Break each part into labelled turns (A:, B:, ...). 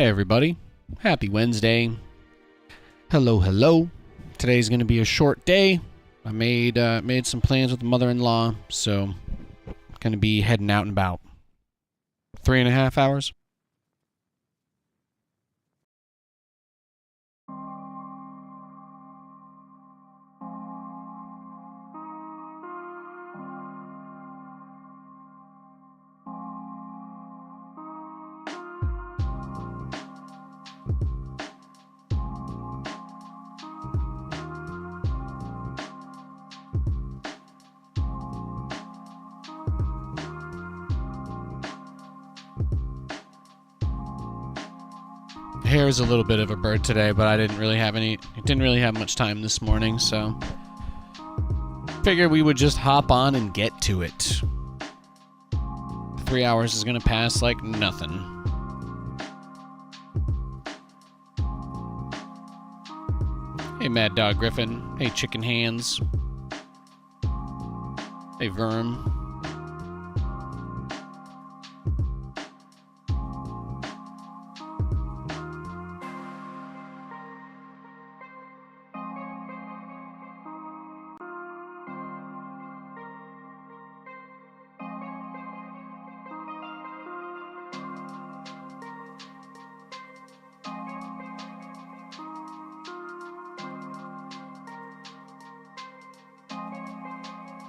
A: Hey everybody, happy Wednesday. Hello, hello. Today's gonna be a short day. I made some plans with the mother-in-law, so gonna be heading out in about 3.5 hours. Hair's a little bit of a bird today, but I didn't really have much time this morning, so figured we would just hop on and get to it. 3 hours is gonna pass like nothing. Hey Mad Dog Griffin. Hey Chicken Hands. Hey Verm.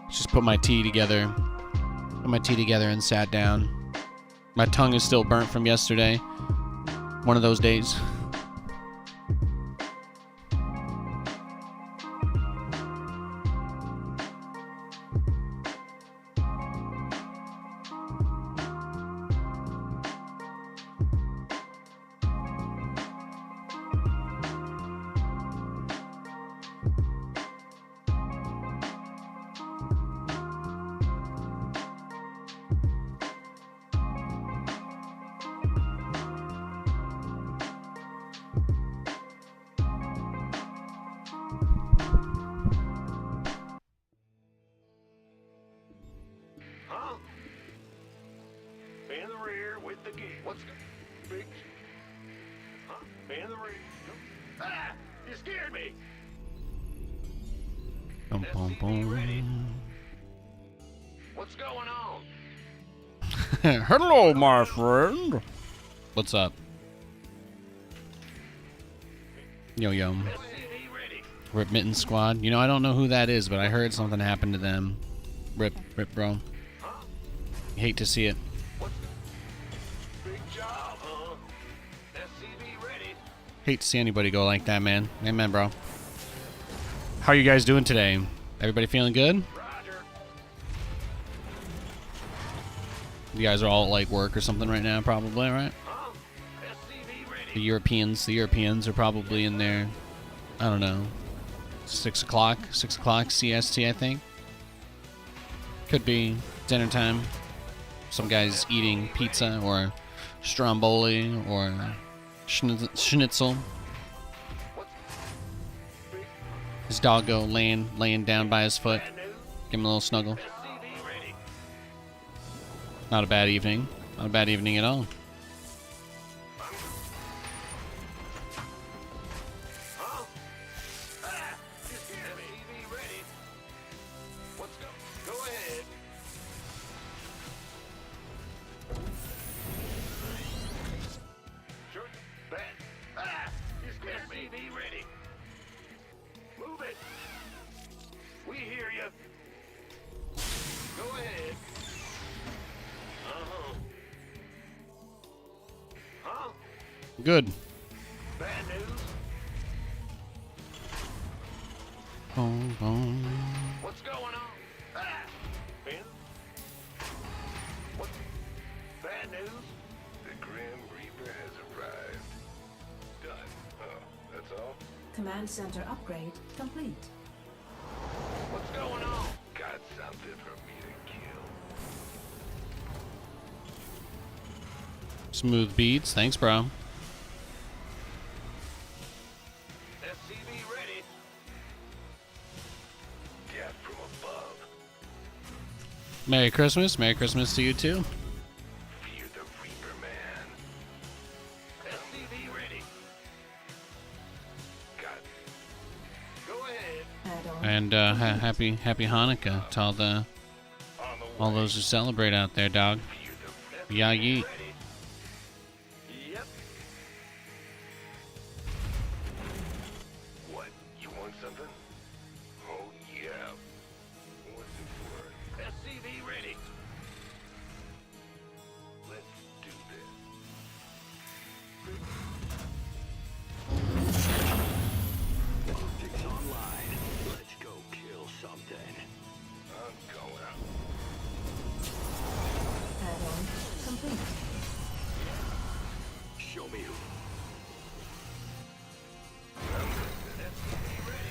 A: Just put my tea together. Put my tea together and sat down. My tongue is still burnt from yesterday. One of those days. Hello, my friend. What's up? Yo, yo. Rip Mitten Squad. You know, I don't know who that is, but I heard something happened to them. Rip, bro. Hate to see it. Hate to see anybody go like that, man. Amen, bro. How are you guys doing today? Everybody feeling good? You guys are all at like work or something right now, probably, right? The Europeans are probably in there. I don't know, 6 o'clock CST, I think. Could be dinner time. Some guy's eating pizza or stromboli or schnitzel. His doggo laying down by his foot. Give him a little snuggle. Not a bad evening. Not a bad evening at all. Good. Bad news. What's going on? Ben? What? Bad news? The Grim Reaper has arrived. Done. Oh, that's all?
B: Command center upgrade complete.
C: What's going on?
D: Got something for me to kill.
A: Smooth beats. Thanks, bro. Merry Christmas. Merry Christmas to you too.
D: Fear the Reaper, man.
C: SCV
A: And happy Hanukkah to all those who celebrate out there, dog. Yeah, yeet.
C: Yep.
D: What? You want something? Oh, yeah. What's it for?
C: SCV ready.
D: Let's do this.
E: Optics online. Let's go kill something.
D: I'm going out.
B: Add-on complete.
E: Show me who.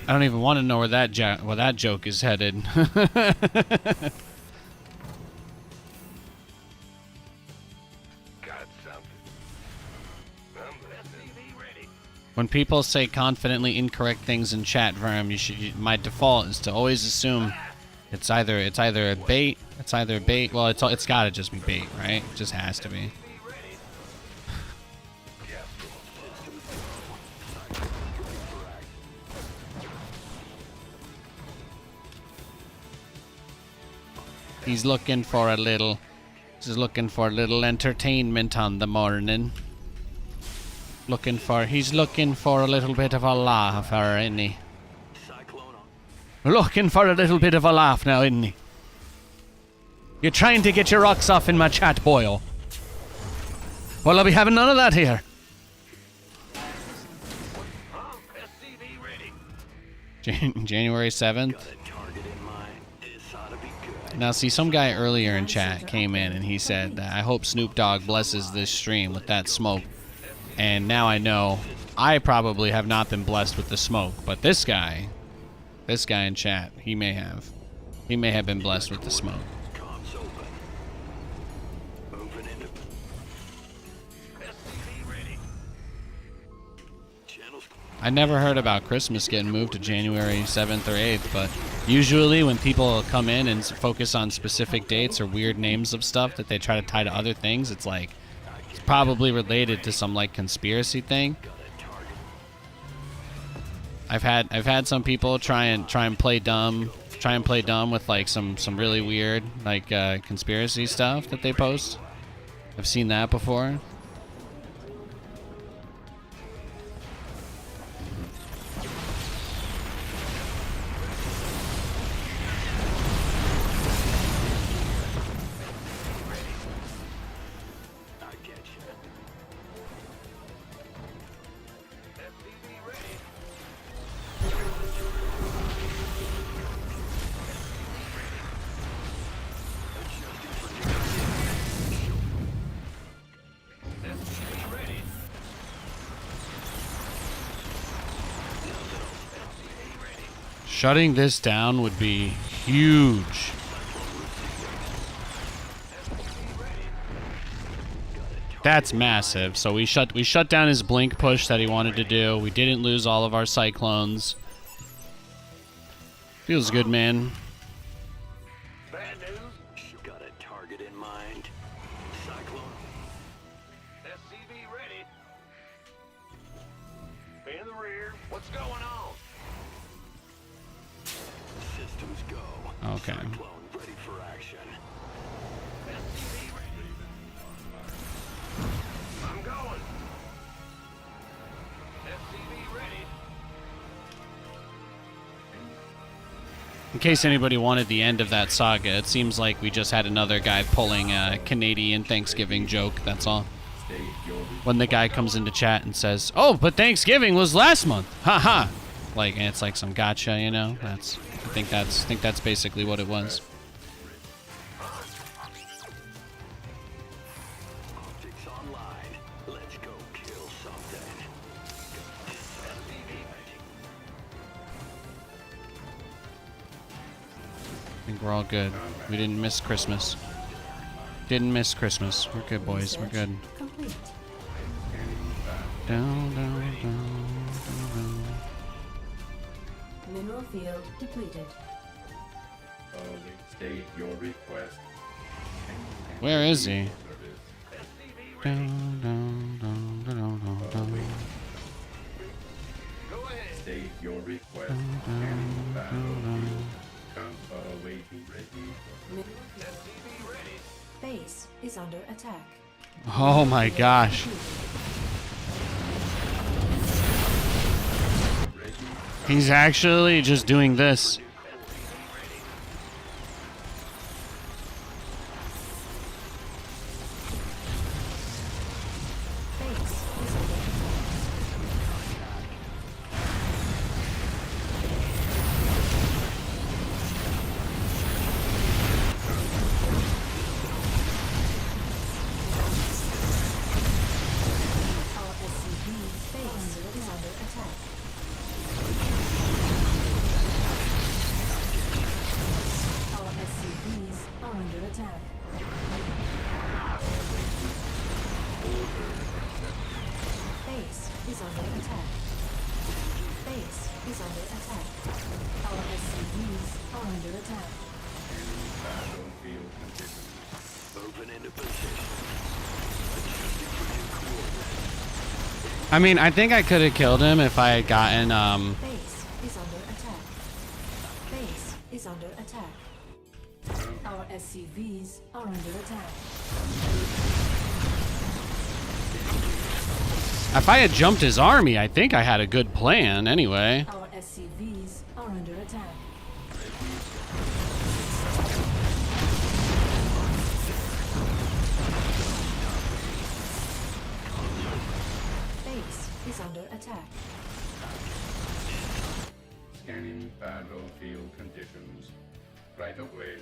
A: I don't even want to know where that joke is headed.
D: Got something. I'm listening.
C: SCV ready.
A: When people say confidently incorrect things in chat, Verm, my default is to always assume it's either a bait. It's either a bait. Well, it's got to just be bait, right? It just has to be. He's looking for a little entertainment on the morning. He's looking for a little bit of a laugh, isn't he?
E: Cyclone.
A: Looking for a little bit of a laugh now, isn't he? You're trying to get your rocks off in my chat, boyo. Well, I'll be having none of that here.
C: SCV ready.
A: January 7th.
E: Got a target in mind. This ought to be good.
A: Now, see, some guy earlier in chat came in and he said, I hope Snoop Dogg blesses this stream with that smoke. And now I know I probably have not been blessed with the smoke, but this guy in chat, he may have been blessed with the smoke.
E: Comms open. Moving into
C: SCV ready.
E: channels.
A: I never heard about Christmas getting moved to January 7th or 8th, but usually when people come in and focus on specific dates or weird names of stuff that they try to tie to other things, it's like it's probably related to some like conspiracy thing. I've had some people try and play dumb with like some really weird like conspiracy stuff that they post. I've seen that before.
E: I get you.
C: SCV ready. SCV ready. SCV ready.
A: Shutting this down would be huge.
C: SCV ready.
A: That's massive. So we shut down his blink push that he wanted to do. We didn't lose all of our Cyclones. Feels good, man.
C: Bad news.
E: Got a target in mind. Cyclone.
C: SCV ready. In the rear. What's going on?
E: Systems go.
A: Okay.
E: Cyclone ready for action.
C: SCV ready. I'm going. SCV ready.
A: In case anybody wanted the end of that saga, it seems like we just had another guy pulling a Canadian Thanksgiving joke, that's all. When the guy comes into chat and says, "Oh, but Thanksgiving was last month." Haha. Like, and it's like some gotcha, you know? I think that's basically what it was.
E: Optics online. Let's go kill something.
A: I think we're all good. We didn't miss Christmas. Didn't miss Christmas. We're good, boys. We're good.
B: Complete.
A: Down, down, down, down.
B: Mineral field depleted.
F: State your request.
A: Where is he?
C: SCV ready.
A: Down, down, down, down, down, down.
C: Go ahead.
F: State
D: your request. Scanning battlefield. Awaiting ready.
C: SCV ready.
B: Base is under attack.
A: Oh my gosh. He's actually just doing this.
B: Base is under attack. Our SCV base is under attack. Our SCVs are under attack. Base is under attack. Base is under attack. Our SCVs are under attack.
D: Battlefield conditions.
E: Moving into position. Adjusting for new coordinates.
A: I mean, I think I could have killed him if I had gotten,
B: Base is under attack. Base is under attack. Our SCVs are under attack.
A: if I had jumped his army, I think I had a good plan anyway.
B: Our SCVs are under attack. Base is under attack.
D: Scanning battlefield conditions. Right away.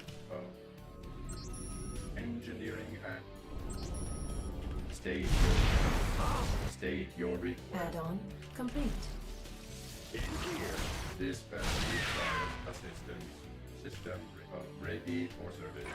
D: Engineering at. State your request.
B: Add-on complete.
E: In gear.
D: Dispatch requires assistance. System ready for service.
B: Our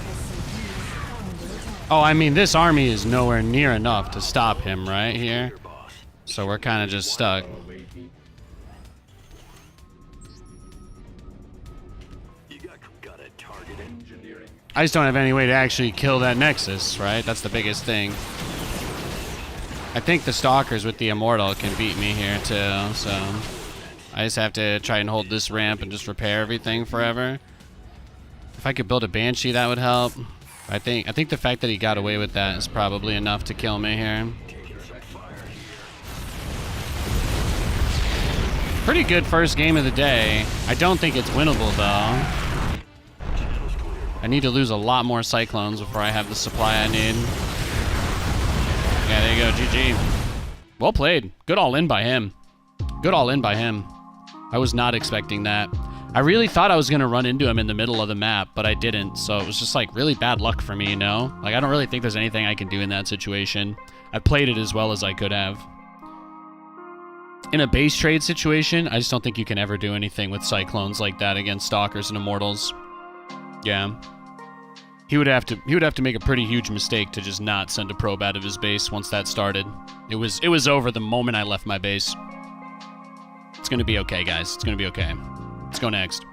B: SCVs are under attack.
A: Oh, I mean, this army is nowhere near enough to stop him right here.
E: Your boss.
A: So we're kind of just stuck.
D: Awaiting.
E: You got a target in.
D: Engineering.
A: I just don't have any way to actually kill that Nexus, right? That's the biggest thing. I think the Stalkers with the Immortal can beat me here too, so I just have to try and hold this ramp and just repair everything forever. If I could build a Banshee, that would help. I think the fact that he got away with that is probably enough to kill me here.
E: Taking some fire here.
A: Pretty good first game of the day. I don't think it's winnable though.
E: Channels clear.
A: I need to lose a lot more Cyclones before I have the supply I need. Yeah, there you go, GG. Well played. Good all in by him. Good all in by him. I was not expecting that. I really thought I was going to run into him in the middle of the map, but I didn't, so it was just like really bad luck for me, you know? Like, I don't really think there's anything I can do in that situation. I played it as well as I could have. In a base trade situation, I just don't think you can ever do anything with Cyclones like that against Stalkers and Immortals. Yeah. He would have to make a pretty huge mistake to just not send a probe out of his base once that started. It was over the moment I left my base. It's gonna be okay, guys. It's gonna be okay. Let's go next.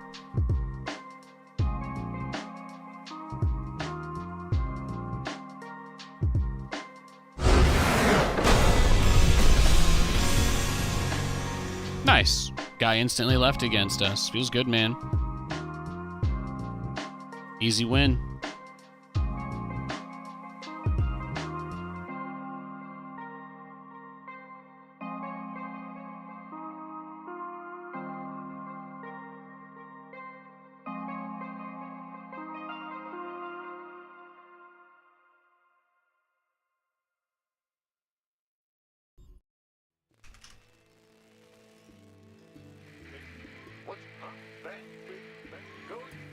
A: Nice. Guy instantly left against us. Feels good, man. Easy win.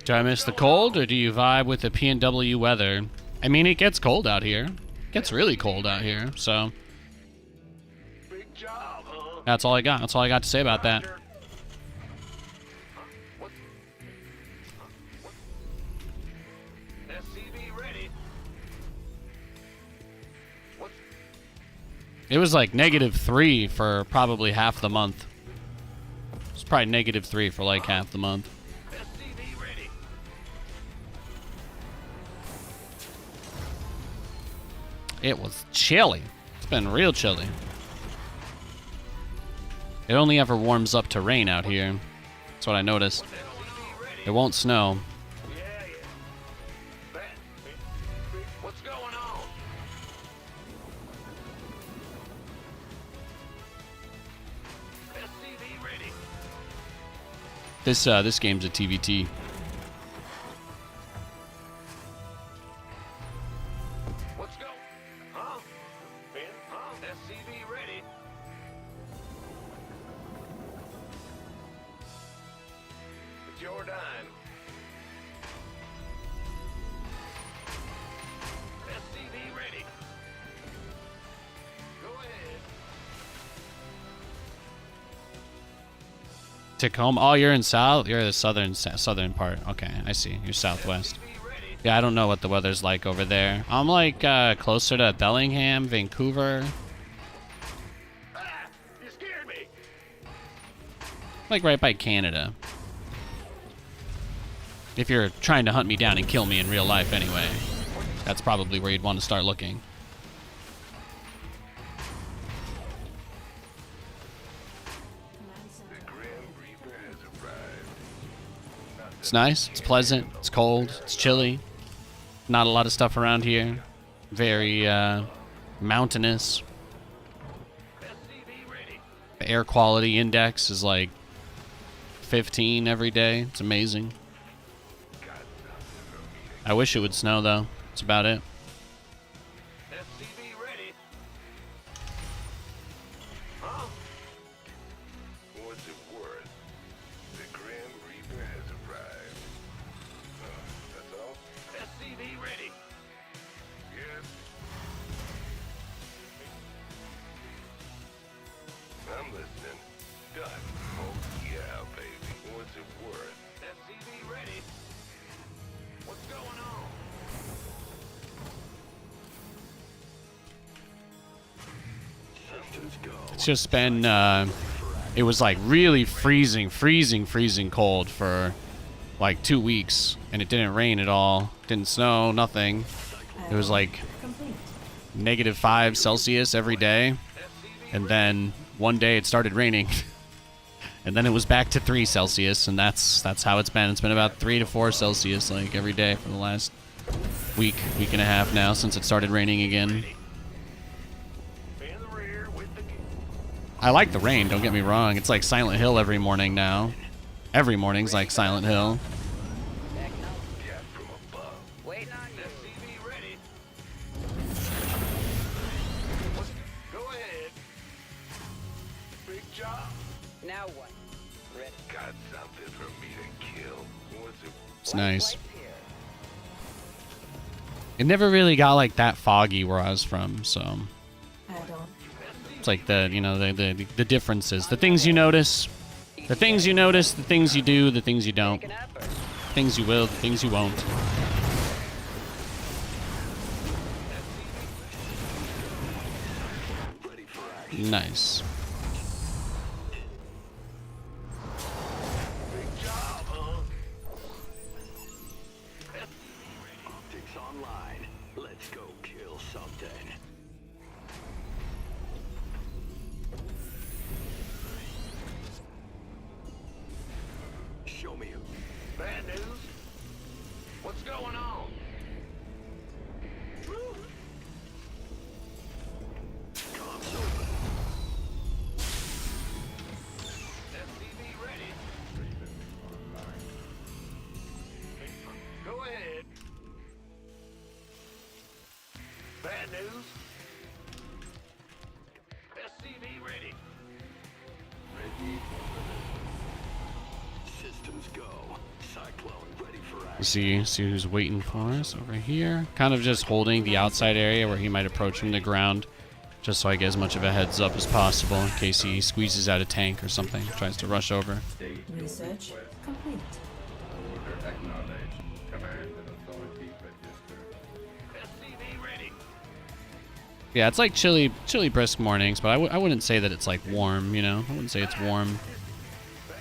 A: Do I miss the cold, or do you vibe with the PNW weather? I mean, it gets cold out here. It gets really cold out here, so
C: Big job, huh?
A: that's all I got. That's all I got to say about that.
C: SCV ready. What's
A: It was like -3 for probably half the month. It's probably -3 for like half the month.
C: SCV ready?
A: It was chilly. It's been real chilly. It only ever warms up to rain out here. That's what I noticed. It won't snow.
C: Yeah, yeah. What's going on? SCV ready.
A: This game's a TVT.
C: Let's go. Huh? Ben? Huh? SCV ready. It's your dime. SCV ready. Go ahead.
A: Tacoma. Oh, you're in south. You're the southern part. Okay, I see. You're southwest.
C: SCV ready.
A: Yeah, I don't know what the weather's like over there. I'm like closer to Bellingham, Vancouver,
C: Ah! You scared me.
A: like right by Canada. If you're trying to hunt me down and kill me in real life, anyway, that's probably where you'd want to start looking.
B: Command center.
D: The Grim Reaper has arrived.
A: It's nice. It's pleasant. It's cold. It's chilly. Not a lot of stuff around here. Very mountainous.
C: SCV ready.
A: The air quality index is like 15 every day. It's amazing. I wish it would snow though. That's about it.
C: SCV ready. Huh?
D: What's it worth? The Grim Reaper has arrived. That's all?
C: SCV ready.
D: Yes. I'm listening. Done. Oh, yeah, baby. What's it worth?
C: SCV ready. What's going on?
E: Systems go.
A: It's just been, it was like really freezing cold for like 2 weeks, and it didn't rain at all. Didn't snow, nothing. It was like
B: Complete.
A: -5 Celsius every day, and then one day it started raining, and then it was back to 3 Celsius, and that's how it's been. It's been about 3 to 4 Celsius like every day for the last week and a half now since it started raining again.
C: In the rear with the...
A: I like the rain, don't get me wrong. It's like Silent Hill every morning now. Every morning's like Silent Hill.
D: Yeah, from above.
F: Waiting on you.
C: SCV ready. Go ahead. Big job.
F: Now what? Ready.
D: Got something for me to kill. What's it?
A: It's nice.
F: Lights here.
A: It never really got like that foggy where I was from, so
B: Add on.
A: it's like the, you know, the differences, the things you notice, the things you notice, the things you do, the things you don't,
F: Take an effort.
A: things you will, the things you won't.
E: Ready for action.
A: Nice.
C: Big job, huh?
E: Optics online. Let's go kill something. Show me who.
C: Bad news? What's going on?
E: Comms open.
C: SCV ready. Go ahead. Bad news? SCV ready.
E: Systems go. Cyclone ready for action.
A: See who's waiting for us over here. Kind of just holding the outside area where he might approach from the ground, just so I get as much of a heads up as possible in case he squeezes out a tank or something, tries to rush over.
B: Research complete.
C: SCV ready.
A: Yeah, it's like chilly, brisk mornings, but I wouldn't say that it's like warm, you know? I wouldn't say it's warm.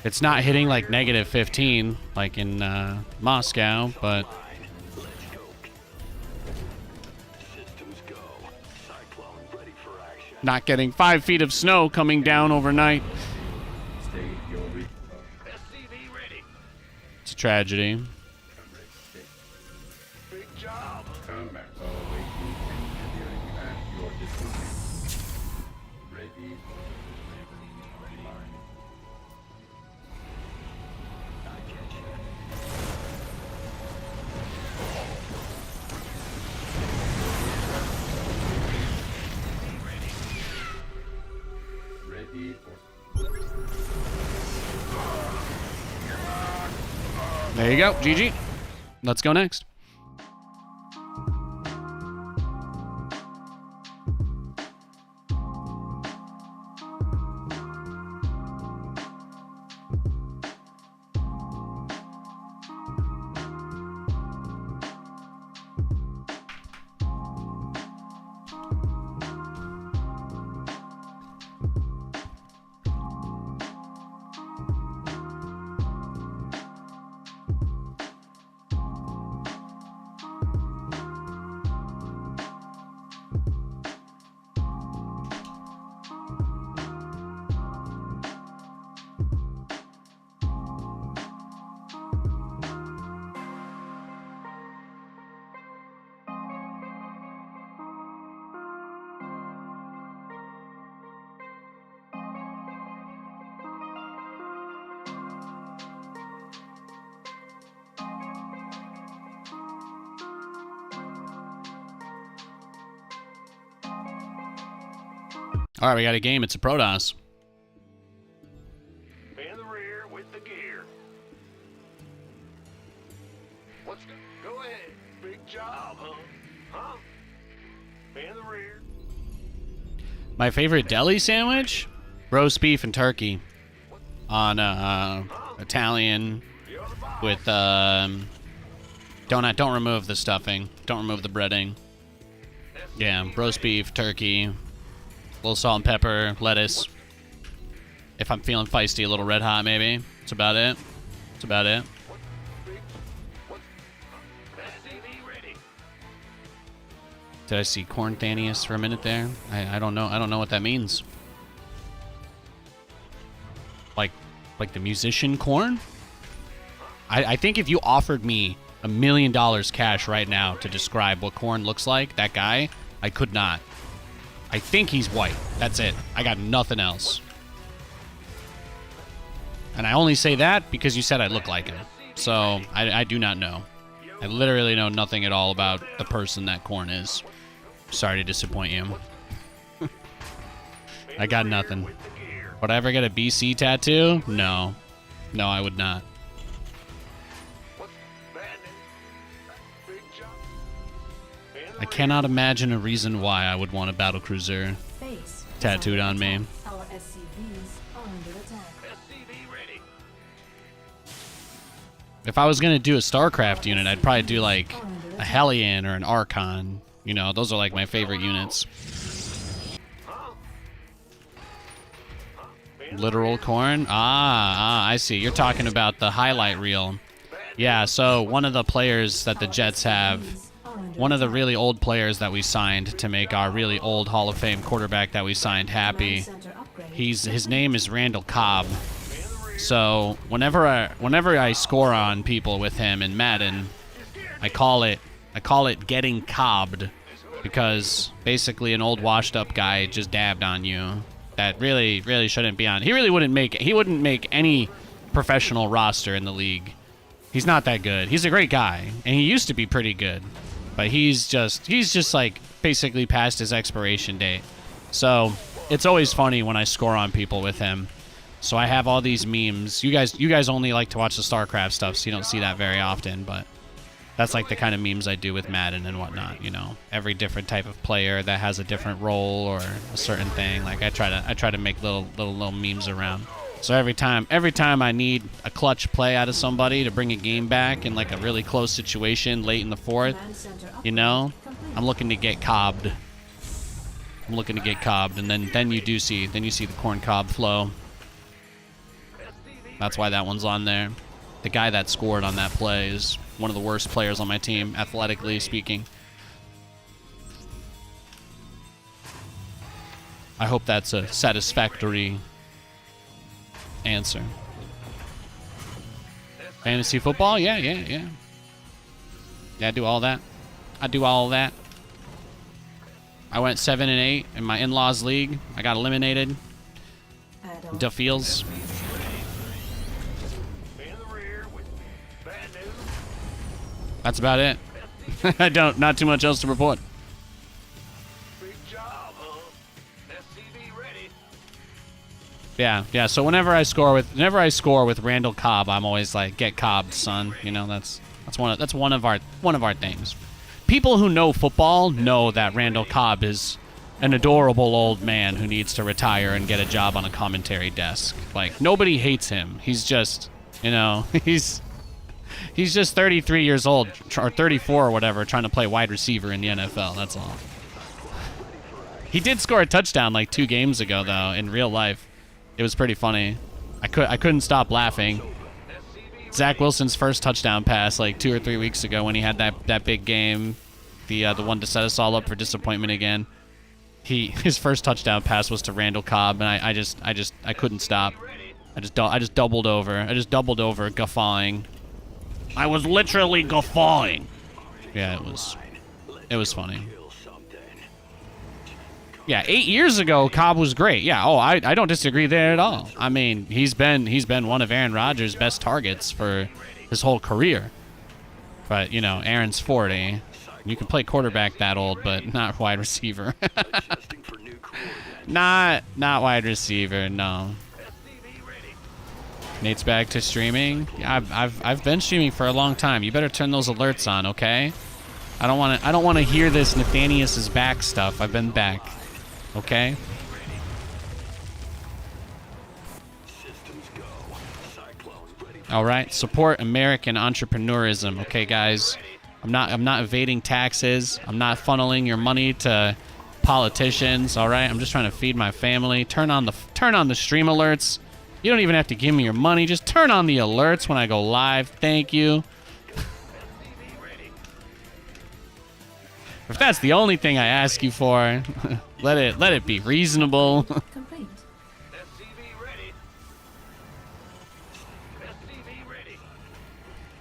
A: It's not hitting like -15 like in Moscow, but
E: Let's go. Systems go.
A: Not getting 5 feet of snow coming down overnight.
C: SCV ready.
A: It's a tragedy.
C: Big job.
D: Combat always engineering at your disposal. Ready for delivery online.
E: I get you.
D: Ready for
A: There you go. GG. Let's go next. All right, we got a game. It's a Protoss.
C: In the rear with the gear. Let's go. Go ahead. Big job, huh? Huh? In the rear.
A: My favorite deli sandwich? Roast beef and turkey on Italian
C: You're the boss.
A: with don't remove the stuffing. Don't remove the breading. Yeah, roast beef, turkey, a little salt and pepper, lettuce. If I'm feeling feisty, a little red hot maybe. That's about it. That's about it.
C: SCV ready.
A: Did I see corn Nathanias for a minute there? I don't know. I don't know what that means. Like the musician Corn? I think if you offered me $1 million cash right now to describe what Corn looks like, that guy, I could not. I think he's white. That's it. I got nothing else. And I only say that because you said I look like him. So I do not know. I literally know nothing at all about the person that Corn is. Sorry to disappoint you. I got nothing. Would I ever get a BC tattoo? No. No, I would not.
C: Big job.
A: I cannot imagine a reason why I would want a Battlecruiser
B: Base is
A: tattooed
B: under
A: on me.
B: attack. Our SCVs are under attack.
C: SCV ready.
A: If I was going to do a StarCraft unit, I'd probably do like a Hellion or an Archon. You know, those are like my favorite units. Literal Corn? I see. You're talking about the highlight reel. Yeah, so one of the players that the Jets have, one of the really old players that we signed to make our really old Hall of Fame quarterback that we signed happy, his name is Randall Cobb. So whenever I score on people with him in Madden, I call it getting cobbed, because basically an old washed up guy just dabbed on you that really shouldn't be on. He wouldn't make any professional roster in the league. He's not that good. He's a great guy, and he used to be pretty good, but he's just like basically past his expiration date. So it's always funny when I score on people with him. So I have all these memes. You guys only like to watch the StarCraft stuff, so you don't see that very often, but that's like the kind of memes I do with Madden and whatnot, you know. Every different type of player that has a different role or a certain thing. Like I try to make little memes around. So every time I need a clutch play out of somebody to bring a game back in like a really close situation late in the fourth, you know, I'm looking to get cobbed. And then you see the corn cob flow. That's why that one's on there. The guy that scored on that play is one of the worst players on my team, athletically speaking. I hope that's a satisfactory answer. Fantasy football? Yeah. Yeah, I do all that. I went 7-8 in my in-laws league. I got eliminated.
B: Add-on.
A: Duffields.
C: In the rear with bad news.
A: That's about it. Not too much else to report.
C: Big job, huh? SCV ready.
A: Yeah. So whenever I score with Randall Cobb, I'm always like, get Cobb, son. You know, that's one of our things. People who know football know that Randall Cobb is an adorable old man who needs to retire and get a job on a commentary desk. Like, nobody hates him. He's just, you know, he's just 33 years old, or 34 or whatever, trying to play wide receiver in the NFL. That's all. He did score a touchdown like 2 games ago, though, in real life. It was pretty funny. I couldn't stop laughing. Zach Wilson's first touchdown pass like 2 or 3 weeks ago when he had that big game, the one to set us all up for disappointment again. His first touchdown pass was to Randall Cobb, and I couldn't stop. I just doubled over, guffawing. I was literally guffawing. Yeah, it was funny. Yeah, 8 years ago, Cobb was great. Yeah, I don't disagree there at all. I mean, he's been one of Aaron Rodgers' best targets for his whole career. But, you know, Aaron's 40. You can play quarterback that old, but not wide receiver. not wide receiver, no. Nate's back to streaming. Yeah, I've been streaming for a long time. You better turn those alerts on, okay? I don't want to hear this Nathanias is back stuff. I've been back. Okay? All right, support American entrepreneurism. Okay, guys. I'm not evading taxes. I'm not funneling your money to politicians, all right? I'm just trying to feed my family. Turn on the stream alerts. You don't even have to give me your money. Just turn on the alerts when I go live. Thank you. If that's the only thing I ask you for, let it be reasonable.
B: Complete.
C: SCV ready. SCV ready.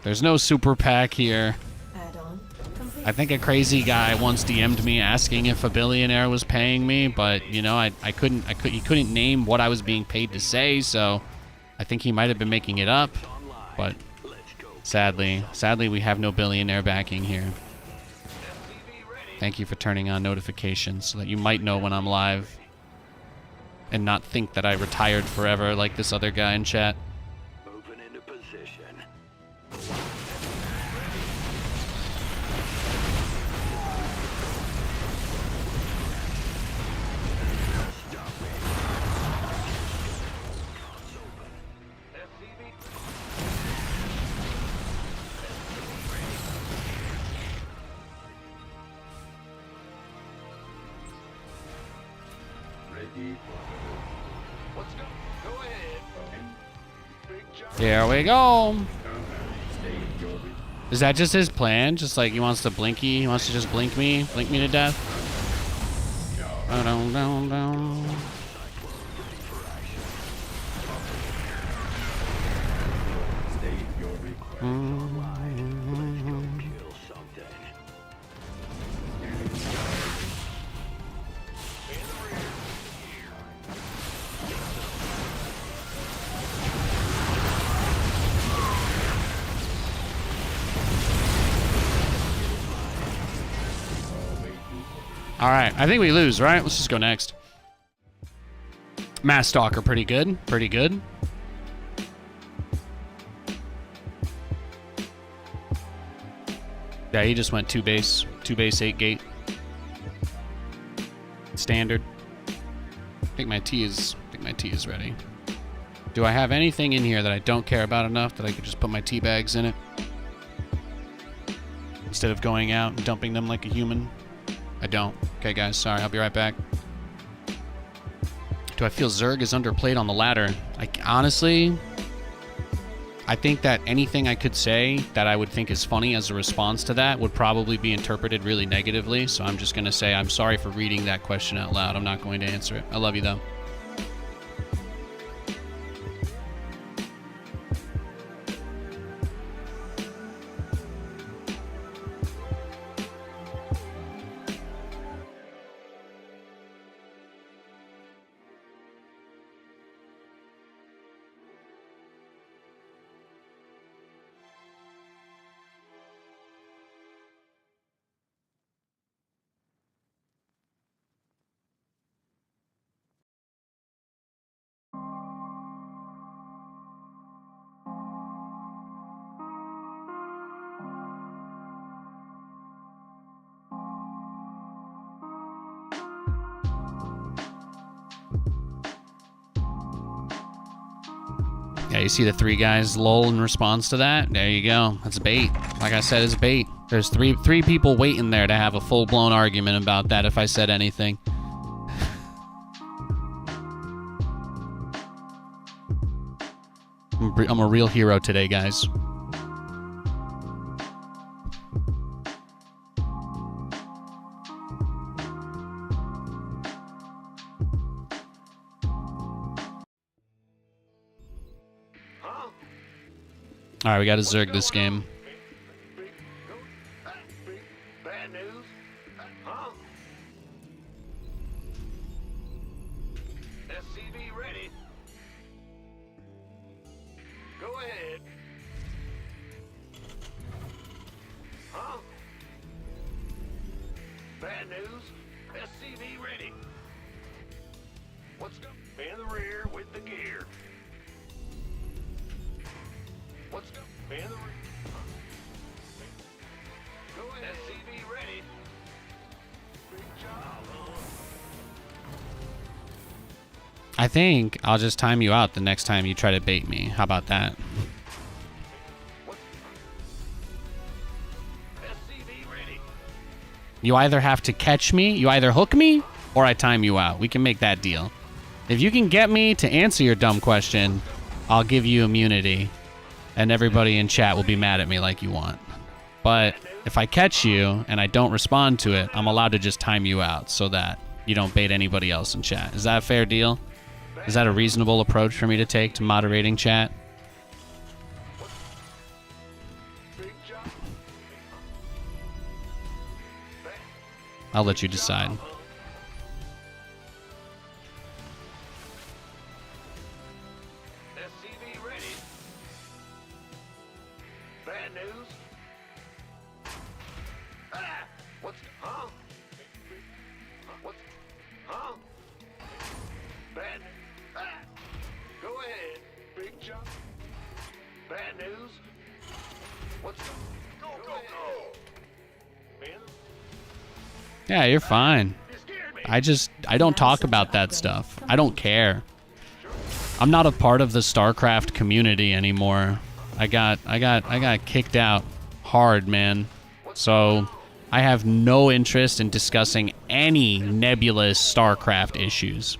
A: There's no super PAC here.
B: Add-on. Complete.
A: I think a crazy guy once DM'd me asking if a billionaire was paying me, but you know, he couldn't name what I was being paid to say, so I think he might have been making it up. But sadly we have no billionaire backing here. Thank you for turning on notifications so that you might know when I'm live and not think that I retired forever like this other guy in chat.
E: Moving into position.
C: Let's go. Go ahead. Big job.
A: Here we go. Is that just his plan? Just like he wants to blinky? He wants to just blink me to death? Ba-dum-dum-dum. All right, I think we lose, right? Let's just go next. Mass Stalker, pretty good. Pretty good. Yeah, he just went 2 base 8 gate. Standard. I think my tea is ready. Do I have anything in here that I don't care about enough that I could just put my tea bags in it? Instead of going out and dumping them like a human? I don't. Okay, guys, sorry. I'll be right back. Do I feel Zerg is underplayed on the ladder? Honestly, I think that anything I could say that I would think is funny as a response to that would probably be interpreted really negatively. So I'm just going to say I'm sorry for reading that question out loud. I'm not going to answer it. I love you, though. Yeah, you see the 3 guys lol in response to that? There you go. That's bait. Like I said, it's bait. There's three people waiting there to have a full-blown argument about that if I said anything. I'm a real hero today, guys. All right, we got to Zerg this game.
C: Bad news? Huh? SCV ready. Go ahead. Huh? Bad news? SCV ready. Let's go. In the rear with the gear. Let's go. In the rear. Go ahead. SCV ready. Big job.
A: I think I'll just time you out the next time you try to bait me. How about that?
C: SCV ready.
A: You either have to catch me, you either hook me, or I time you out. We can make that deal. If you can get me to answer your dumb question, I'll give you immunity, and everybody in chat will be mad at me like you want. But if I catch you and I don't respond to it, I'm allowed to just time you out so that you don't bait anybody else in chat. Is that a fair deal? Is that a reasonable approach for me to take to moderating chat?
C: Big job.
A: I'll let you decide.
C: SCV ready. Bad news? Ah! What's... Huh? What's... Huh? Bad... Ah! Go ahead. Big jump. Bad news? What's... Go, go, go! Man,
A: Yeah, you're fine.
C: you scared me.
A: I don't talk about that stuff. I don't care. I'm not a part of the StarCraft community anymore. I got kicked out hard, man. So I have no interest in discussing any nebulous StarCraft issues.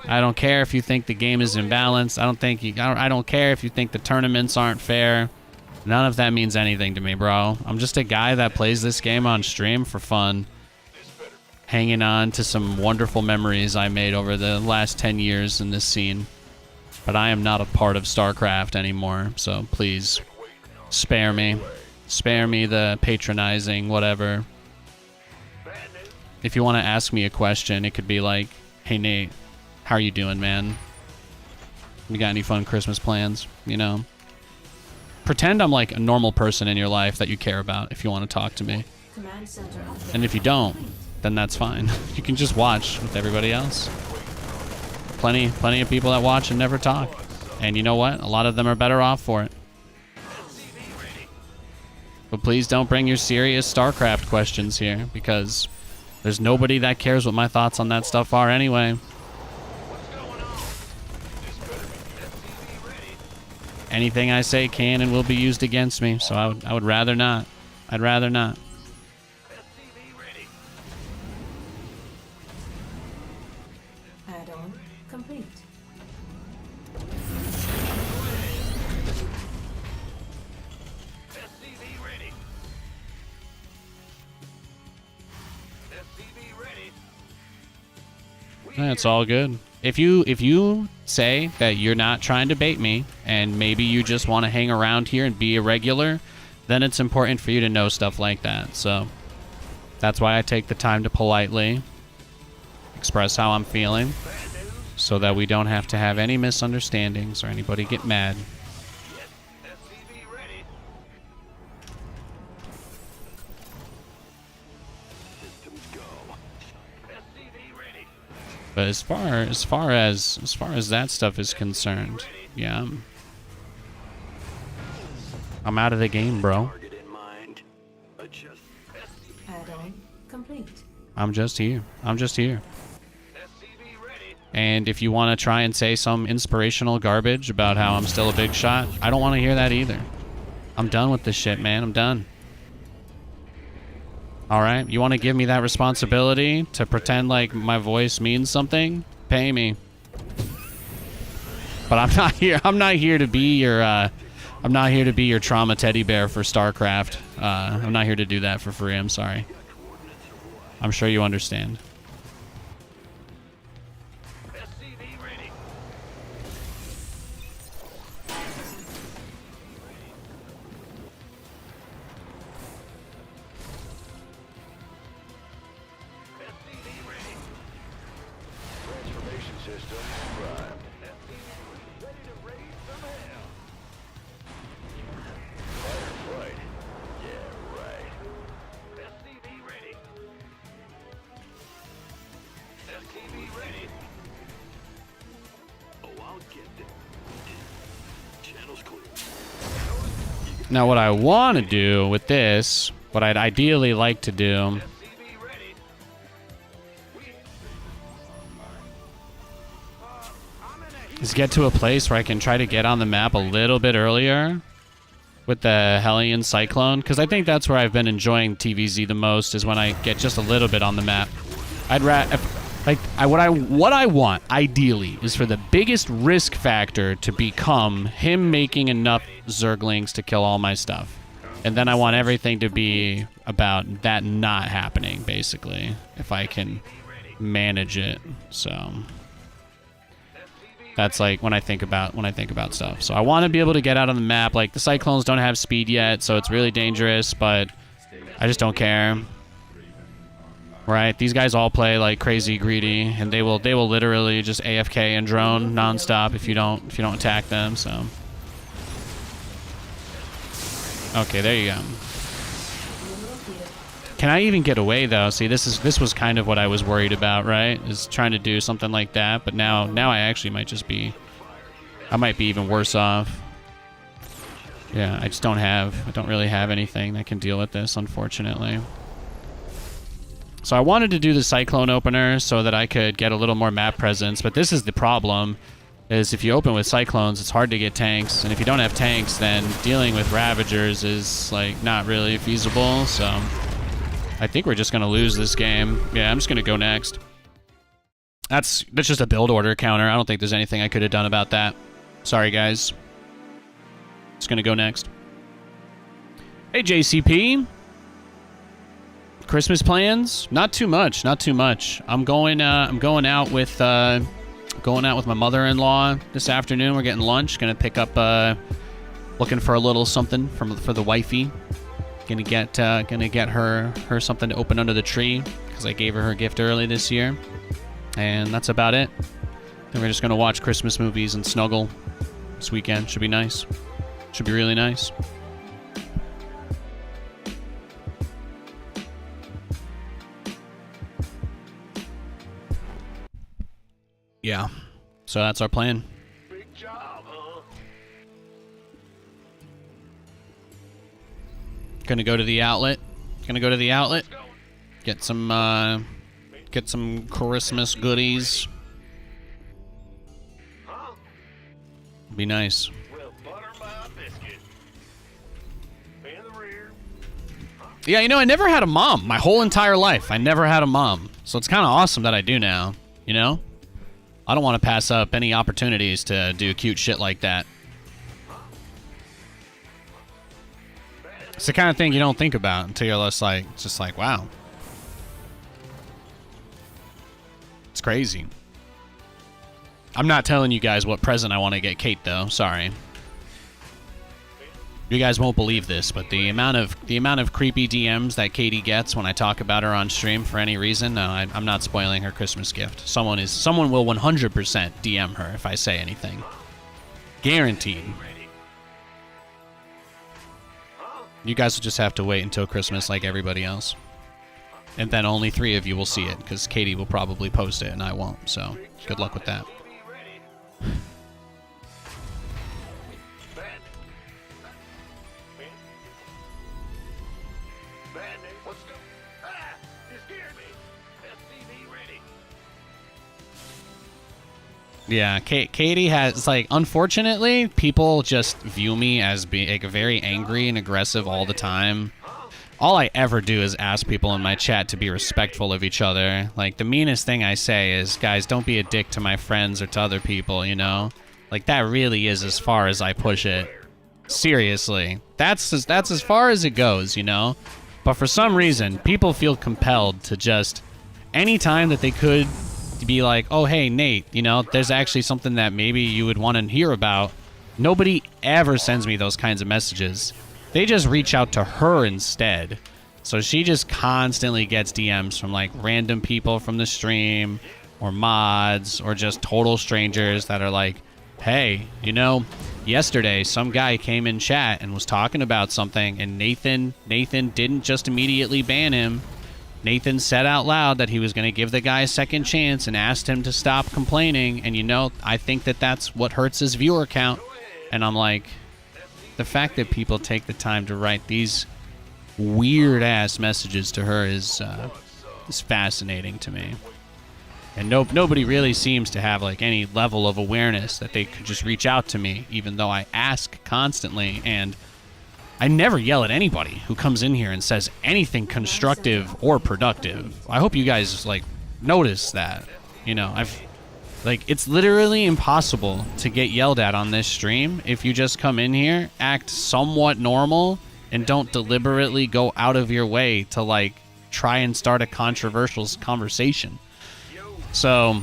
A: I don't care if you think the game is imbalanced. I don't care if you think the tournaments aren't fair. None of that means anything to me, bro. I'm just a guy that plays this game on stream for fun, hanging on to some wonderful memories I made over the last 10 years in this scene. But I am not a part of StarCraft anymore, so please spare me. Spare me the patronizing, whatever. If you want to ask me a question, it could be like, hey Nate, how are you doing, man? You got any fun Christmas plans? You know? Pretend I'm like a normal person in your life that you care about if you want to talk to me.
B: Command center update.
A: And if you don't, then that's fine. You can just watch with everybody else. Plenty of people that watch and never talk. And you know what? A lot of them are better off for it. But please don't bring your serious StarCraft questions here, because there's nobody that cares what my thoughts on that stuff are anyway. Anything I say can and will be used against me, so I would rather not. I'd rather not.
B: Add-on complete.
A: It's all good. If you say that you're not trying to bait me and maybe you just want to hang around here and be a regular, then it's important for you to know stuff like that. So that's why I take the time to politely express how I'm feeling so that we don't have to have any misunderstandings or anybody get mad.
C: SCV ready.
E: Systems go.
C: SCV ready.
A: But as far as that stuff is concerned, yeah, I'm out of the game, bro.
E: Target in mind. Adjust.
B: Add-on complete.
A: I'm just here.
C: SCV ready.
A: And if you want to try and say some inspirational garbage about how I'm still a big shot, I don't want to hear that either. I'm done with this shit, man. I'm done. All right? You want to give me that responsibility to pretend like my voice means something? Pay me. But I'm not here. I'm not here to be your I'm not here to be your trauma teddy bear for StarCraft. I'm not here to do that for free. I'm sorry. I'm sure you understand.
C: SCV ready. SCV ready.
D: Transformation system primed.
C: Ready to raise some hell.
D: Right. Yeah, right.
C: SCV ready. SCV ready.
E: Oh, I'll get it. Channel's clear.
A: Now, what I want to do with this, what I'd ideally like to do,
C: SCV ready.
A: is get to a place where I can try to get on the map a little bit earlier with the Hellion Cyclone, because I think that's where I've been enjoying TVZ the most, is when I get just a little bit on the map. What I want ideally is for the biggest risk factor to become him making enough Zerglings to kill all my stuff, and then I want everything to be about that not happening, basically, if I can manage it. So that's like when I think about stuff. So I want to be able to get out on the map. Like, the Cyclones don't have speed yet, so it's really dangerous, but I just don't care. Right? These guys all play like crazy greedy, and they will literally just AFK and drone nonstop if you don't attack them. So okay, there you go. Can I even get away though? See, this was kind of what I was worried about, right? Is trying to do something like that, but now I actually might just be, I might be even worse off. Yeah, I don't really have anything that can deal with this, unfortunately. So I wanted to do the Cyclone opener so that I could get a little more map presence, but this is the problem, is if you open with Cyclones, it's hard to get tanks, and if you don't have tanks, then dealing with Ravagers is like not really feasible. So I think we're just gonna lose this game. Yeah, I'm just gonna go next. That's just a build order counter. I don't think there's anything I could have done about that. Sorry, guys. Just gonna go next. Hey, JCP. Christmas plans? Not too much. Not too much. I'm going out with my mother-in-law this afternoon. We're getting lunch. Gonna pick up looking for a little something for the wifey. Gonna get her something to open under the tree because I gave her gift early this year, and that's about it. Then we're just gonna watch Christmas movies and snuggle this weekend. Should be nice. Should be really nice. Yeah. So that's our plan.
C: Big job, huh?
A: Gonna go to the outlet. Get some Christmas goodies.
C: Huh?
A: Be nice.
C: Well, butter my biscuit. In the rear.
A: Yeah, you know, I never had a mom my whole entire life. I never had a mom. So it's kind of awesome that I do now, you know? I don't want to pass up any opportunities to do cute shit like that. It's the kind of thing you don't think about until you're just like, wow. It's crazy. I'm not telling you guys what present I want to get Kate, though. Sorry. You guys won't believe this, but the amount of creepy DMs that Katie gets when I talk about her on stream for any reason, no, I'm not spoiling her Christmas gift. Someone will 100% DM her if I say anything. Guaranteed. You guys will just have to wait until Christmas like everybody else. And then only 3 of you will see it, because Katie will probably post it and I won't, so good luck with that. Yeah, Katie has, like, unfortunately, people just view me as being like, very angry and aggressive all the time. All I ever do is ask people in my chat to be respectful of each other. Like, the meanest thing I say is, guys, don't be a dick to my friends or to other people, you know? Like, that really is as far as I push it. Seriously. That's as far as it goes, you know? But for some reason, people feel compelled to just, anytime that they could, to be like, oh, hey, Nate, you know, there's actually something that maybe you would want to hear about. Nobody ever sends me those kinds of messages. They just reach out to her instead. So she just constantly gets DMs from, like, random people from the stream or mods or just total strangers that are like, hey, you know, yesterday some guy came in chat and was talking about something, and Nathan didn't just immediately ban him. Nathan said out loud that he was going to give the guy a second chance and asked him to stop complaining. And, you know, I think that that's what hurts his viewer count. And I'm like, the fact that people take the time to write these weird-ass messages to her is fascinating to me. And nobody really seems to have, like, any level of awareness that they could just reach out to me, even though I ask constantly. And I never yell at anybody who comes in here and says anything constructive or productive. I hope you guys, like, notice that. You know, it's literally impossible to get yelled at on this stream if you just come in here, act somewhat normal, and don't deliberately go out of your way to, like, try and start a controversial conversation. So,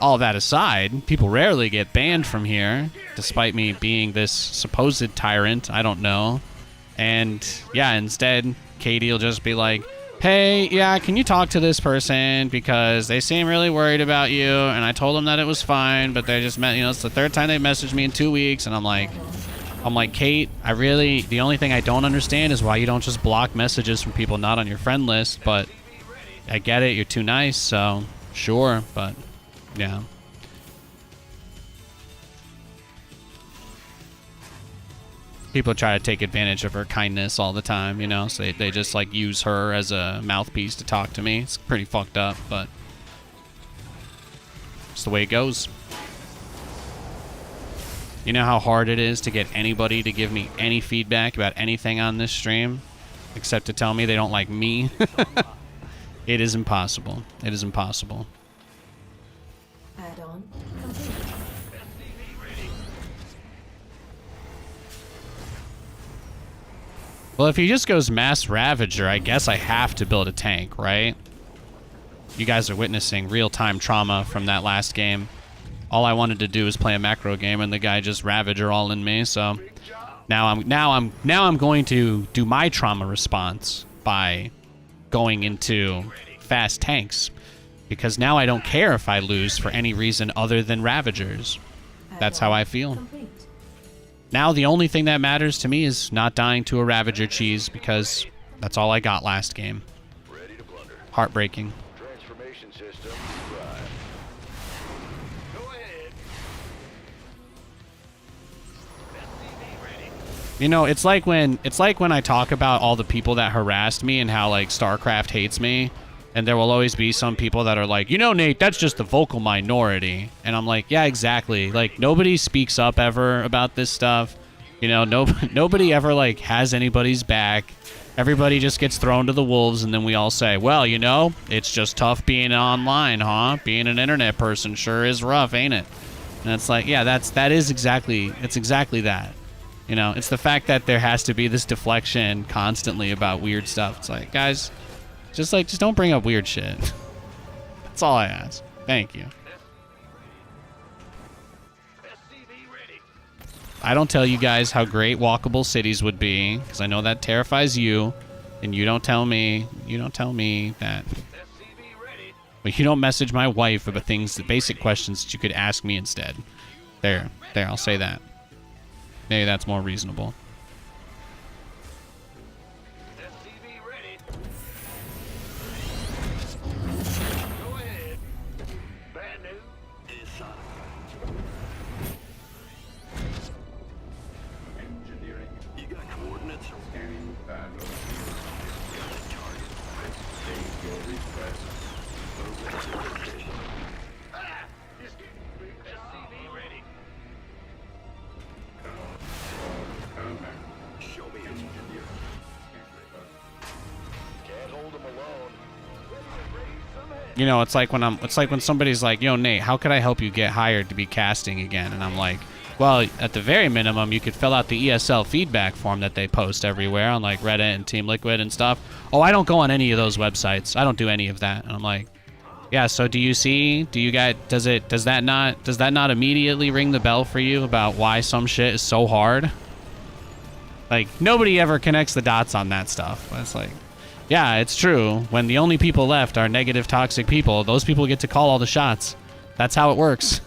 A: all that aside, people rarely get banned from here, despite me being this supposed tyrant. I don't know. And, yeah, instead, Katie will just be like, hey, yeah, can you talk to this person, because they seem really worried about you, and I told them that it was fine, but they just met, you know, it's the 3rd time they messaged me in 2 weeks, and I'm like, Kate, the only thing I don't understand is why you don't just block messages from people not on your friend list, but I get it, you're too nice, so sure, but yeah. People try to take advantage of her kindness all the time, you know, so they just, like, use her as a mouthpiece to talk to me. It's pretty fucked up, but it's the way it goes. You know how hard it is to get anybody to give me any feedback about anything on this stream, except to tell me they don't like me? It is impossible. It is impossible.
B: Add-on complete.
A: Well, if he just goes Mass Ravager, I guess I have to build a tank, right? You guys are witnessing real-time trauma from that last game. All I wanted to do was play a macro game, and the guy just Ravager all in me. So now I'm going to do my trauma response by going into fast tanks, because now I don't care if I lose for any reason other than Ravagers. That's how I feel.
B: Complete.
A: Now the only thing that matters to me is not dying to a Ravager cheese, because that's all I got last game.
D: Ready to blunder.
A: Heartbreaking.
D: Transformation system drive.
C: Go ahead. SCV ready.
A: You know, it's like when I talk about all the people that harassed me and how, like, StarCraft hates me, and there will always be some people that are like, you know, Nate, that's just the vocal minority. And I'm like, yeah, exactly. Like, nobody speaks up ever about this stuff. You know, nobody ever, like, has anybody's back. Everybody just gets thrown to the wolves, and then we all say, well, you know, it's just tough being online, huh? Being an internet person sure is rough, ain't it? And it's like, yeah, it's exactly that. You know, it's the fact that there has to be this deflection constantly about weird stuff. It's like, guys, just don't bring up weird shit. That's all I ask. Thank you. I don't tell you guys how great walkable cities would be, because I know that terrifies you, and you don't tell me that. But you don't message my wife about things, the basic questions that you could ask me instead. There, I'll say that. Maybe that's more reasonable.
C: SCV ready. Go ahead. Bad news.
E: It's on.
D: Engineering.
E: You got coordinates?
D: Scanning battle. Got a target. State your request.
C: Ah! Just big SCV ready.
D: Combat.
E: Show me his
D: Engineering.
C: Can't hold him alone. Ready to raise some hell.
A: You know, it's like when somebody's like, "Yo, Nate, how could I help you get hired to be casting again?" And I'm like, well, at the very minimum, you could fill out the ESL feedback form that they post everywhere on like Reddit and Team Liquid and stuff. Oh, I don't go on any of those websites. I don't do any of that. And I'm like, yeah, so do you guys, does that not immediately ring the bell for you about why some shit is so hard? Like, nobody ever connects the dots on that stuff. It's like, yeah, it's true. When the only people left are negative, toxic people, those people get to call all the shots. That's how it works.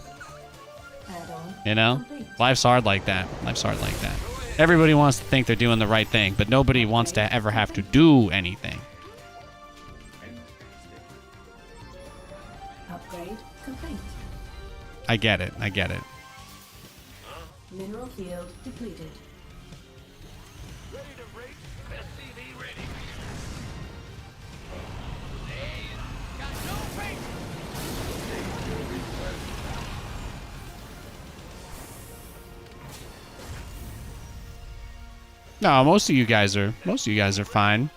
B: Add-on
A: You know?
B: complete.
A: Life's hard like that. Life's hard like that. Everybody wants to think they're doing the right thing, but nobody wants to ever have to do anything.
B: Upgrade complete.
A: I get it. I get it.
B: Mineral field depleted.
C: Ready to race. SCV ready.
A: No, most of you guys are fine.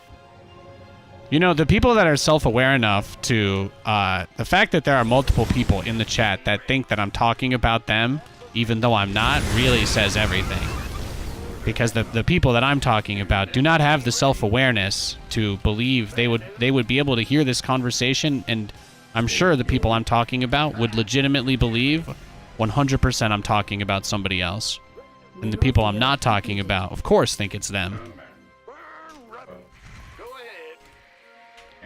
A: You know, the people that are self-aware enough to the fact that there are multiple people in the chat that think that I'm talking about them, even though I'm not, really says everything. Because the people that I'm talking about do not have the self-awareness to believe they would be able to hear this conversation, and I'm sure the people I'm talking about would legitimately believe 100% I'm talking about somebody else. And the people I'm not talking about, of course, think it's them.
C: Go ahead.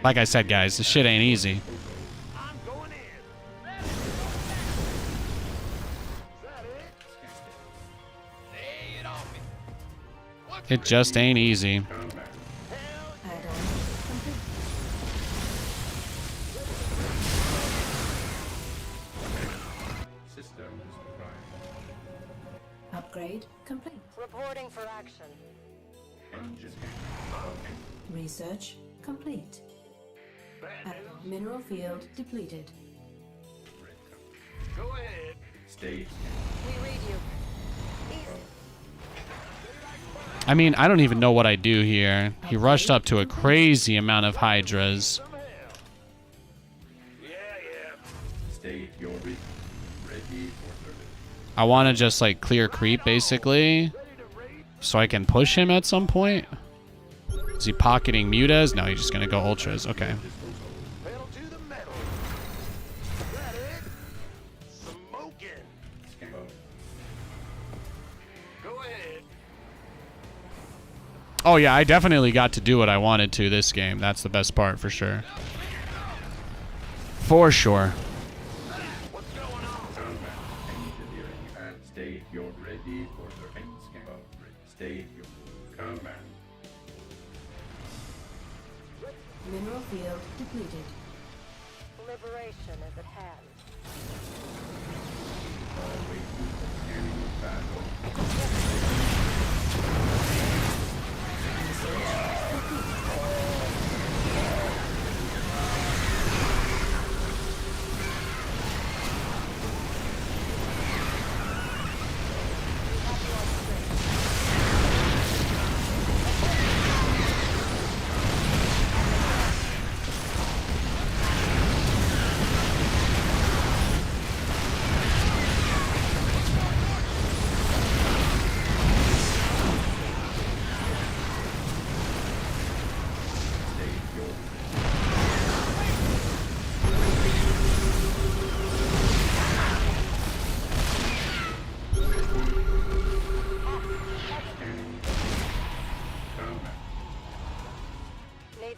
A: Like I said, guys, this shit ain't easy.
C: I'm going in. Is that it? Lay it on me. What's
A: It just ain't easy.
B: Add-on complete.
D: Systems prime.
B: Upgrade complete.
F: Reporting for action.
D: Engineering.
B: Research complete.
C: bad news?
B: Mineral field depleted.
C: Go ahead.
D: State.
F: We read you. Easy.
A: I mean, I don't even know what I do here. He rushed up to a crazy amount of Hydras.
C: Some hell. Yeah.
D: State your ready for service.
A: I want to just, like, clear creep, basically,
C: Ready to race.
A: so I can push him at some point. Is he pocketing mutas? No, he's just going to go ultras. Okay.
C: Pedal to the metal. Is that it? Smoking.
D: Scan.
C: Go ahead.
A: Oh, yeah, I definitely got to do what I wanted to this game. That's the best part, for sure. For sure.
C: What's going on?
D: Engineering and state you're ready for service. Scan. State your command.
B: Mineral field depleted.
F: Liberation is at hand.
D: Always scanning battle.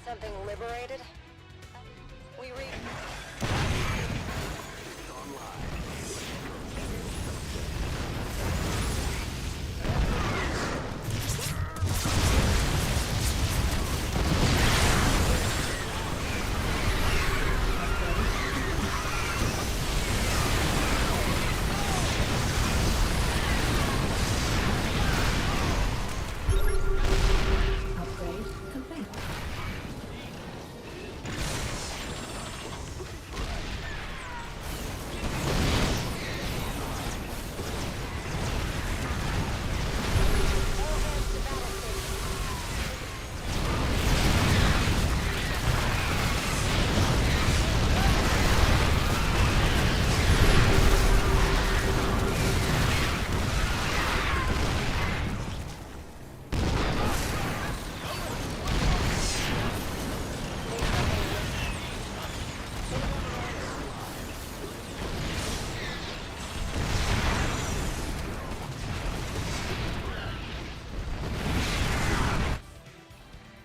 F: Something liberated? We read.
B: Upgrade complete.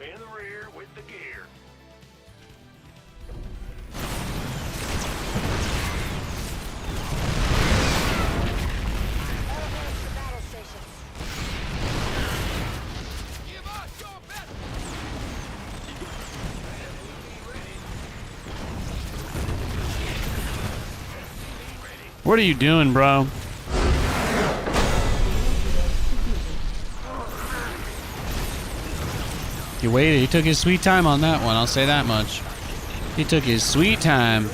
C: In the rear with the gear.
F: All hands to battle stations.
A: What are you doing, bro? He waited. He took his sweet time on that one. I'll say that much. He took his sweet time.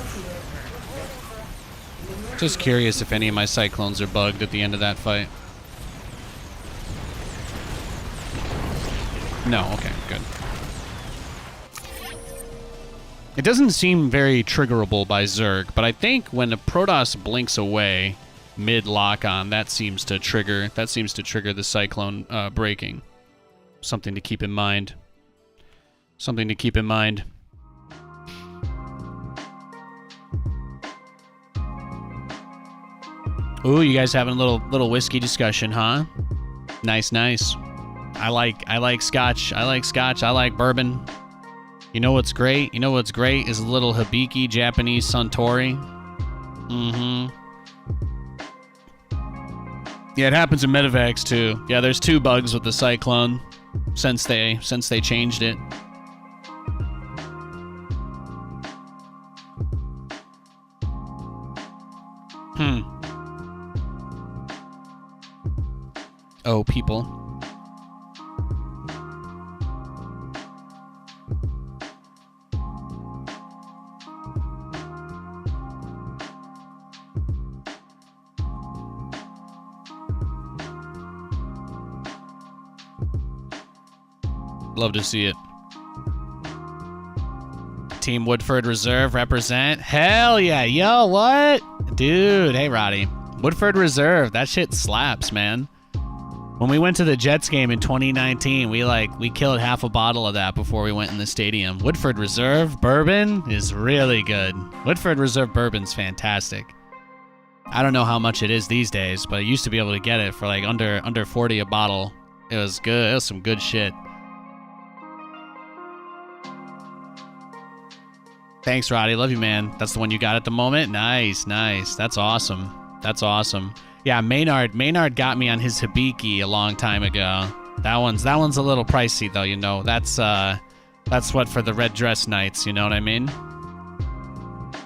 A: Just curious if any of my Cyclones are bugged at the end of that fight. No, okay, good. It doesn't seem very triggerable by Zerg, but I think when the Protoss blinks away mid-lock-on, that seems to trigger the Cyclone breaking. Something to keep in mind. Something to keep in mind. Ooh, you guys having a little whiskey discussion, huh? Nice, nice. I like scotch. I like scotch. I like bourbon. You know what's great? You know what's great is a little Hibiki Japanese Suntory. Mm-hmm. Yeah, it happens in Medivacs too. Yeah, there's 2 bugs with the Cyclone since they changed it. Oh, people. Love to see it. Team Woodford Reserve represent. Hell yeah. Yo, what? Dude, hey, Roddy. Woodford Reserve. That shit slaps, man. When we went to the Jets game in 2019, we killed half a bottle of that before we went in the stadium. Woodford Reserve bourbon is really good. Woodford Reserve bourbon's fantastic. I don't know how much it is these days, but I used to be able to get it for like under 40 a bottle. It was good. It was some good shit. Thanks, Roddy. Love you, man. That's the one you got at the moment? Nice, nice. That's awesome. That's awesome. Yeah, Maynard got me on his Hibiki a long time ago. That one's a little pricey though, you know. That's what for the red dress nights, you know what I mean?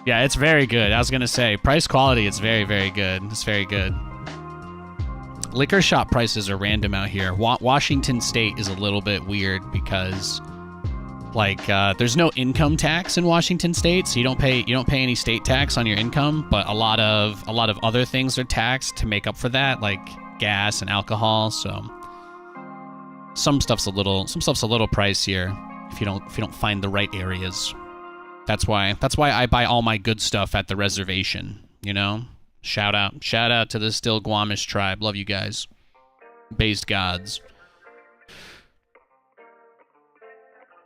A: Yeah, it's very good. I was gonna say, price quality, it's very, very good. It's very good. Liquor shop prices are random out here. Washington State is a little bit weird because there's no income tax in Washington State, so you don't pay any state tax on your income, but a lot of other things are taxed to make up for that, like gas and alcohol. So some stuff's a little pricier if you don't find the right areas. That's why I buy all my good stuff at the reservation, you know? Shout out to the Still Guamish tribe. Love you guys. Based gods.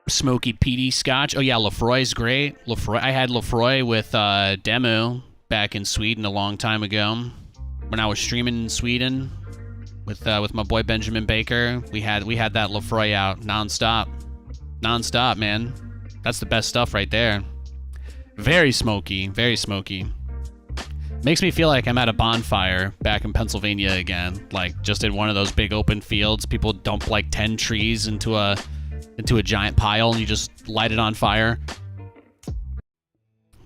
A: Smoky peaty scotch. Oh yeah, Lefroy's great. I had Lefroy with Demu back in Sweden a long time ago. When I was streaming in Sweden with my boy Benjamin Baker, we had that Lefroy out nonstop, man. That's the best stuff right there. Very smoky, very smoky. Makes me feel like I'm at a bonfire back in Pennsylvania again. Like, just in one of those big open fields. People dump like 10 trees into a giant pile and you just light it on fire.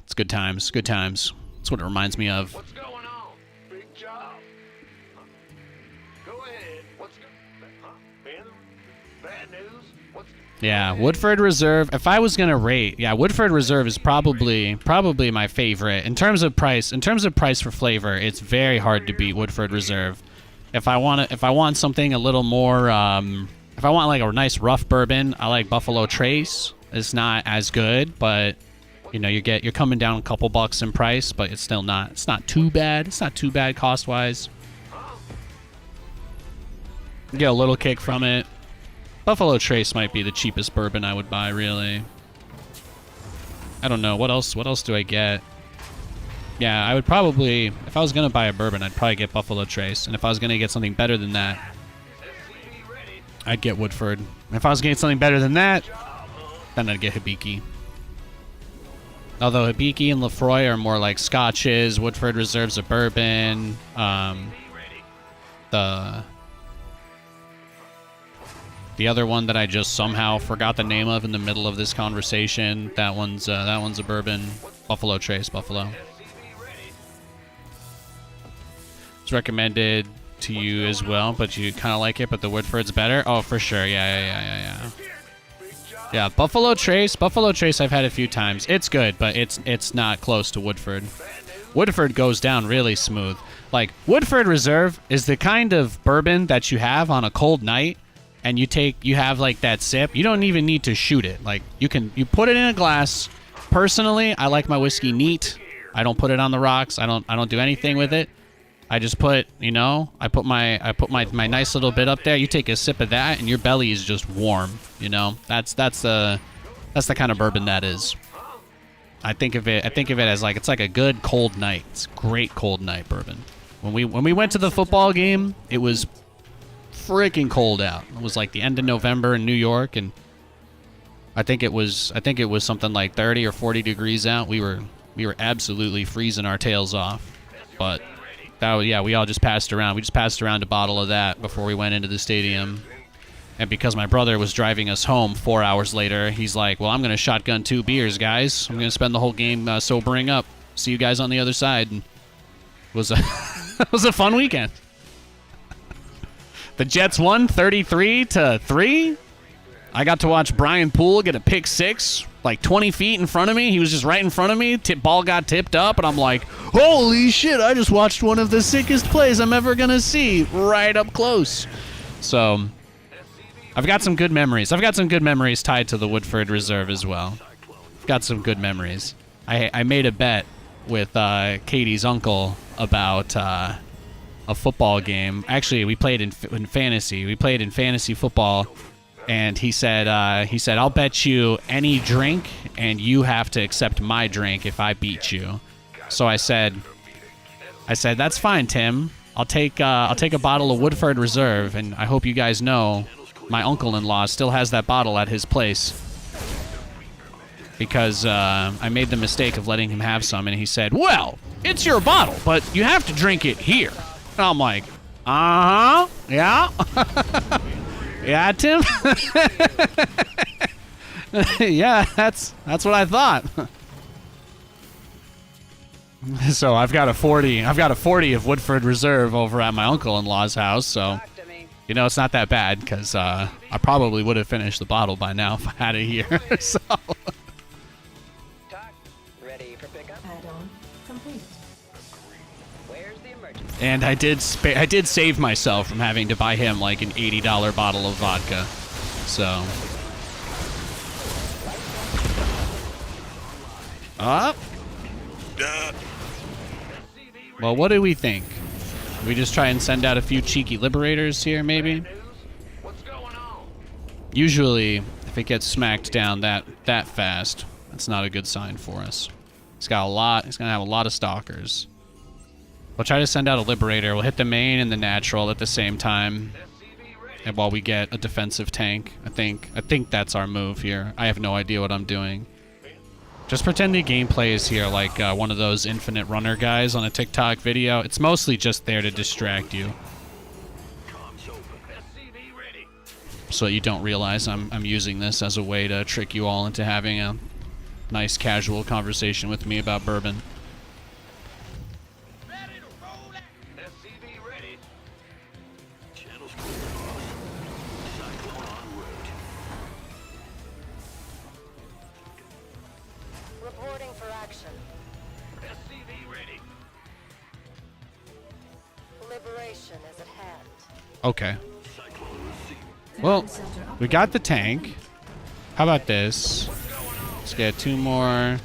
A: It's good times, good times. That's what it reminds me of.
C: What's going on? Big job. Go ahead. What's going on? Bad news? What's
A: Yeah, Woodford Reserve. If I was gonna rate, yeah, Woodford Reserve is probably my favorite in terms of price. In terms of price for flavor, it's very hard to beat Woodford Reserve. If I want something a little more, if I want like a nice rough bourbon, I like Buffalo Trace. It's not as good, but you know, you're coming down a couple bucks in price, but it's still not. It's not too bad. It's not too bad cost wise. You get a little kick from it. Buffalo Trace might be the cheapest bourbon I would buy, really. I don't know. What else do I get? Yeah, I would probably, if I was going to buy a bourbon, I'd probably get Buffalo Trace. And if I was going to get something better than that, I'd get Woodford. And if I was going to get something better than that, then I'd get Hibiki. Although Hibiki and Lefroy are more like scotches, Woodford Reserve's a bourbon. The other one that I just somehow forgot the name of in the middle of this conversation, that one's a bourbon. Buffalo Trace, Buffalo. It's recommended to you as well, but you kind of like it, but the Woodford's better. Oh, for sure. Yeah. Yeah, Buffalo Trace I've had a few times. It's good, but it's not close to Woodford. Woodford goes down really smooth. Like, Woodford Reserve is the kind of bourbon that you have on a cold night, and you have like that sip. You don't even need to shoot it. Like, you put it in a glass. Personally, I like my whiskey neat. I don't put it on the rocks. I don't do anything with it. I just put, I put my nice little bit up there. You take a sip of that, and your belly is just warm. That's the kind of bourbon that is. I think of it as like, it's like a good cold night. It's great cold night bourbon. When we went to the football game, it was freaking cold out. It was like the end of November in New York, and I think it was something like 30 or 40 degrees out. We were absolutely freezing our tails off, but. We all just passed around. We just passed around a bottle of that before we went into the stadium. And because my brother was driving us home 4 hours later, he's like, well, I'm going to shotgun 2 beers, guys. I'm going to spend the whole game sobering up. See you guys on the other side. And it was it was a fun weekend. The Jets won 33-3. I got to watch Brian Poole get a pick six, like 20 feet in front of me. He was just right in front of me. Ball got tipped up, and I'm like, holy shit, I just watched one of the sickest plays I'm ever going to see right up close. So, I've got some good memories. I've got some good memories tied to the Woodford Reserve as well. I've got some good memories. I made a bet with Katie's uncle about a football game. Actually, we played in fantasy. We played in fantasy football. And he said, I'll bet you any drink, and you have to accept my drink if I beat you. So I said, that's fine, Tim. I'll take a bottle of Woodford Reserve, and I hope you guys know, my uncle-in-law still has that bottle at his place because I made the mistake of letting him have some, and he said, well, it's your bottle, but you have to drink it here. And I'm like, yeah. Yeah, Tim? Yeah, that's what I thought. So I've got a 40 of Woodford Reserve over at my uncle-in-law's house, so it's not that bad because I probably would have finished the bottle by now if I had it here. So
F: Ready for pickup?
B: Add-on complete.
F: Where's the emergency?
A: and I did save myself from having to buy him like an $80 bottle of vodka. So well, what do we think? We just try and send out a few cheeky Liberators here, maybe?
C: What's going on?
A: Usually, if it gets smacked down that fast, that's not a good sign for us. He's gonna have a lot of stalkers. We'll try to send out a Liberator. We'll hit the main and the natural at the same time. and while we get a defensive tank. I think that's our move here. I have no idea what I'm doing. Just pretend the gameplay is here like one of those infinite runner guys on a TikTok video. It's mostly just there to distract you, so that you don't realize I'm using this as a way to trick you all into having a nice casual conversation with me about bourbon.
C: SCV ready.
E: Channels clear, boss. Cyclone en route.
B: Reporting for action.
C: SCV ready.
B: Liberation is at hand.
A: Okay.
E: Cyclone received.
A: Well,
B: Command center
A: we got the tank. How about this? Let's get 2 more.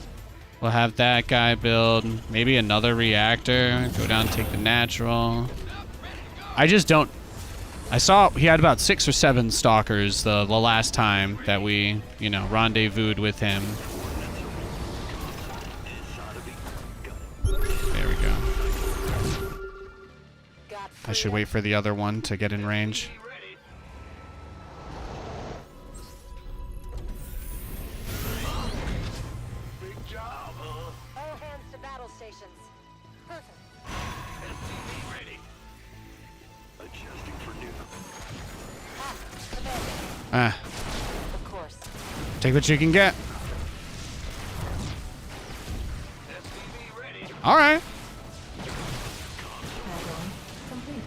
A: We'll have that guy build. Maybe another reactor. Go down and take the natural. I just don't... I saw he had about 6 or 7 stalkers the last time that we, you know, rendezvoused with him. There we go.
B: got
A: I should wait for the other one to get in range.
C: Ready. Big job, huh?
B: all hands to battle stations. Perfect.
C: SCV ready.
E: Adjusting for new.
B: Commander,
A: Ah,
B: of course.
A: take what you can get.
C: SCV ready.
A: All right.
B: Add-on complete.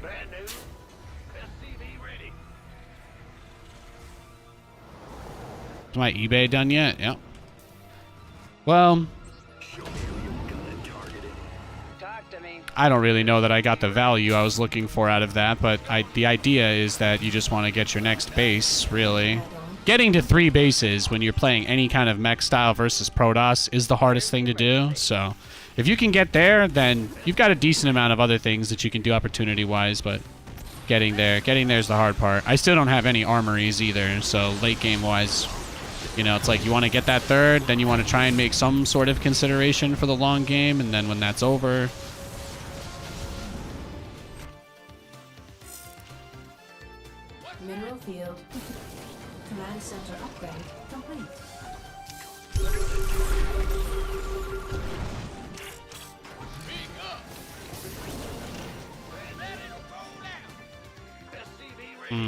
C: Bad news. SCV ready.
A: Is my eBay done yet? Yep. Well,
E: Show me who you're gonna target it.
F: Talk to me.
A: I don't really know that I got the value I was looking for out of that, but the idea is that you just want to get your next base, really.
B: Add-on.
A: Getting to 3 bases when you're playing any kind of mech style versus Protoss is the hardest thing to do, so if you can get there, then you've got a decent amount of other things that you can do opportunity-wise, but getting there's the hard part. I still don't have any armories either, so late game-wise, you know, it's like you want to get that 3rd, then you want to try and make some sort of consideration for the long game, and then when that's over...
B: Mineral field. Command center upgrade complete.
C: SCV ready.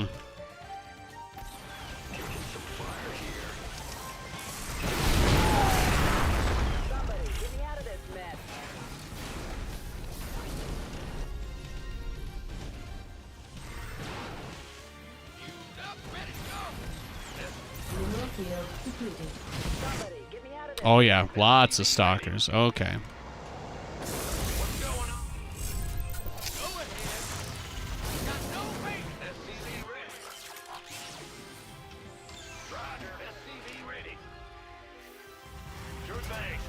F: Somebody, get me out of this mess.
B: Mineral field depleted.
F: Somebody, get me out of this.
A: Oh yeah, lots of stalkers. Okay.
C: What's going on? Go ahead. Got no wait. SCV ready. Roger. SCV ready. Sure thing.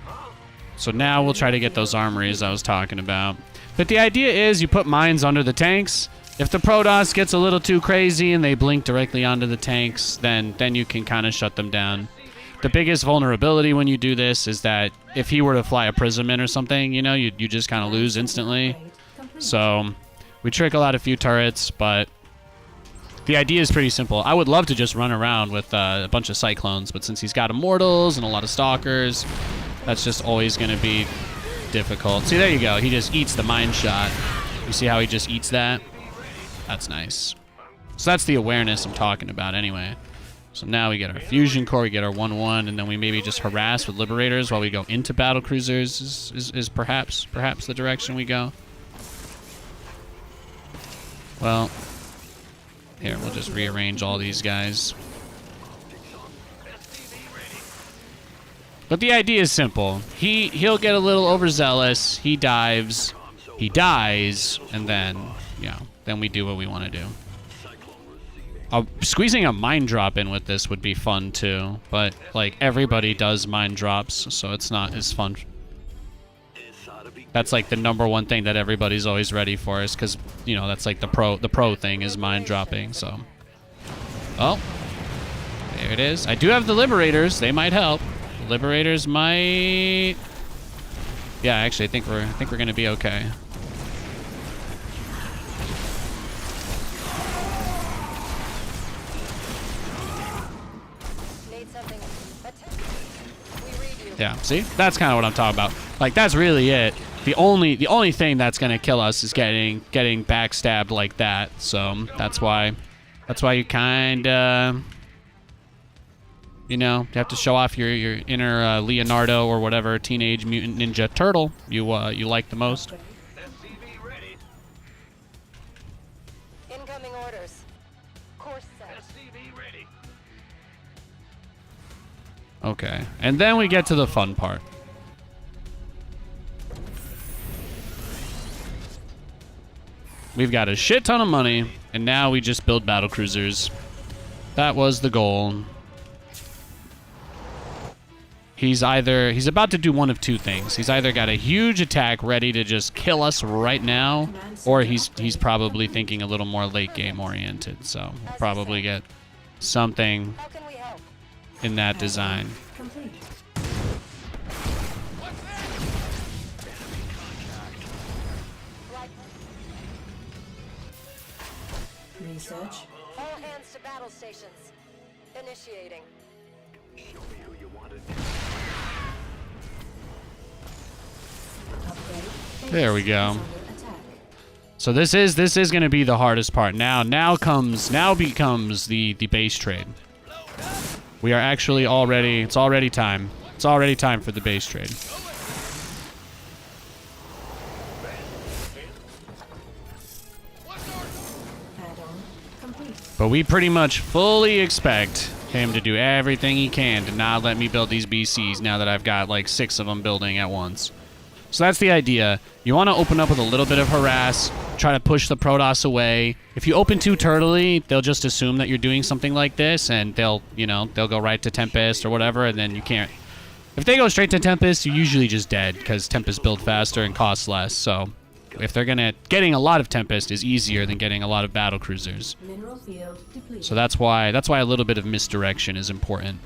C: Huh?
A: So now we'll try to get those armories I was talking about. But the idea is you put mines under the tanks. If the Protoss gets a little too crazy and they blink directly onto the tanks, then you can kind of shut them down. The biggest vulnerability when you do this is that if he were to fly a prism in or something, you know, you just kind of lose instantly.
B: Upgrade complete.
A: So we trickle out a few turrets, but the idea is pretty simple. I would love to just run around with a bunch of Cyclones, but since he's got Immortals and a lot of Stalkers, that's just always going to be difficult. See, there you go. He just eats the mine shot. You see how he just eats that? That's nice. So that's the awareness I'm talking about anyway. So now we get our fusion core, we get our 1-1, and then we maybe just harass with Liberators while we go into Battlecruisers is perhaps the direction we go. Well, here, we'll just rearrange all these guys. But the idea is simple. He'll get a little overzealous, he dives, he dies, and then, you know, then we do what we want to do. Squeezing a mine drop in with this would be fun too, but like everybody does mine drops, so it's not as fun. That's like the #1 thing that everybody's always ready for, is because, you know, that's like the pro thing is mine dropping. So, oh, there it is. I do have the Liberators. They might help. Liberators might. Yeah, actually, I think we're gonna be okay.
F: Need something. We read you.
A: Yeah, see? That's kind of what I'm talking about. Like, that's really it. The only thing that's gonna kill us is getting backstabbed like that. So that's why you kinda, you know, you have to show off your inner Leonardo or whatever Teenage Mutant Ninja Turtle you like the most.
C: SCV ready.
F: Incoming orders. Course set.
C: SCV ready.
A: Okay, and then we get to the fun part. We've got a shit ton of money, and now we just build battlecruisers. That was the goal. He's about to do one of two things. He's either got a huge attack ready to just kill us right now, or he's probably thinking a little more late game oriented. So we'll probably get something
F: How can we help?
A: in that design.
B: Complete.
F: Like
B: Research.
F: all hands to battle stations. Initiating.
E: Show me who you wanted.
B: Upgrade. Base
A: There we go.
B: is under attack.
A: So this is going to be the hardest part. Now becomes the base trade. We are actually already, it's already time. It's already time for the base trade.
B: Add-on complete.
A: But we pretty much fully expect him to do everything he can to not let me build these BCs now that I've got like 6 of them building at once. So that's the idea. You want to open up with a little bit of harass, try to push the Protoss away. If you open too turtily, they'll just assume that you're doing something like this, and they'll go right to Tempest or whatever, and then you can't. If they go straight to Tempest, you're usually just dead, because Tempest build faster and costs less. So if they're getting a lot of Tempest is easier than getting a lot of Battlecruisers.
B: Mineral field depleted.
A: So that's why a little bit of misdirection is important.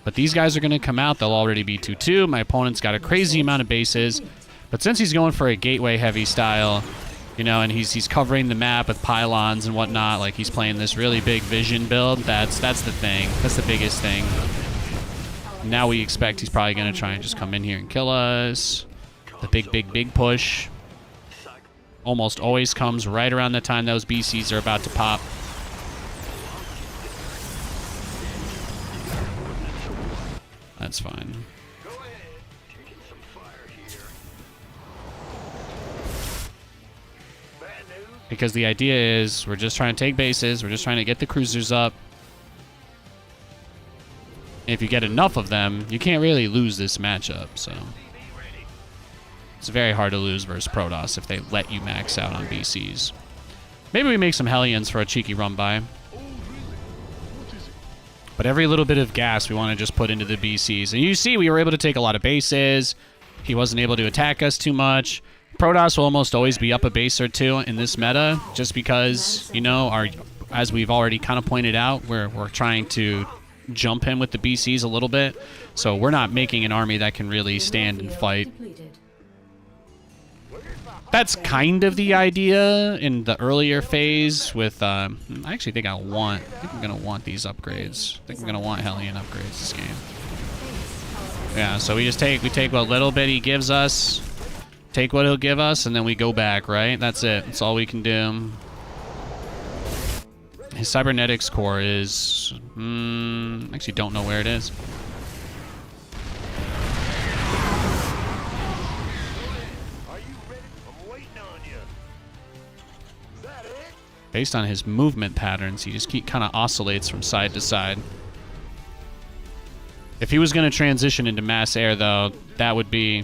A: But these guys are going to come out. They'll already be 2-2. My opponent's got a crazy amount of bases. But since he's going for a gateway heavy style, you know, and he's covering the map with pylons and whatnot, like he's playing this really big vision build, that's the thing. That's the biggest thing. Now we expect he's probably going to try and just come in here and kill us. The big push almost always comes right around the time those BCs are about to pop. That's fine.
C: Go ahead.
E: Taking some fire here.
C: Bad news.
A: Because the idea is we're just trying to take bases. We're just trying to get the cruisers up. If you get enough of them, you can't really lose this matchup. So it's very hard to lose versus Protoss if they let you max out on BCs. Maybe we make some Hellions for a cheeky run by. But every little bit of gas we want to just put into the BCs. And you see we were able to take a lot of bases. He wasn't able to attack us too much. Protoss will almost always be up a base or two in this meta, just because, you know, as we've already kind of pointed out, we're trying to jump him with the BCs a little bit. So we're not making an army that can really stand and fight.
B: Depleted.
A: That's kind of the idea in the earlier phase with, I actually think I'm going to want these upgrades. I think I'm going to want Hellion upgrades this game. Yeah, so we take what little bit he gives us, take what he'll give us, and then we go back, right? That's it. That's all we can do. His cybernetics core is, actually don't know where it is.
C: Are you ready? I'm waiting on you. Is that it?
A: Based on his movement patterns, he just kind of oscillates from side to side. If he was going to transition into mass air, though, that would be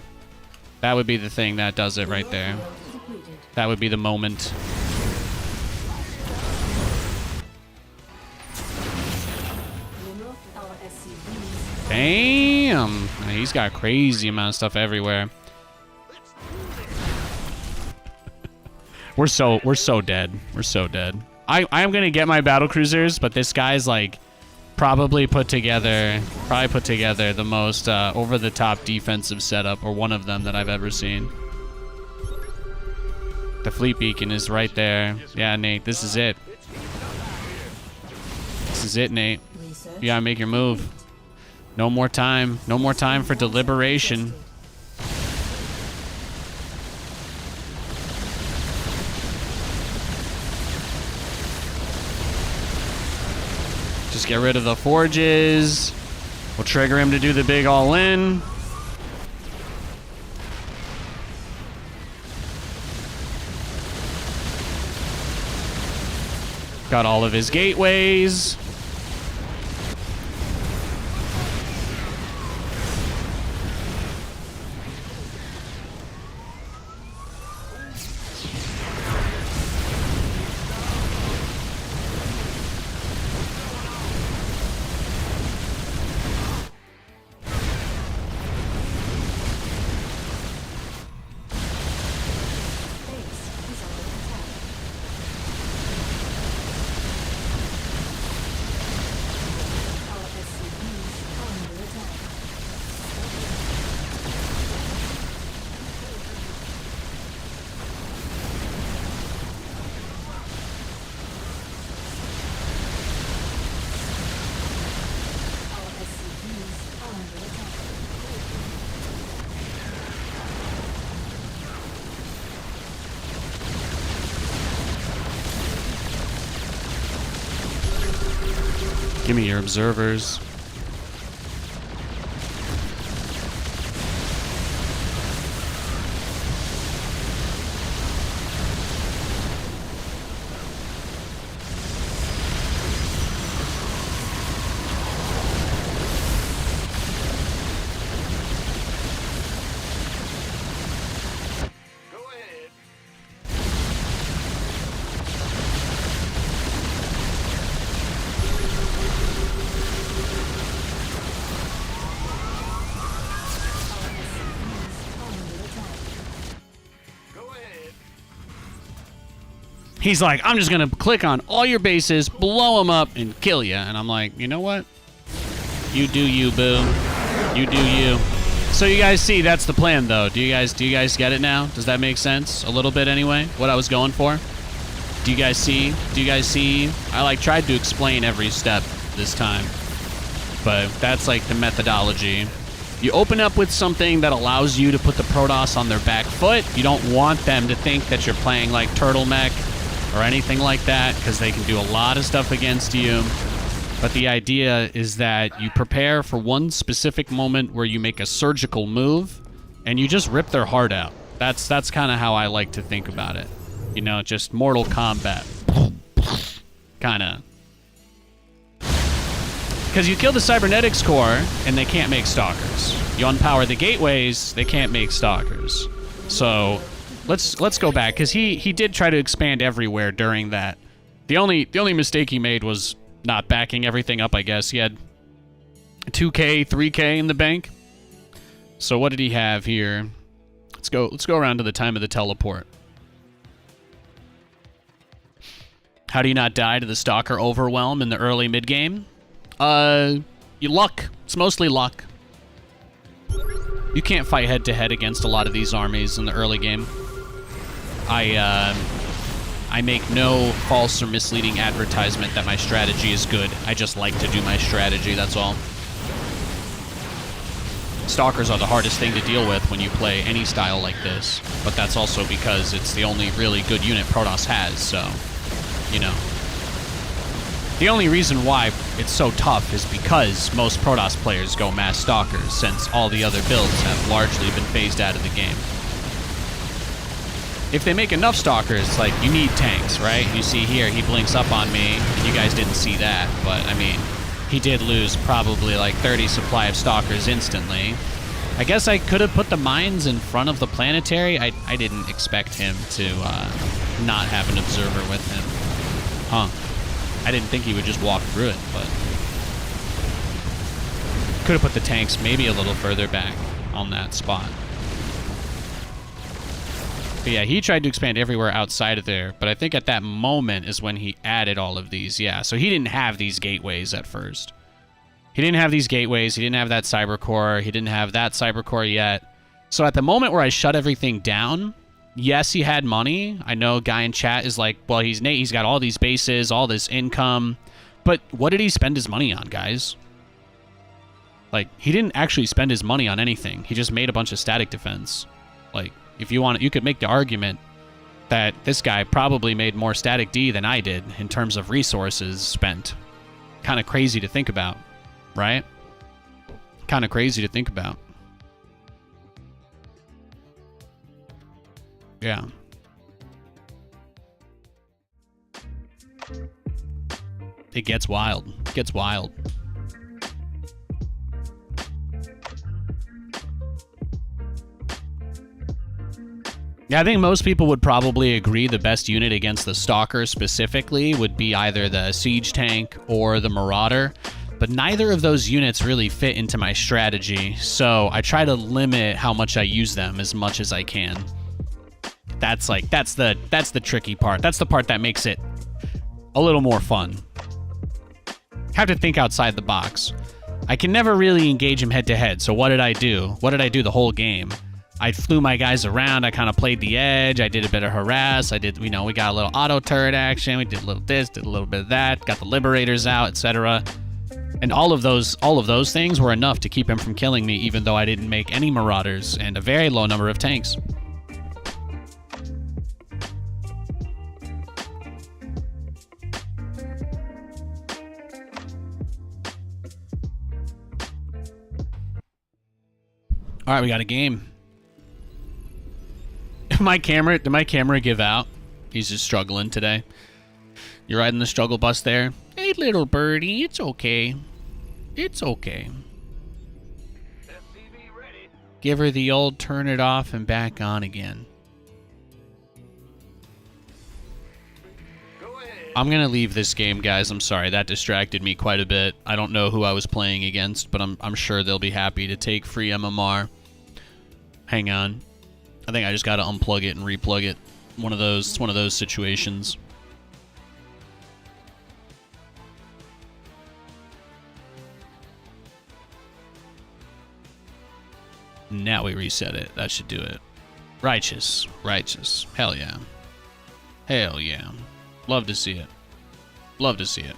A: the thing that does it right there.
B: Depleted.
A: That would be the moment.
B: Mineral our SCVs.
A: Damn! He's got a crazy amount of stuff everywhere. We're so dead. We're so dead. I am gonna get my battlecruisers, but this guy's like probably put together the most over-the-top defensive setup, or one of them that I've ever seen. The fleet beacon is right there. Yeah, Nate, this is it. This is it, Nate. You gotta make your move. No more time. No more time for deliberation. Just get rid of the forges. We'll trigger him to do the big all-in. Got all of his gateways. Give me your observers. He's like, I'm just going to click on all your bases, blow them up, and kill you. And I'm like, you know what? You do you, boo. You do you. So you guys see, that's the plan, though. Do you guys get it now? Does that make sense? A little bit, anyway? What I was going for? Do you guys see? Do you guys see? I, tried to explain every step this time. But that's, the methodology. You open up with something that allows you to put the Protoss on their back foot. You don't want them to think that you're playing, Turtle Mech or anything like that, because they can do a lot of stuff against you. But the idea is that you prepare for one specific moment where you make a surgical move, and you just rip their heart out. That's kind of how I like to think about it. You know, just Mortal Kombat. Kind of. Because you kill the cybernetics core, and they can't make stalkers. You unpower the gateways, they can't make stalkers. So let's go back, because he did try to expand everywhere during that. The only mistake he made was not backing everything up, I guess. He had 2K, 3K in the bank. So what did he have here? Let's go around to the time of the teleport. How do you not die to the Stalker Overwhelm in the early mid-game? You luck. It's mostly luck. You can't fight head-to-head against a lot of these armies in the early game. I make no false or misleading advertisement that my strategy is good. I just like to do my strategy, that's all. Stalkers are the hardest thing to deal with when you play any style like this, but that's also because it's the only really good unit Protoss has, so, you know. The only reason why it's so tough is because most Protoss players go mass Stalkers, since all the other builds have largely been phased out of the game. If they make enough Stalkers, you need tanks, right? You see here, he blinks up on me, and you guys didn't see that, but, I mean, he did lose probably 30 supply of Stalkers instantly. I guess I could have put the mines in front of the planetary. I didn't expect him to not have an observer with him. Huh. I didn't think he would just walk through it, but... Could have put the tanks maybe a little further back on that spot. But yeah, he tried to expand everywhere outside of there, but I think at that moment is when he added all of these. Yeah, so he didn't have these gateways at first. He didn't have these gateways. He didn't have that cyber core. He didn't have that cyber core yet. So at the moment where I shut everything down, yes, he had money. I know a guy in chat is like, well, he's got all these bases, all this income. But what did he spend his money on, guys? Like, he didn't actually spend his money on anything. He just made a bunch of static defense. Like, if you want, you could make the argument that this guy probably made more static D than I did in terms of resources spent. Kind of crazy to think about, right? Kind of crazy to think about. Yeah. It gets wild. It gets wild. Yeah, I think most people would probably agree the best unit against the Stalker specifically would be either the Siege Tank or the Marauder, but neither of those units really fit into my strategy, so I try to limit how much I use them as much as I can. That's the tricky part. That's the part that makes it a little more fun. Have to think outside the box. I can never really engage him head to head, so what did I do? What did I do the whole game? I flew my guys around, I kind of played the edge, I did a bit of harass, I did, we got a little auto turret action, we did a little this, did a little bit of that, got the Liberators out, etc. And all of those things were enough to keep him from killing me, even though I didn't make any Marauders and a very low number of tanks. All right, we got a game. Did my camera give out? He's just struggling today. You're riding the struggle bus there? Hey, little birdie, it's okay. It's okay.
C: SCV ready.
A: Give her the old turn it off and back on again.
C: Go ahead.
A: I'm going to leave this game, guys. I'm sorry. That distracted me quite a bit. I don't know who I was playing against, but I'm sure they'll be happy to take free MMR. Hang on. I think I just got to unplug it and replug it. It's one of those situations. Now we reset it. That should do it. Righteous. Righteous. Hell yeah. Hell yeah. Love to see it. Love to see it.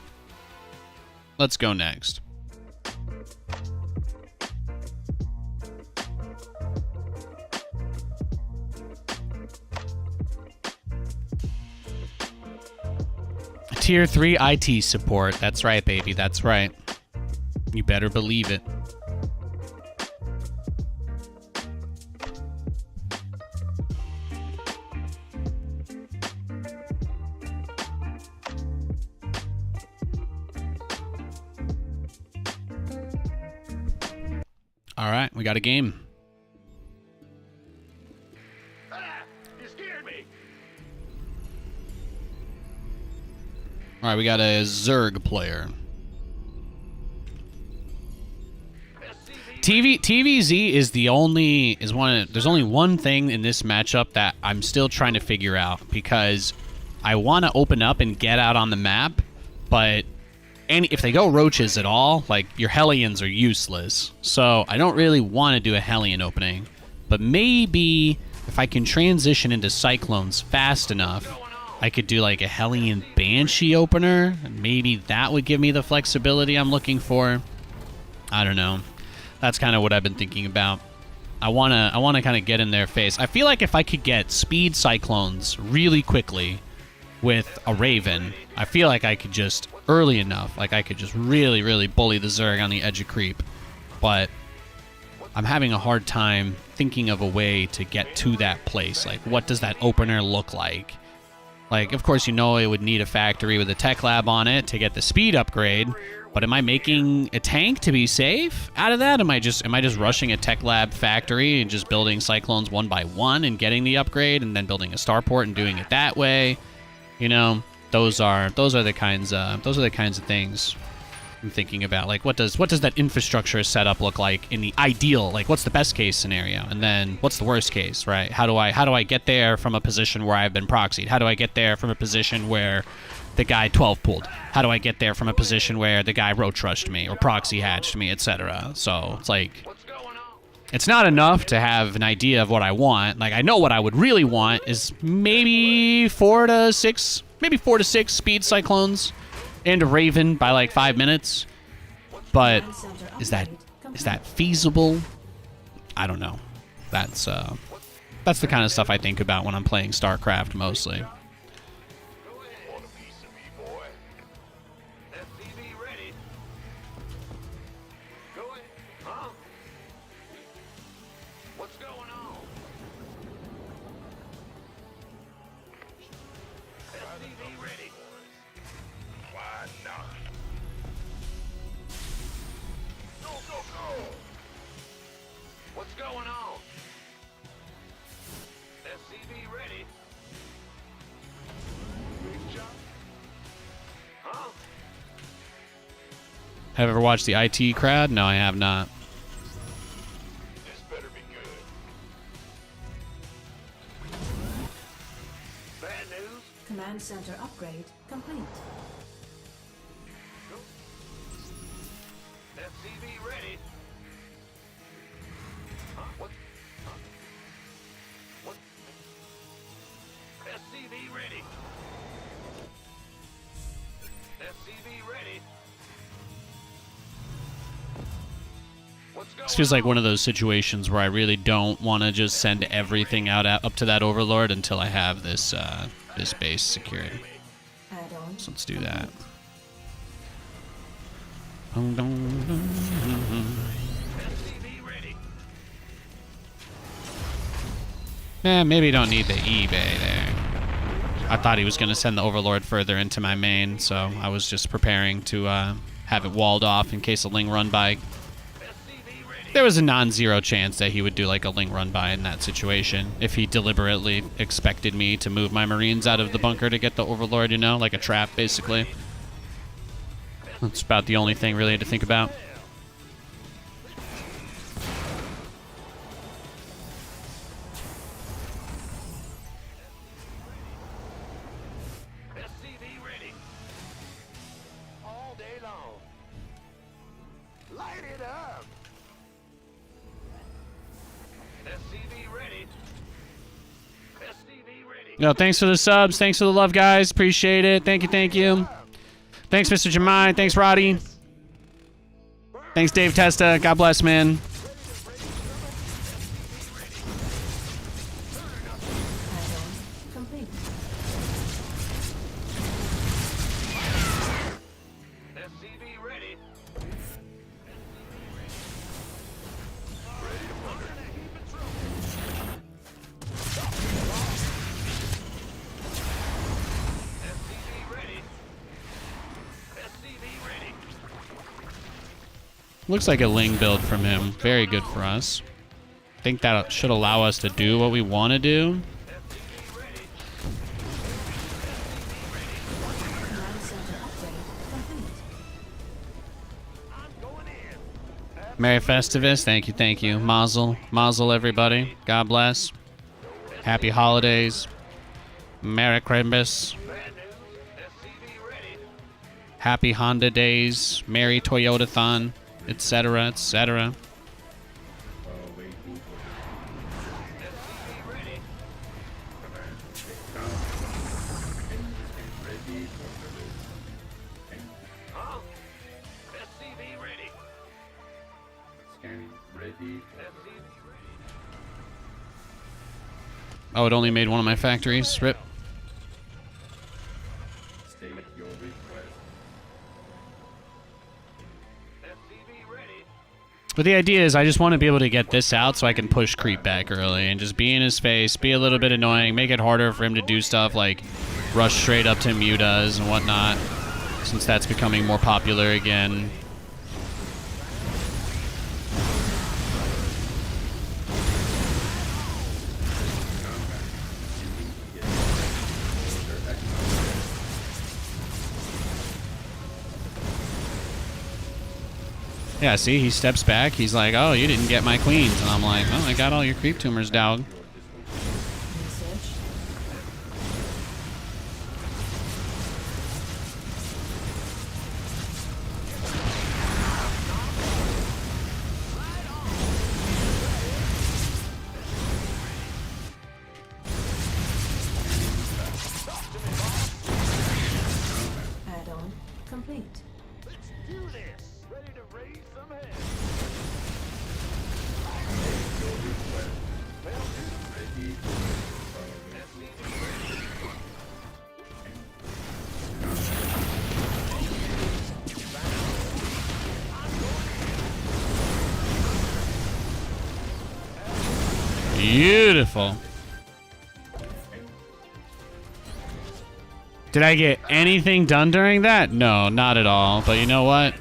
A: Let's go next. Tier 3 IT support. That's right, baby. That's right. You better believe it. All right, we got a game.
C: You scared me.
A: All right, we got a Zerg player. TVZ is there's only one thing in this matchup that I'm still trying to figure out, because I want to open up and get out on the map, but if they go roaches at all, like, your Hellions are useless. So I don't really want to do a Hellion opening, but maybe if I can transition into Cyclones fast enough, I could do like a Hellion Banshee opener. Maybe that would give me the flexibility I'm looking for. I don't know. That's kind of what I've been thinking about. I wanna kind of get in their face. I feel like if I could get speed Cyclones really quickly with a Raven, I feel like I could just, early enough, like I could just really, really bully the Zerg on the edge of creep. But I'm having a hard time thinking of a way to get to that place. Like, what does that opener look like? Like, of course, you know it would need a factory with a tech lab on it to get the speed upgrade. But am I making a tank to be safe out of that? Am I just rushing a tech lab factory and just building Cyclones one by one and getting the upgrade, and then building a starport and doing it that way? You know, those are the kinds of things. I'm thinking about like what does that infrastructure setup look like in the ideal, like what's the best case scenario, and then what's the worst case, right? How do I get there from a position where I've been proxied? How do I get there from a position where the guy 12 pulled? How do I get there from a position where the guy roach rushed me or proxy hatched me, etc.? So it's like, it's not enough to have an idea of what I want. Like, I know what I would really want is maybe 4 to 6 speed Cyclones and a Raven by like 5 minutes. But is that feasible? I don't know. That's the kind of stuff I think about when I'm playing StarCraft mostly.
C: Want a piece of me, boy? SCV ready. Go ahead. Huh? What's going on? SCV ready. Why not? Go, go, go! What's going on? SCV ready. Big job. Huh?
A: Have you ever watched the IT crowd? No, I have not.
C: This better be good. Bad news?
B: Command center upgrade complete.
C: SCV ready. Huh? What? Huh? What? SCV ready. SCV ready. What's going
A: This feels like one of those situations where I really don't want to just send everything out up to that Overlord until I have this this base secured.
B: Add-on.
A: So let's do that.
C: SCV ready.
A: Maybe don't need the eBay there. I thought he was going to send the Overlord further into my main, so I was just preparing to have it walled off in case a Ling run by.
C: SCV ready.
A: There was a non-zero chance that he would do like a Ling run by in that situation if he deliberately expected me to move my Marines out of the bunker to get the Overlord, you know, like a trap basically. That's about the only thing really to think about.
C: SCV ready. All day long. Light it up. SCV ready. SCV ready.
A: No, thanks for the subs. Thanks for the love, guys. Appreciate it. Thank you, thank you. Thanks, Mr. Jemai. Thanks, Roddy. Thanks, Dave Testa. God bless, man.
B: Add-on complete.
C: SCV ready. SCV ready. SCV ready.
A: Looks like a Ling build from him. Very good for us. Think that should allow us to do what we want to do.
C: SCV ready.
B: Command center upgrade complete.
C: I'm going in.
A: Merry Festivus. Thank you. Mazel. Mazel, everybody. God bless. Happy holidays. Merry Christmas.
C: Bad news. SCV ready.
A: Happy Honda days. Merry Toyotathon. Etc. Etc.
C: SCV ready. Huh? SCV ready.
D: Scanning ready.
C: SCV ready.
A: Oh, it only made one of my factories. Rip.
D: State your request.
C: SCV ready.
A: But the idea is I just want to be able to get this out so I can push creep back early and just be in his face, be a little bit annoying, make it harder for him to do stuff like rush straight up to mutas and whatnot, since that's becoming more popular again. Yeah, see, he steps back. He's like, oh, you didn't get my queens. And I'm like, oh, I got all your creep tumors, dog.
B: Research. Add-on complete.
C: Let's do this. Ready to raise some hell.
D: Ready
A: Beautiful. Did I get anything done during that? No, not at all. But you know what?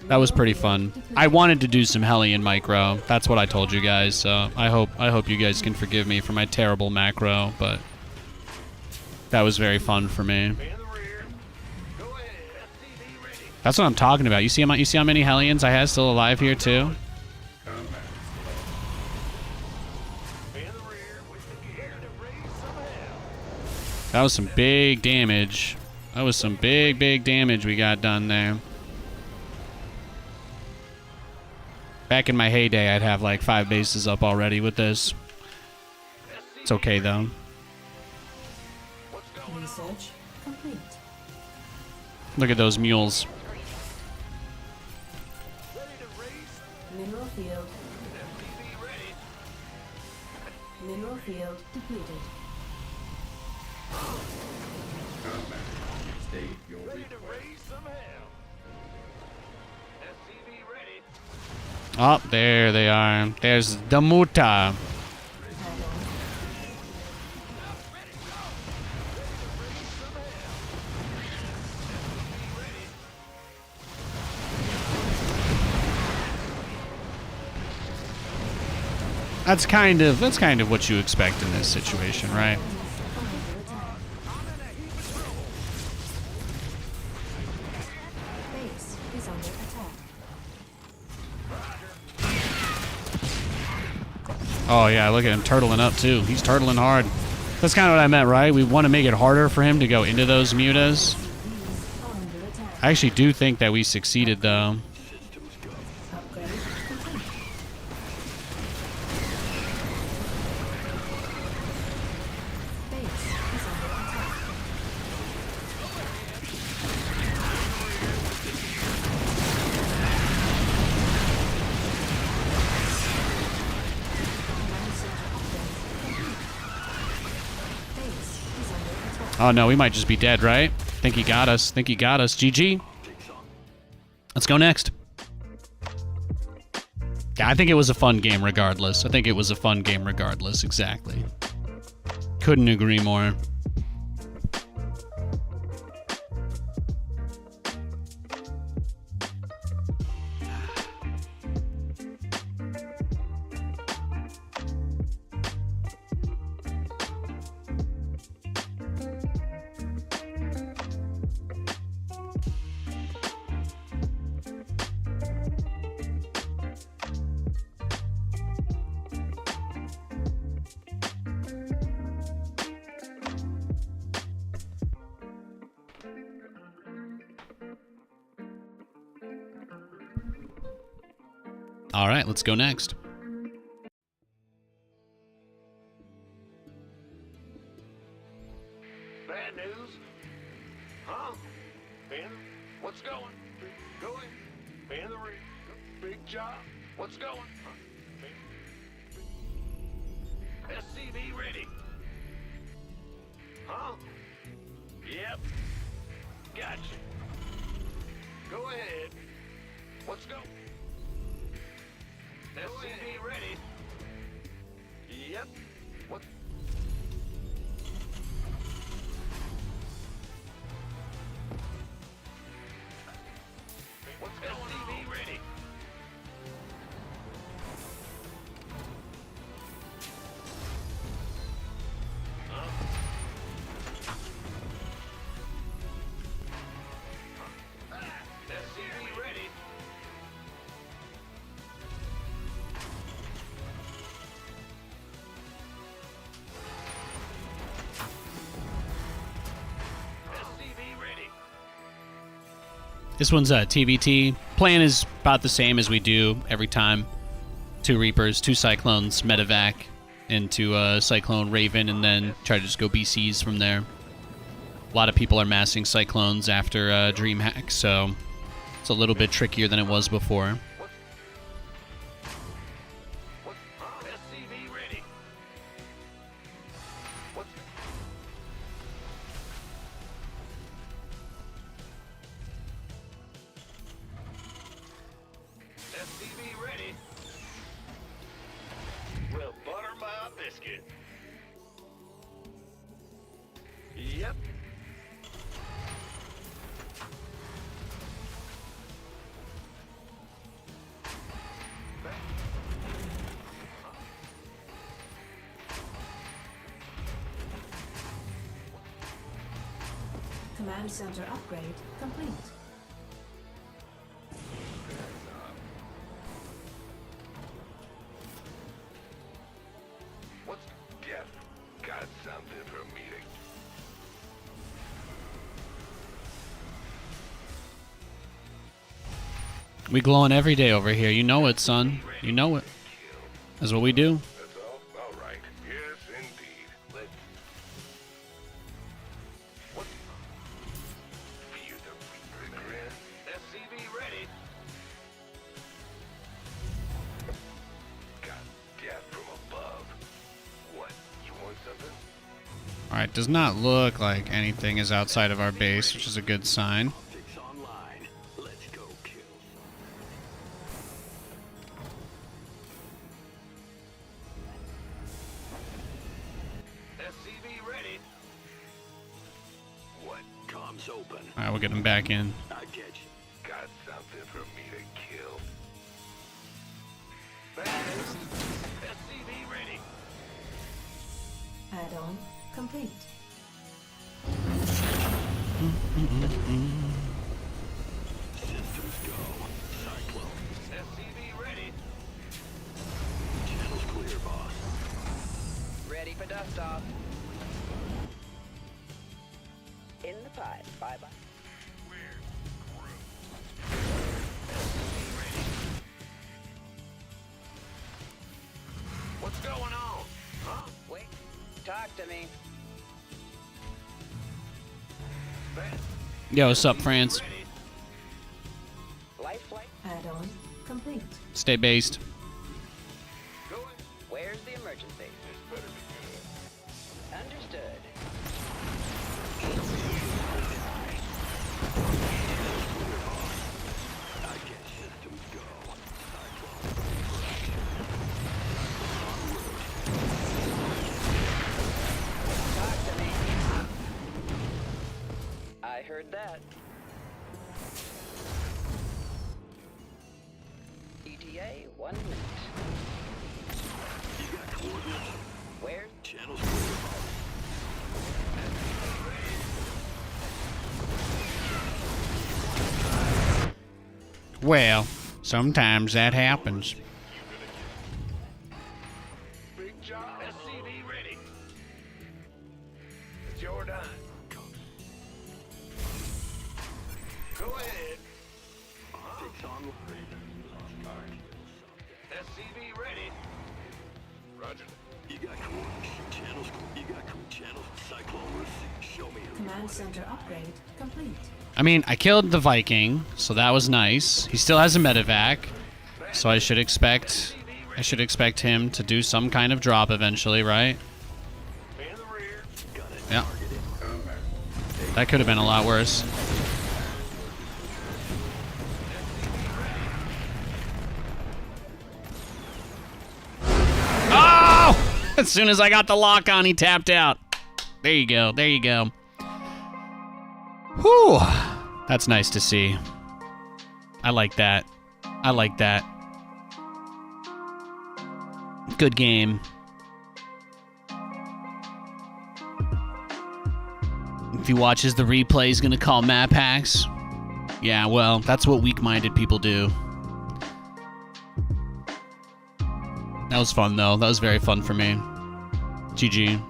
A: That was pretty fun. I wanted to do some Hellion micro. That's what I told you guys. So I hope you guys can forgive me for my terrible macro, but that was very fun for me.
C: Man the rear. Go ahead. SCV ready.
A: That's what I'm talking about. You see how many Hellions I have still alive here too?
C: Man the rear with the gear to raise some hell.
A: That was some big damage. That was some big damage we got done there. Back in my heyday, I'd have like 5 bases up already with this. It's okay though.
C: What's going on?
B: Research complete.
A: Look at those mules.
C: Ready to raise.
B: Mineral field.
C: SCV ready.
B: Mineral field depleted.
D: combat. State your
C: Ready to
D: request.
C: raise some hell. SCV ready.
A: Oh, there they are. There's the Muta.
B: Add-on.
A: That's kind of what you expect in this situation, right?
B: Base is under attack.
A: Oh yeah, look at him turtling up too. He's turtling hard. That's kind of what I meant, right? We want to make it harder for him to go into those mutas.
B: Are under attack.
A: I actually do think that we succeeded though.
B: Upgrade complete. Base is under attack. Base is under attack.
A: Oh no, we might just be dead, right? Think he got us. Think he got us. GG. Let's go next. Yeah, I think it was a fun game regardless. I think it was a fun game regardless. Exactly. Couldn't agree more. All right, let's go next.
C: Bad news? Huh? Ben? What's going? Going? Ben the rear. Big job. What's going? Huh? Ben? SCV ready. Huh? Yep. Gotcha. Go ahead. What's going? SCV ready. Yep. What? What's going SCV ready. SCV ready.
A: This one's a TVT. Plan is about the same as we do every time. 2 Reapers, 2 Cyclones, medevac into Cyclone Raven, and then try to just go BCs from there. A lot of people are massing Cyclones after DreamHack, so it's a little bit trickier than it was before.
C: SCV ready. What's SCV ready. Well, butter my biscuit. Yep.
B: Command center upgrade complete.
C: What's Jeff? Got something for me to...
A: We glowing every day over here. You know it, son. You know it. That's what we do.
C: That's all right. Yes, indeed. Let's... What? Fear the Reaper grin. SCV ready. Got death from above. What? You want something?
A: Alright, does not look like anything is outside of our base, which is a good sign.
E: Optics online. Let's go kill.
C: SCV ready. What?
E: Comms open.
A: Alright, we'll get him back in.
E: I get you.
C: Got something for me to kill. Fast. SCV ready.
B: Add-on complete.
E: Systems go. Cyclone.
C: SCV ready.
E: Channels clear, boss.
G: Ready for dust off. In the pipe. Bye-bye.
C: What's going on? Huh?
G: Wait. Talk to me.
C: Fast.
A: Yo, what's up, France?
C: Ready.
G: Life flight.
B: Add-on complete.
A: Stay based.
C: Going.
G: Where's the emergency?
C: This better be good.
G: Understood.
E: I get systems go. Cyclone.
G: Talk to me. I heard that. ETA 1 minute.
E: You got coordinates?
G: Where's
E: Channels clear, boss.
A: Well, sometimes that happens.
C: Big job. SCV ready. It's your time. Go ahead.
E: Optics online.
C: SCV ready. Roger.
E: You got coordinates. Channels. You got channels. Cyclone receipt. Show me.
B: Command center upgrade complete.
A: I mean, I killed the Viking, so that was nice. He still has a medevac, so I should expect him to do some kind of drop eventually, right?
C: In the rear.
A: Yeah. That could have been a lot worse. Oh! As soon as I got the lock on, he tapped out. There you go. There you go. Whew. That's nice to see. I like that. I like that. Good game. If he watches the replay, he's gonna call map hacks. Yeah, well, that's what weak-minded people do. That was fun, though. That was very fun for me. GG.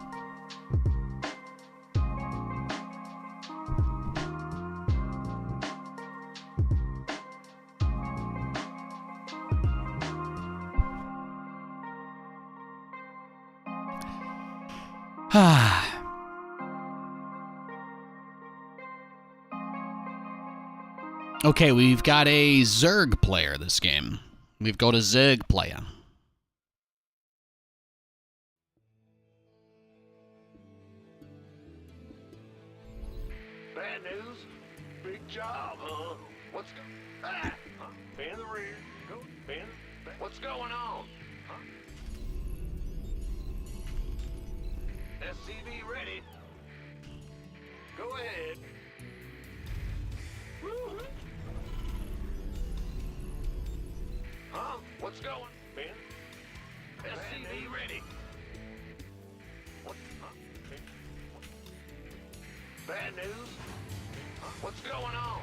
A: Okay, we've got a Zerg player this game. We've got a Zerg player.
C: Bad news? Big job, huh? What's huh? Fan the rear. Go, fan. What's going on? Huh? SCV ready. Go ahead. Woo-hoo. Huh? What's going? Ben? SCV ready. What? Huh? Bad news? Huh? What's going on?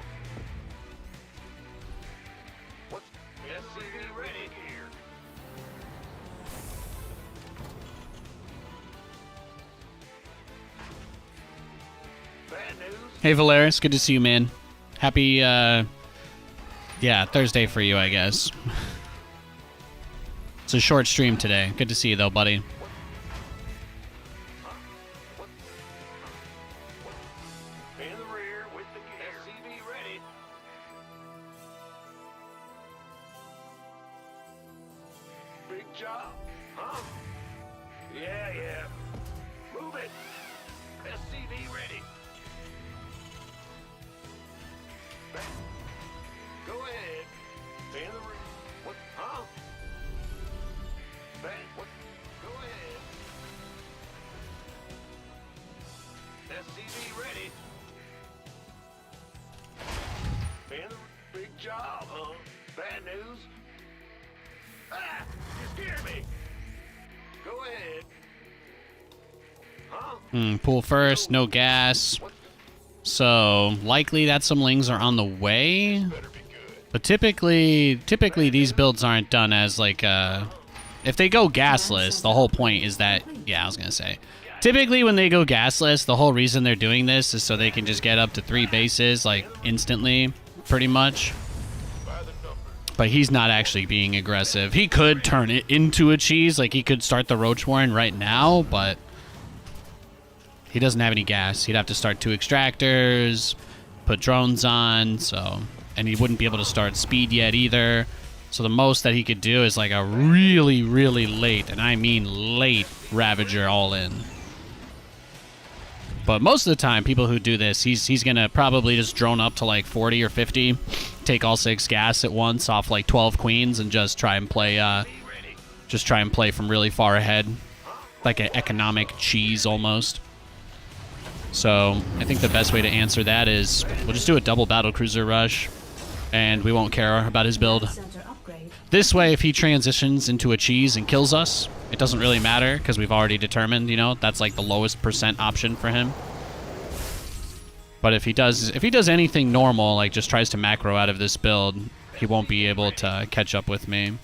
C: What's SCV ready here? Bad news?
A: Hey Valeris, good to see you, man. Happy, yeah, Thursday for you, I guess. It's a short stream today. Good to see you, though, buddy.
C: In the rear with the gear. SCV ready. Big job, huh? Yeah, yeah. Move it. SCV ready. Go ahead. In the rear. What? Huh? What? Go ahead. SCV ready. Man, big job, huh? Bad news? Ah! You scared me! Go ahead. Huh?
A: Pool first, no gas. So, likely that some lings are on the way. But typically these builds aren't done as like if they go gasless, the whole point is that, yeah, I was gonna say. Typically when they go gasless, the whole reason they're doing this is so they can just get up to 3 bases, like, instantly, pretty much. But he's not actually being aggressive. He could turn it into a cheese, like he could start the Roach Warren right now, but he doesn't have any gas. He'd have to start 2 extractors, put drones on, so, and he wouldn't be able to start speed yet either. So the most that he could do is like a really, really late, and I mean late, Ravager all in. But most of the time, people who do this, he's gonna probably just drone up to like 40 or 50, take all 6 gas at once off like 12 queens, and just try and play from really far ahead, like an economic cheese almost. So I think the best way to answer that is we'll just do a double battlecruiser rush, and we won't care about his build.
B: Center upgrade.
A: This way, if he transitions into a cheese and kills us, it doesn't really matter because we've already determined, you know, that's like the lowest % option for him. But if he does anything normal, like just tries to macro out of this build, he won't be able to catch up with me.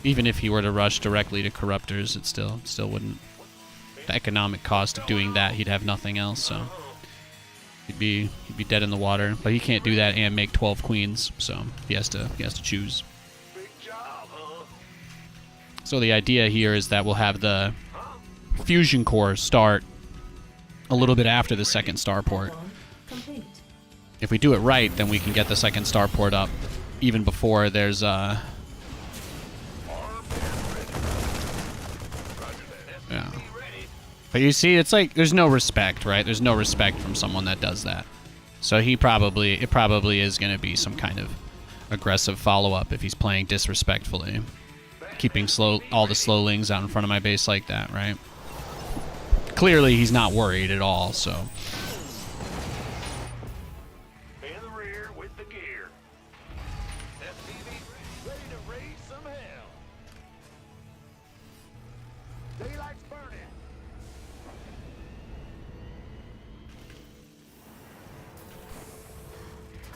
A: Even if he were to rush directly to Corruptors, it still wouldn't. The economic cost of doing that, he'd have nothing else, so he'd be dead in the water. But he can't do that and make 12 queens, so he has to choose.
C: Big job, huh?
A: So the idea here is that we'll have the fusion core start a little bit after the second starport.
B: Complete.
A: If we do it right, then we can get the second starport up even before there's yeah. But you see, it's like there's no respect, right? There's no respect from someone that does that. So it probably is going to be some kind of aggressive follow-up if he's playing disrespectfully. Keeping all the slowlings out in front of my base like that, right? Clearly he's not worried at all, so.
C: In the rear with the gear. SCV ready to raise some hell. Daylight's burning.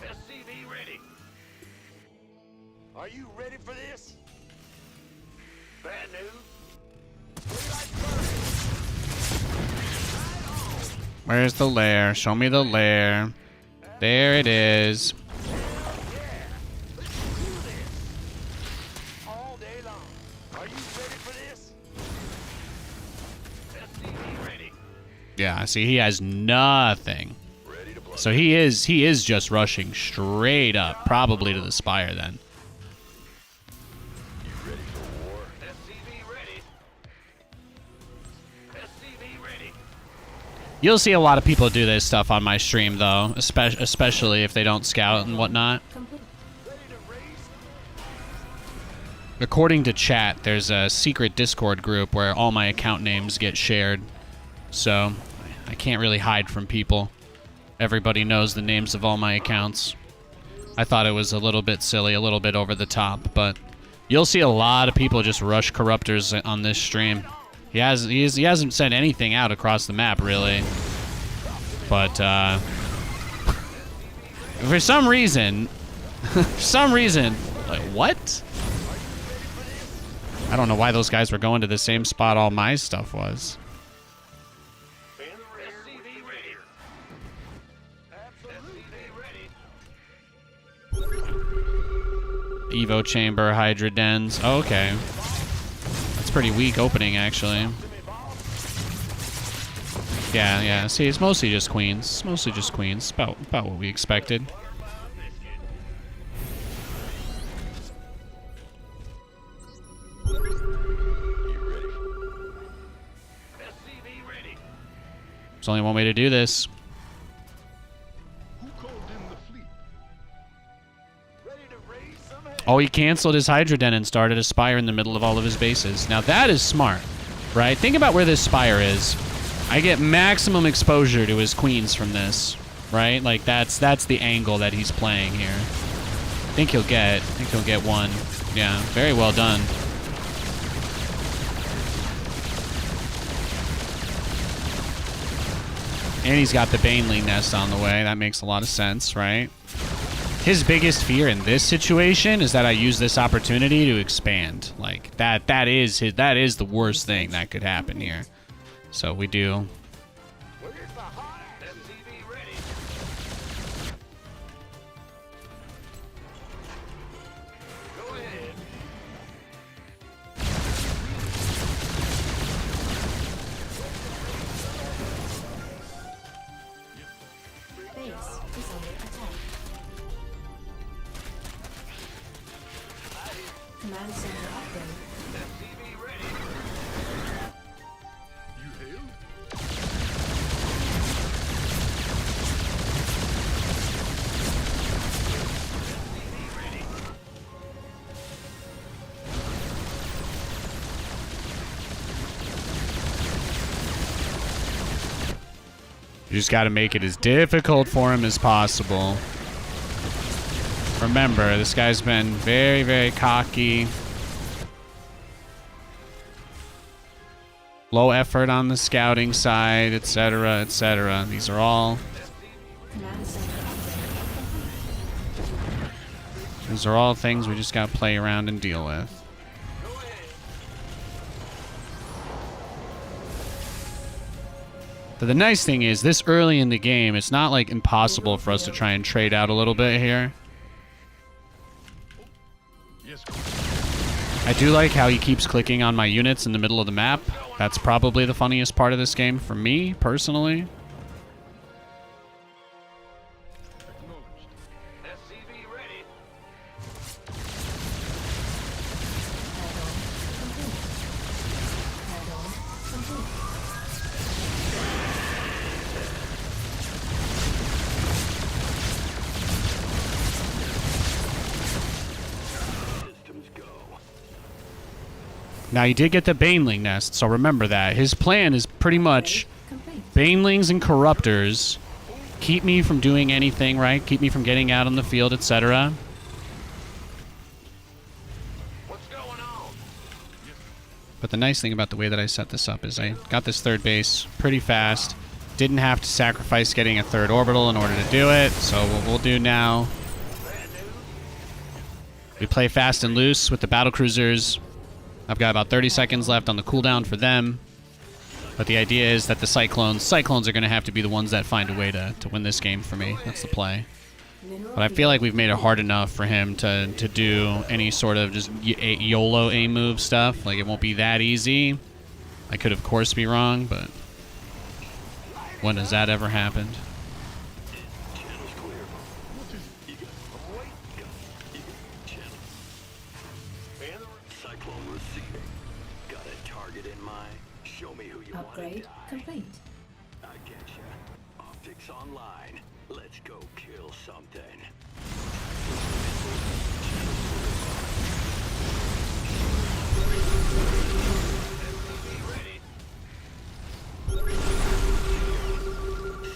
C: SCV ready. Are you ready for this? Bad news. Daylight's burning.
A: Where's the lair? Show me the lair. There it is.
C: All day long. Are you ready for this? SCV ready.
A: Yeah, see, he has nothing. So he is just rushing straight up, probably to the spire then. You'll see a lot of people do this stuff on my stream, though, especially if they don't scout and whatnot.
B: Complete.
A: According to chat, there's a secret Discord group where all my account names get shared. So I can't really hide from people. Everybody knows the names of all my accounts. I thought it was a little bit silly, a little bit over the top, but you'll see a lot of people just rush Corruptors on this stream. He hasn't sent anything out across the map, really. But, for some reason... like, what? I don't know why those guys were going to the same spot all my stuff was. Evo chamber, Hydra dens. Oh, okay. That's pretty weak opening, actually. Yeah. See, it's mostly just queens. It's mostly just queens. About what we expected. There's only one way to do this. Oh, he canceled his Hydra Den and started a Spire in the middle of all of his bases. Now that is smart, right? Think about where this Spire is. I get maximum exposure to his queens from this, right? Like that's the angle that he's playing here. I think he'll get one. Yeah, very well done. And he's got the Baneling nest on the way. That makes a lot of sense, right? His biggest fear in this situation is that I use this opportunity to expand. Like that is the worst thing that could happen here. So we do.
B: Command center upgrade.
A: You just got to make it as difficult for him as possible. Remember, this guy's been very, very cocky. Low effort on the scouting side, etc., etc. These are all... These are all things we just got to play around and deal with. But the nice thing is, this early in the game, it's not like impossible for us to try and trade out a little bit here. I do like how he keeps clicking on my units in the middle of the map. That's probably the funniest part of this game for me, personally. Now, he did get the Baneling nest, so remember that. His plan is pretty much Banelings and Corruptors. Keep me from doing anything, right? Keep me from getting out on the field, etc.
C: What's going on?
A: But the nice thing about the way that I set this up is I got this third base pretty fast. Didn't have to sacrifice getting a third orbital in order to do it. So what we'll do now, we play fast and loose with the Battlecruisers. I've got about 30 seconds left on the cooldown for them. But the idea is that the Cyclones are going to have to be the ones that find a way to win this game for me. That's the play. But I feel like we've made it hard enough for him to do any sort of just YOLO A move stuff. Like, it won't be that easy. I could, of course, be wrong, but... When has that ever happened?
E: Channel's clear. You got channel.
C: Fan the
E: Cyclone receiving. Got a target in mind? Show me who you want to
B: Upgrade
E: die.
B: complete.
E: I getcha. Optics online. Let's go kill something.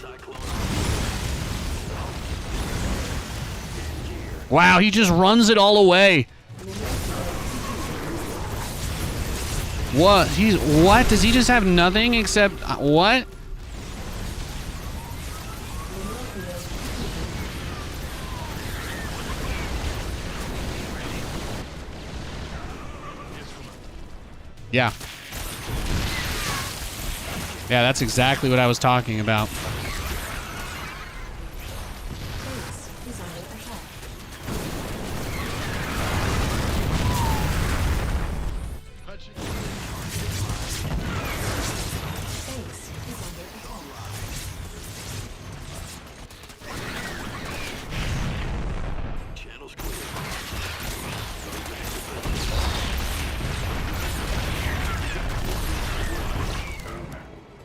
E: Cyclone.
A: Wow, he just runs it all away. What? What? Does he just have nothing except what? Yeah. Yeah, that's exactly what I was talking about.
B: Base is under attack. Base is under attack.
E: Channel's clear.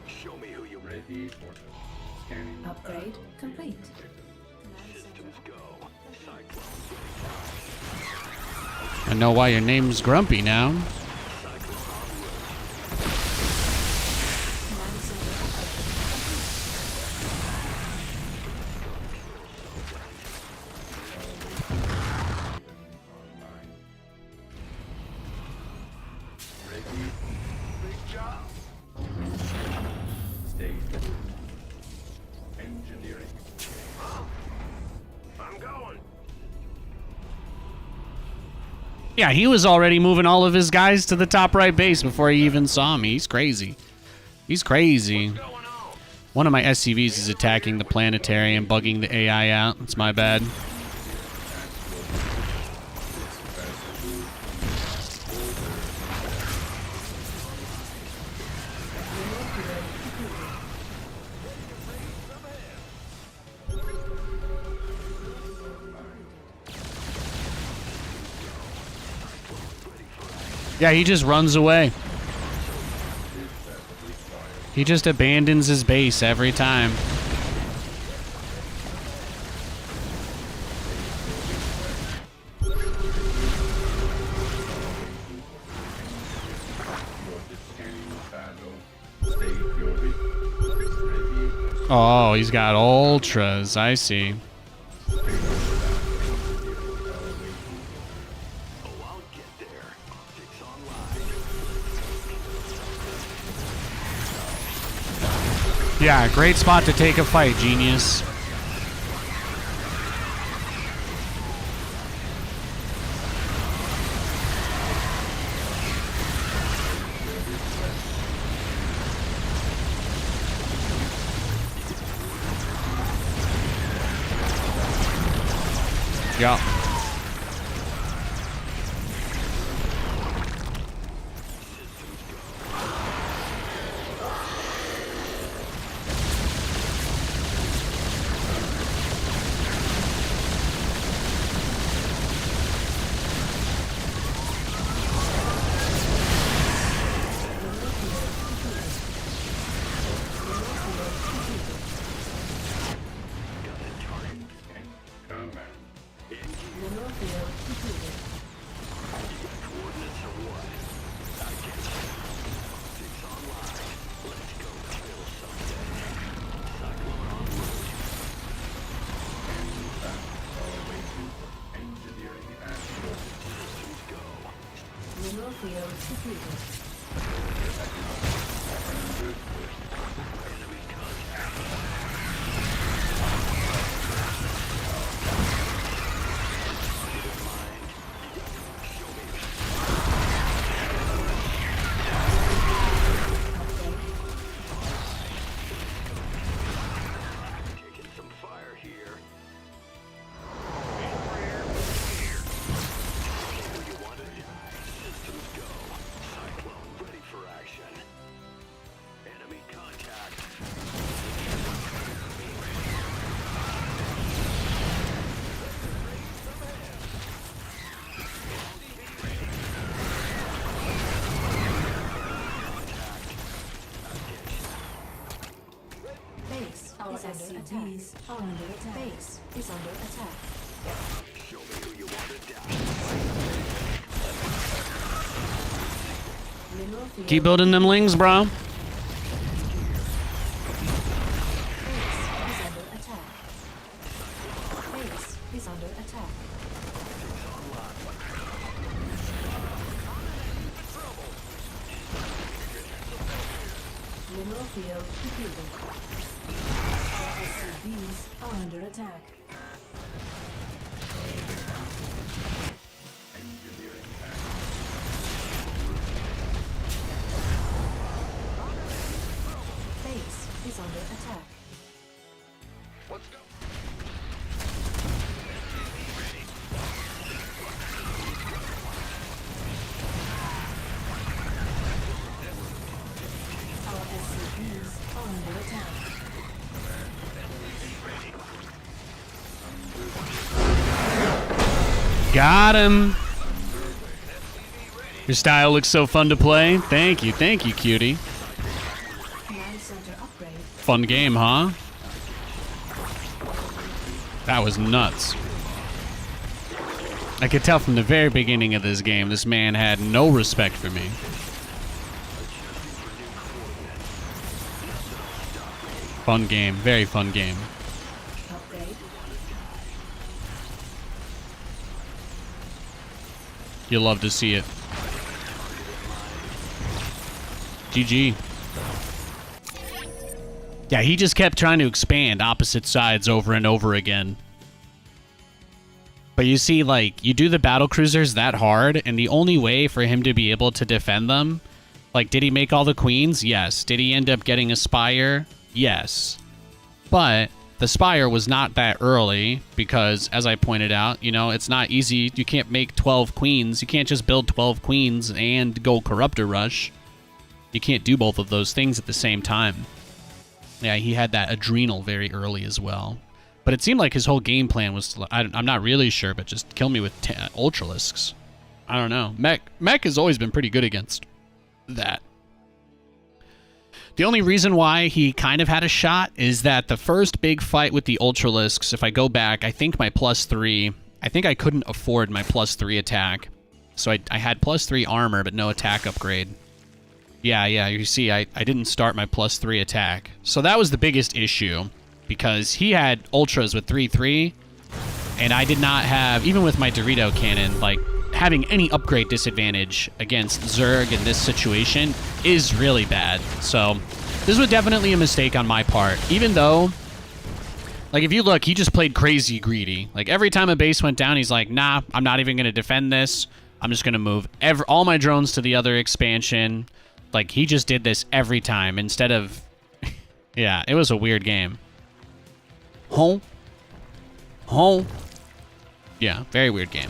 E: Show me who you
D: Ready for scanning.
B: Upgrade complete.
E: systems go. Cyclone.
A: I know why your name's Grumpy now.
B: Command center upgrade.
D: Online. Ready.
C: big job.
D: Stay. Engineering.
C: I'm going.
A: Yeah, he was already moving all of his guys to the top right base before he even saw me. He's crazy. He's crazy.
C: What's going on?
A: One of my SCVs is attacking the planetary and bugging the AI out. It's my bad. Yeah, he just runs away. He just abandons his base every time. Oh, he's got ultras. I see.
E: Oh, I'll get there. Optics online.
A: Yeah, great spot to take a fight, genius. Yeah.
B: Mineral field completed.
E: Coordinates or what? I get you. Optics online. Let's go kill something. Cyclone en route.
D: Engineering and
E: Systems go.
B: Mineral field completed.
E: Enemy contact. Taking some fire here. Who you want to die? Systems go. Cyclone
B: SCVs are under attack. Base is under attack.
E: Show me who you want to die.
B: Mineral field.
A: Keep building them lings, bro.
B: Base is under attack. Base is under attack. Mineral field depleted. SCVs are under attack. Base is under attack.
C: Let's go.
B: Our SCVs are under attack.
A: Got him. Your style looks so fun to play. Thank you, cutie.
B: Command center upgrade.
A: Fun game, huh? That was nuts. I could tell from the very beginning of this game, this man had no respect for me. Fun game, very fun game.
B: Upgrade.
A: You'll love to see it. GG. Yeah, he just kept trying to expand opposite sides over and over again. But you see, like, you do the Battlecruisers that hard, and the only way for him to be able to defend them, like, did he make all the queens? Yes. Did he end up getting a Spire? Yes. But the Spire was not that early because, as I pointed out, you know, it's not easy. You can't make 12 queens. You can't just build 12 queens and go Corruptor Rush. You can't do both of those things at the same time. Yeah, he had that Adrenal very early as well. But it seemed like his whole game plan was, I'm not really sure, but just kill me with Ultralisks. I don't know. Mech has always been pretty good against that. The only reason why he kind of had a shot is that the first big fight with the Ultralisks, if I go back, I think my +3, I think I couldn't afford my +3 attack. So I had +3 armor, but no attack upgrade. Yeah, you see, I didn't start my +3 attack. So that was the biggest issue, because he had Ultras with 3-3, and I did not have, even with my Dorito cannon, like, having any upgrade disadvantage against Zerg in this situation is really bad. So this was definitely a mistake on my part, even though, like, if you look, he just played crazy greedy. Like, every time a base went down, he's like, nah, I'm not even going to defend this. I'm just going to move all my drones to the other expansion. Like, he just did this every time instead of... Yeah, it was a weird game. Yeah, very weird game.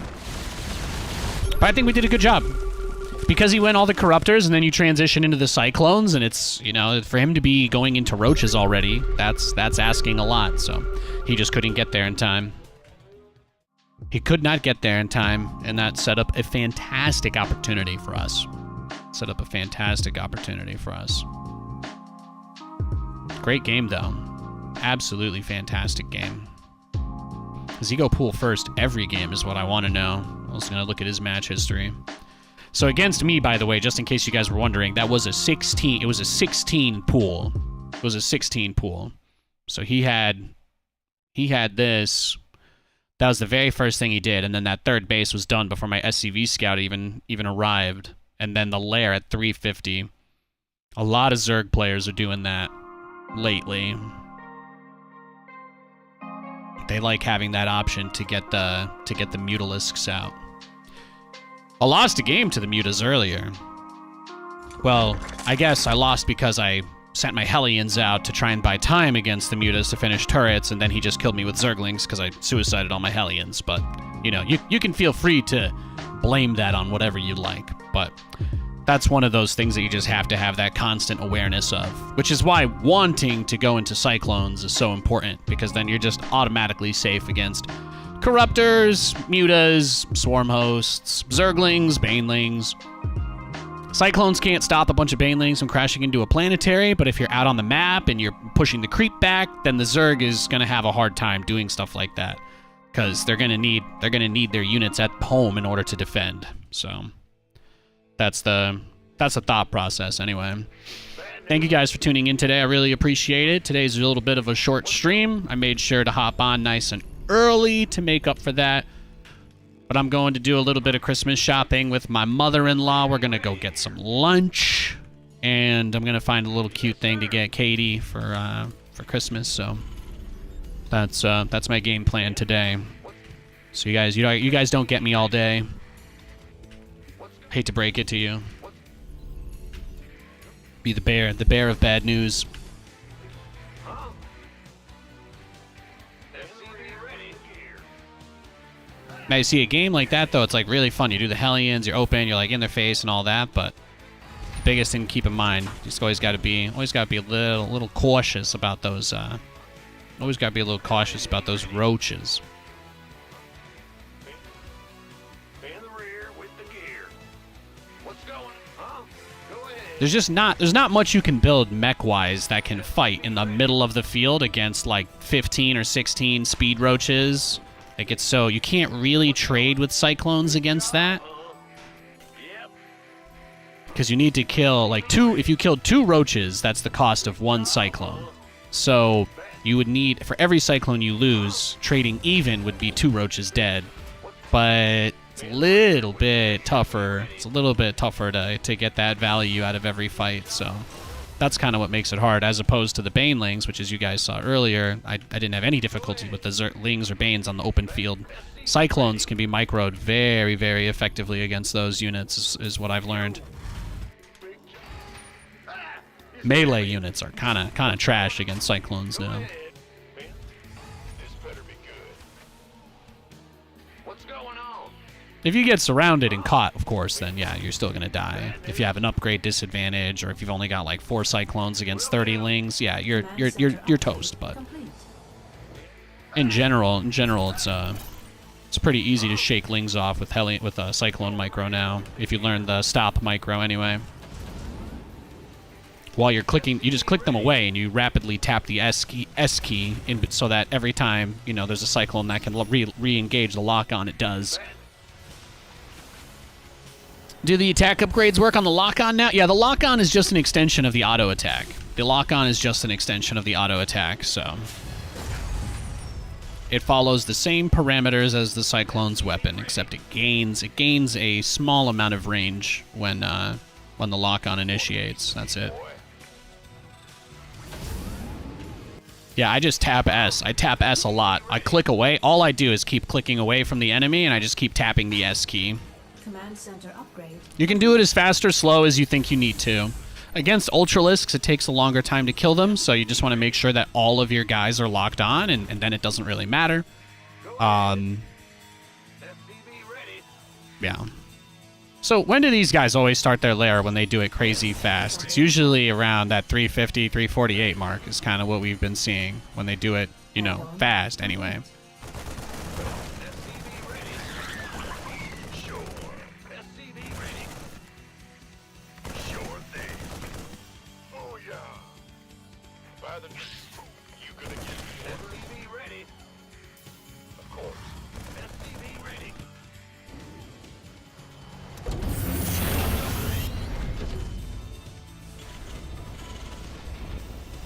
A: But I think we did a good job. Because he went all the Corruptors, and then you transition into the Cyclones, and it's, you know, for him to be going into Roaches already, that's asking a lot, so he just couldn't get there in time. He could not get there in time, and that set up a fantastic opportunity for us. Great game, though. Absolutely fantastic game. Does he go pool first every game is what I want to know. I'm also going to look at his match history. So against me, by the way, just in case you guys were wondering, that was a 16. It was a 16 pool. It was a 16 pool. So he had this. That was the very first thing he did, and then that third base was done before my SCV scout even arrived. And then the lair at 350. A lot of Zerg players are doing that lately. They like having that option to get the Mutalisks out. I lost a game to the Mutas earlier. Well, I guess I lost because I sent my Hellions out to try and buy time against the Mutas to finish turrets, and then he just killed me with Zerglings because I suicided all my Hellions. But, you know, you can feel free to blame that on whatever you like. But that's one of those things that you just have to have that constant awareness of, which is why wanting to go into Cyclones is so important, because then you're just automatically safe against Corruptors, Mutas, Swarm Hosts, Zerglings, Banelings. Cyclones can't stop a bunch of banelings from crashing into a planetary, but if you're out on the map and you're pushing the creep back, then the Zerg is going to have a hard time doing stuff like that, because they're going to need their units at home in order to defend. So that's the thought process anyway. Thank you guys for tuning in today. I really appreciate it. Today's a little bit of a short stream. I made sure to hop on nice and early to make up for that. But I'm going to do a little bit of Christmas shopping with my mother-in-law. We're going to go get some lunch. And I'm going to find a little cute thing to get Katie for Christmas. So that's my game plan today. So you guys don't get me all day. Hate to break it to you. Be the bear of bad news. Now you see a game like that though, it's like really fun. You do the Hellions, you're open, you're like in their face and all that, but the biggest thing to keep in mind, just always gotta be a little cautious about those roaches. There's not much you can build mech-wise that can fight in the middle of the field against like 15 or 16 speed roaches. Like it's so you can't really trade with Cyclones against that. Because you need to kill like if you kill 2 roaches, that's the cost of 1 Cyclone. So you would need, for every Cyclone you lose, trading even would be 2 roaches dead. But it's a little bit tougher. It's a little bit tougher to get that value out of every fight. So that's kind of what makes it hard, as opposed to the Banelings, which, as you guys saw earlier, I didn't have any difficulty with the Lings or Banes on the open field. Cyclones can be microed very, very effectively against those units, is what I've learned. Melee units are kind of trash against Cyclones now. If you get surrounded and caught, of course, then yeah, you're still gonna die. If you have an upgrade disadvantage, or if you've only got like 4 Cyclones against 30 Lings, yeah, you're toast. But in general, it's pretty easy to shake Lings off with a Cyclone micro now, if you learn the stop micro anyway. While you're clicking, you just click them away and you rapidly tap the S key so that every time there's a Cyclone that can re-engage the lock on, it does. Do the attack upgrades work on the lock-on now? Yeah, the lock-on is just an extension of the auto-attack. The lock-on is just an extension of the auto-attack, so it follows the same parameters as the Cyclone's weapon, except it gains a small amount of range when the lock-on initiates. That's it. Yeah, I just tap S. I tap S a lot. I click away. All I do is keep clicking away from the enemy, and I just keep tapping the S key.
B: Command center upgrade.
A: You can do it as fast or slow as you think you need to. Against Ultralisks, it takes a longer time to kill them, so you just want to make sure that all of your guys are locked on, and then it doesn't really matter. Yeah. So when do these guys always start their lair when they do it crazy fast? It's usually around that 350, 348 mark is kind of what we've been seeing when they do it, fast anyway.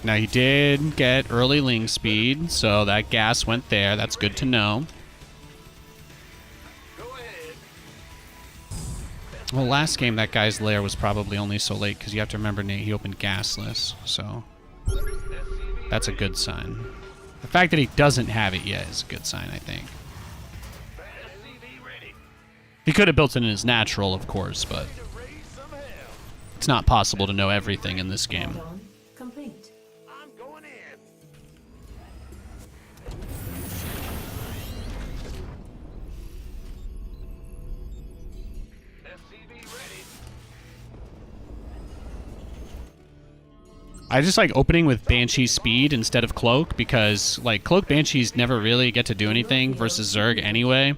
A: Now, he did get early Ling speed, so that gas went there. That's good to know. Well, last game, that guy's lair was probably only so late, because you have to remember, Nate, he opened gasless, so that's a good sign. The fact that he doesn't have it yet is a good sign, I think. He could have built it in his natural, of course, but it's not possible to know everything in this game.
B: Complete.
A: I just like opening with Banshee speed instead of Cloak, because like Cloak Banshees never really get to do anything versus Zerg anyway.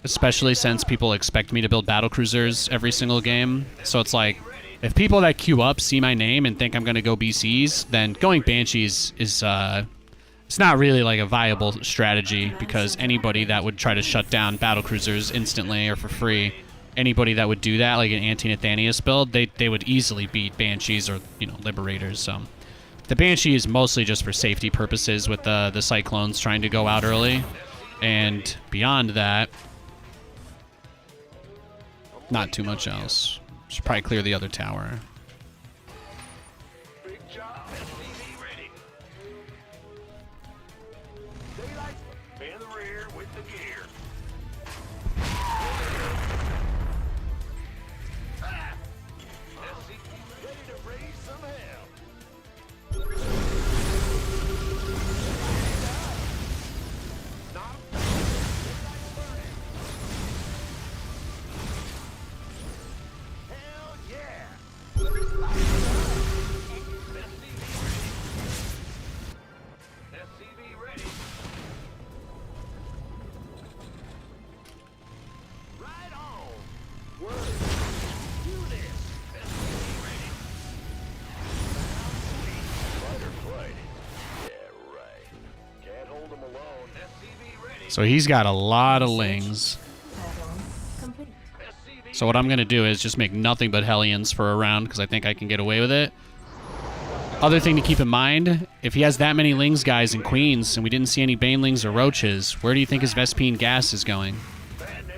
A: especially since people expect me to build Battlecruisers every single game. So it's like, if people that queue up see my name and think I'm going to go BCs, then going Banshees is, it's not really like a viable strategy, because anybody that would try to shut down Battlecruisers instantly or for free, anybody that would do that, like an anti-Nathanias build, they would easily beat Banshees or, you know, Liberators. So the Banshee is mostly just for safety purposes with the Cyclones trying to go out early. And beyond that, not too much else. Should probably clear the other tower.
C: Big job. SCV ready. Daylight. In the rear with the gear. Ah! SCV ready to raise some hell. Not daylight's burning. Hell yeah! SCV ready. SCV ready. Right on. Word. Do this. SCV ready. Fighter fighting. Yeah, right. Can't hold them alone. SCV ready.
A: So he's got a lot of lings.
B: Add-on complete.
C: SCV
A: So what I'm going to do is just make nothing but Hellions for a round, because I think I can get away with it. Other thing to keep in mind, if he has that many Lings guys and Queens, and we didn't see any Banelings or Roaches, where do you think his Vespene gas is going?
C: bad news.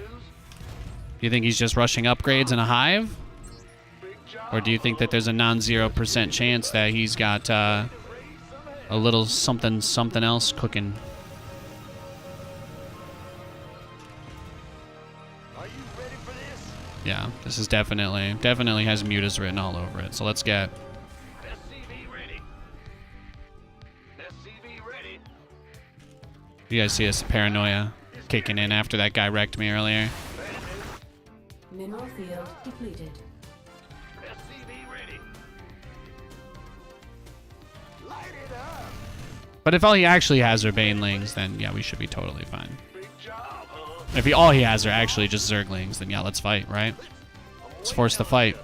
A: Do you think he's just rushing upgrades in a hive?
C: Big job.
A: Or do you think that there's a non-0% chance that he's got a little something else cooking?
C: Are you ready for this?
A: Yeah, this is definitely has mutas written all over it. So let's get...
C: SCV ready. SCV ready.
A: You guys see this paranoia kicking in after that guy wrecked me earlier.
B: Mineral field depleted.
C: SCV ready. Light it up.
A: But if all he actually has are Banelings, then yeah, we should be totally fine.
C: Big job, huh?
A: If all he has are actually just Zerglings, then yeah, let's fight, right? Let's force the fight.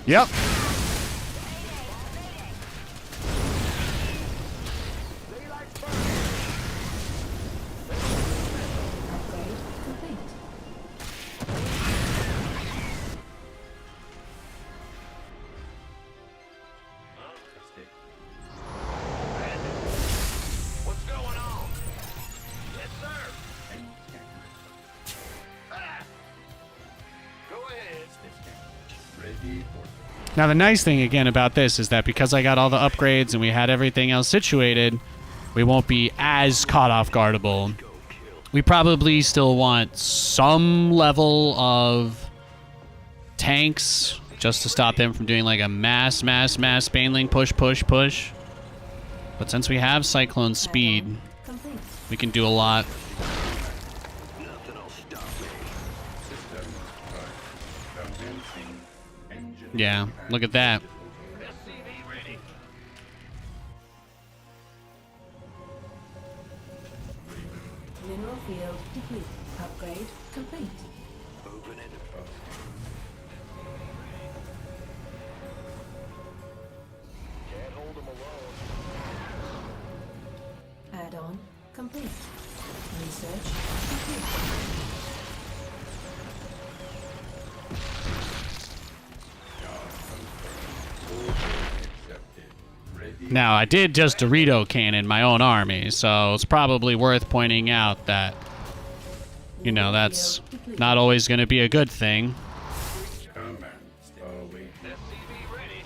A: Yep.
B: Upgrade complete.
C: What's going on? Yes, sir. Ah! Go ahead.
D: Ready for
A: Now the nice thing again about this is that because I got all the upgrades and we had everything else situated, we won't be as caught off guardable. We probably still want some level of tanks just to stop him from doing like a mass Baneling push. But since we have Cyclone speed,
B: Complete.
A: we can do a lot.
E: Nothing will stop me.
D: system commencing engine.
A: Yeah, look at that.
C: SCV ready.
B: Mineral field depleted. Upgrade complete.
E: Moving in.
C: Can't hold them alone.
B: Add-on complete. Research complete.
D: Accepted. Ready.
A: Now, I did just Dorito cannon my own army, so it's probably worth pointing out that, you know, that's not always going to be a good thing.
D: Command. Await.
C: SCV ready.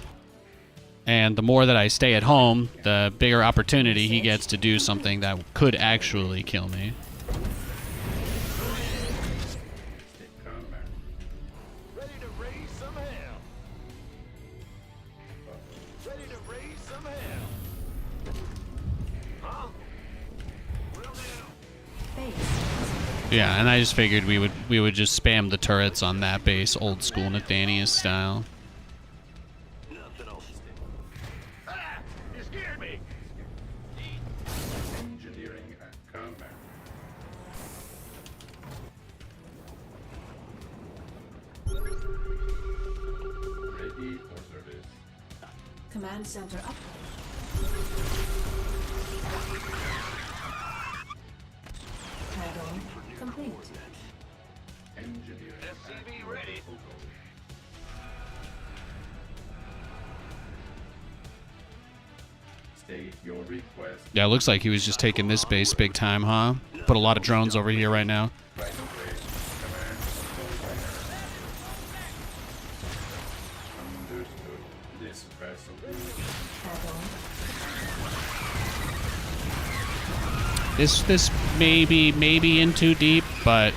A: And the more that I stay at home, the bigger opportunity he gets to do something that could actually kill me.
D: Command.
C: Ready to raise some
A: Yeah, and I just figured we would just spam the turrets on that base, old school Nathanias style.
E: Nothing else.
C: Ah! You scared me!
D: Engineering and combat. Ready for service.
B: Command center up. Add-on complete.
D: Engineering
C: SCV ready.
D: State your request.
A: Yeah, it looks like he was just taking this base big time, huh? Put a lot of drones over here right now.
D: Right away. Command control. Understood. This vessel is
B: Add-on.
A: This maybe in too deep, but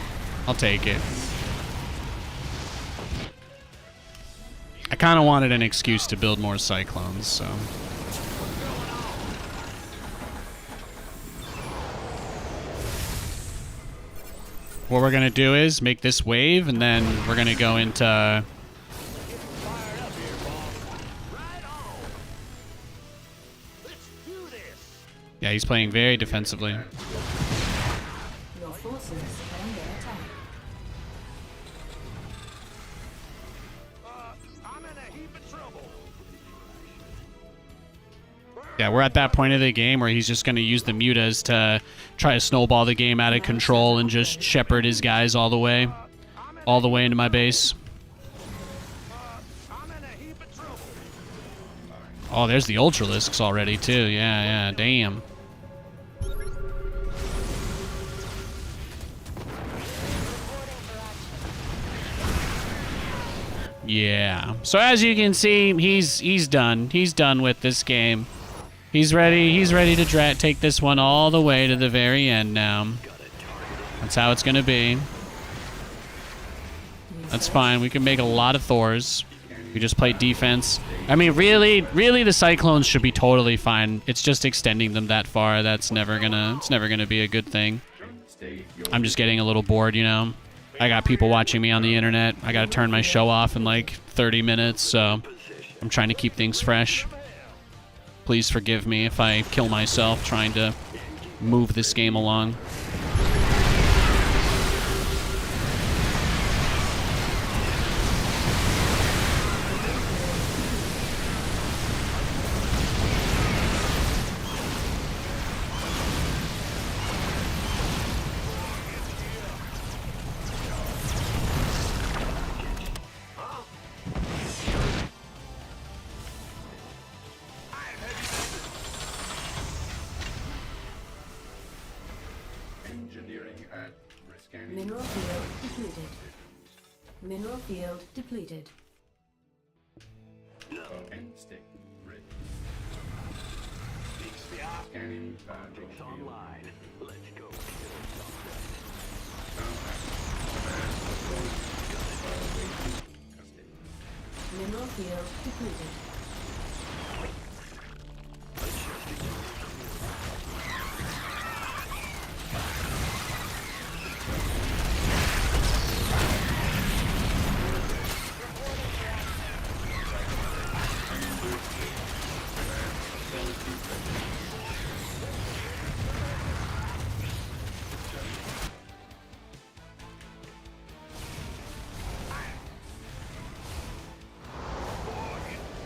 A: I'll take it. I kind of wanted an excuse to build more Cyclones, so. What we're gonna do is make this wave, and then we're gonna go into.
E: Fired up here, boss. Right on. Let's do this.
A: Yeah, he's playing very defensively.
B: Your forces under attack.
E: I'm in a heap of trouble.
A: Yeah, we're at that point of the game where he's just gonna use the mutas to try to snowball the game out of control and just shepherd his guys all the way into my base.
E: I'm in a heap of trouble.
A: Oh, there's the Ultralisks already too. Yeah, damn. Yeah. So as you can see, he's done. He's done with this game. He's ready. He's ready to take this one all the way to the very end now. That's how it's gonna be. That's fine. We can make a lot of Thors. We just play defense. I mean, really, the Cyclones should be totally fine. It's just extending them that far. It's never gonna be a good thing.
D: state your
A: I'm just getting a little bored, you know. I got people watching me on the internet. I gotta turn my show off in like 30 minutes, so I'm trying to keep things fresh. Please forgive me if I kill myself trying to move this game along.
D: engineering and scanning.
B: Mineral field depleted. Mineral field depleted.
D: And state ready.
E: Fix the op.
D: Scanning
E: Optics
D: battlefield.
E: online. Let's go.
B: Mineral field depleted.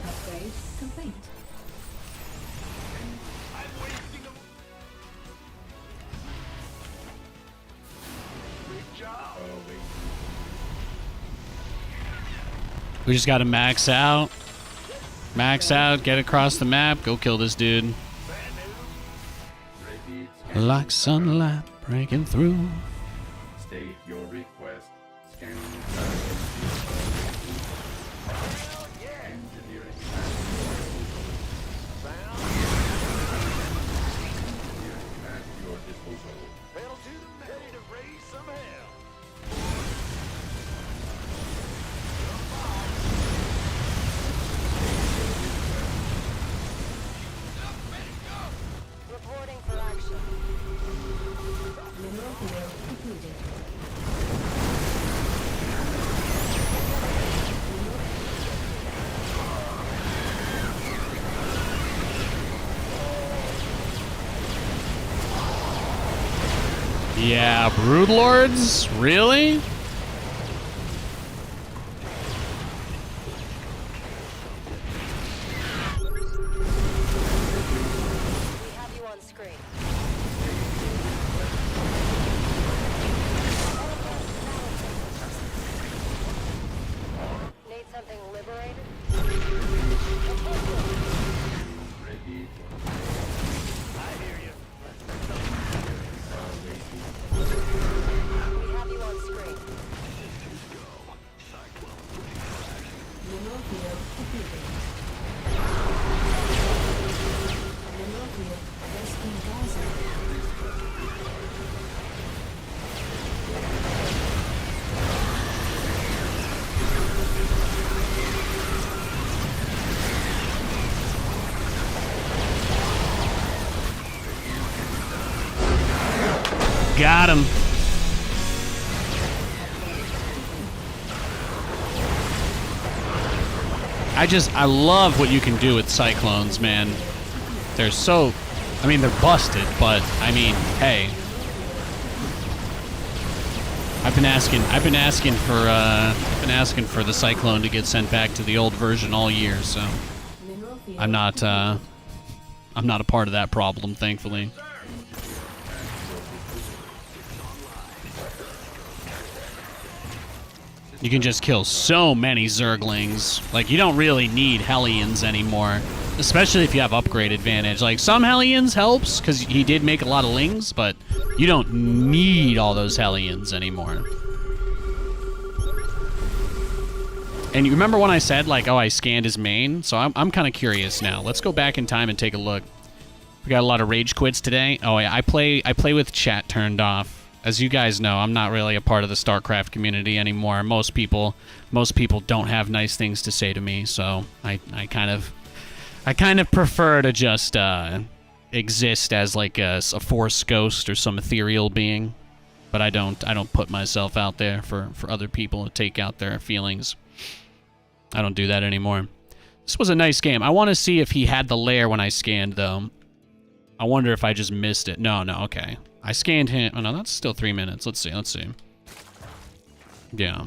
B: Upgrade complete.
E: I'm wasting them.
C: Big job.
D: Oh, wait.
A: We just gotta max out. Max out, get across the map, go kill this dude.
D: Ready. Scanning.
A: Like sunlight breaking through.
D: State your request. Scanning. Engineering at your disposal.
C: Pedal to the metal. Ready to raise some hell.
F: Reporting for action.
B: Mineral field
A: Yeah, Broodlords? Really?
F: We have you on screen. Need something liberated?
D: Ready for
E: I hear you.
F: We have you on screen.
E: Systems go. Cyclones extraction.
B: Mineral field depleted. Mineral field rescue Gaza.
A: Got him. I love what you can do with Cyclones, man. They're so, I mean, they're busted, but I mean, hey. I've been asking for the Cyclone to get sent back to the old version all year, so
B: Mineral field
A: I'm not a part of that problem, thankfully. You can just kill so many Zerglings. Like, you don't really need Hellions anymore. Especially if you have upgrade advantage. Like, some Hellions helps, because he did make a lot of Lings, but you don't need all those Hellions anymore. And you remember when I said, like, oh, I scanned his main? So I'm kind of curious now. Let's go back in time and take a look. We got a lot of rage quits today. Oh, yeah, I play with chat turned off. As you guys know, I'm not really a part of the StarCraft community anymore. Most people don't have nice things to say to me, so I kind of prefer to just exist as like a force ghost or some ethereal being. But I don't put myself out there for other people to take out their feelings. I don't do that anymore. This was a nice game. I want to see if he had the lair when I scanned, though. I wonder if I just missed it. No, okay. I scanned him. Oh, no, that's still 3 minutes. Let's see. Yeah.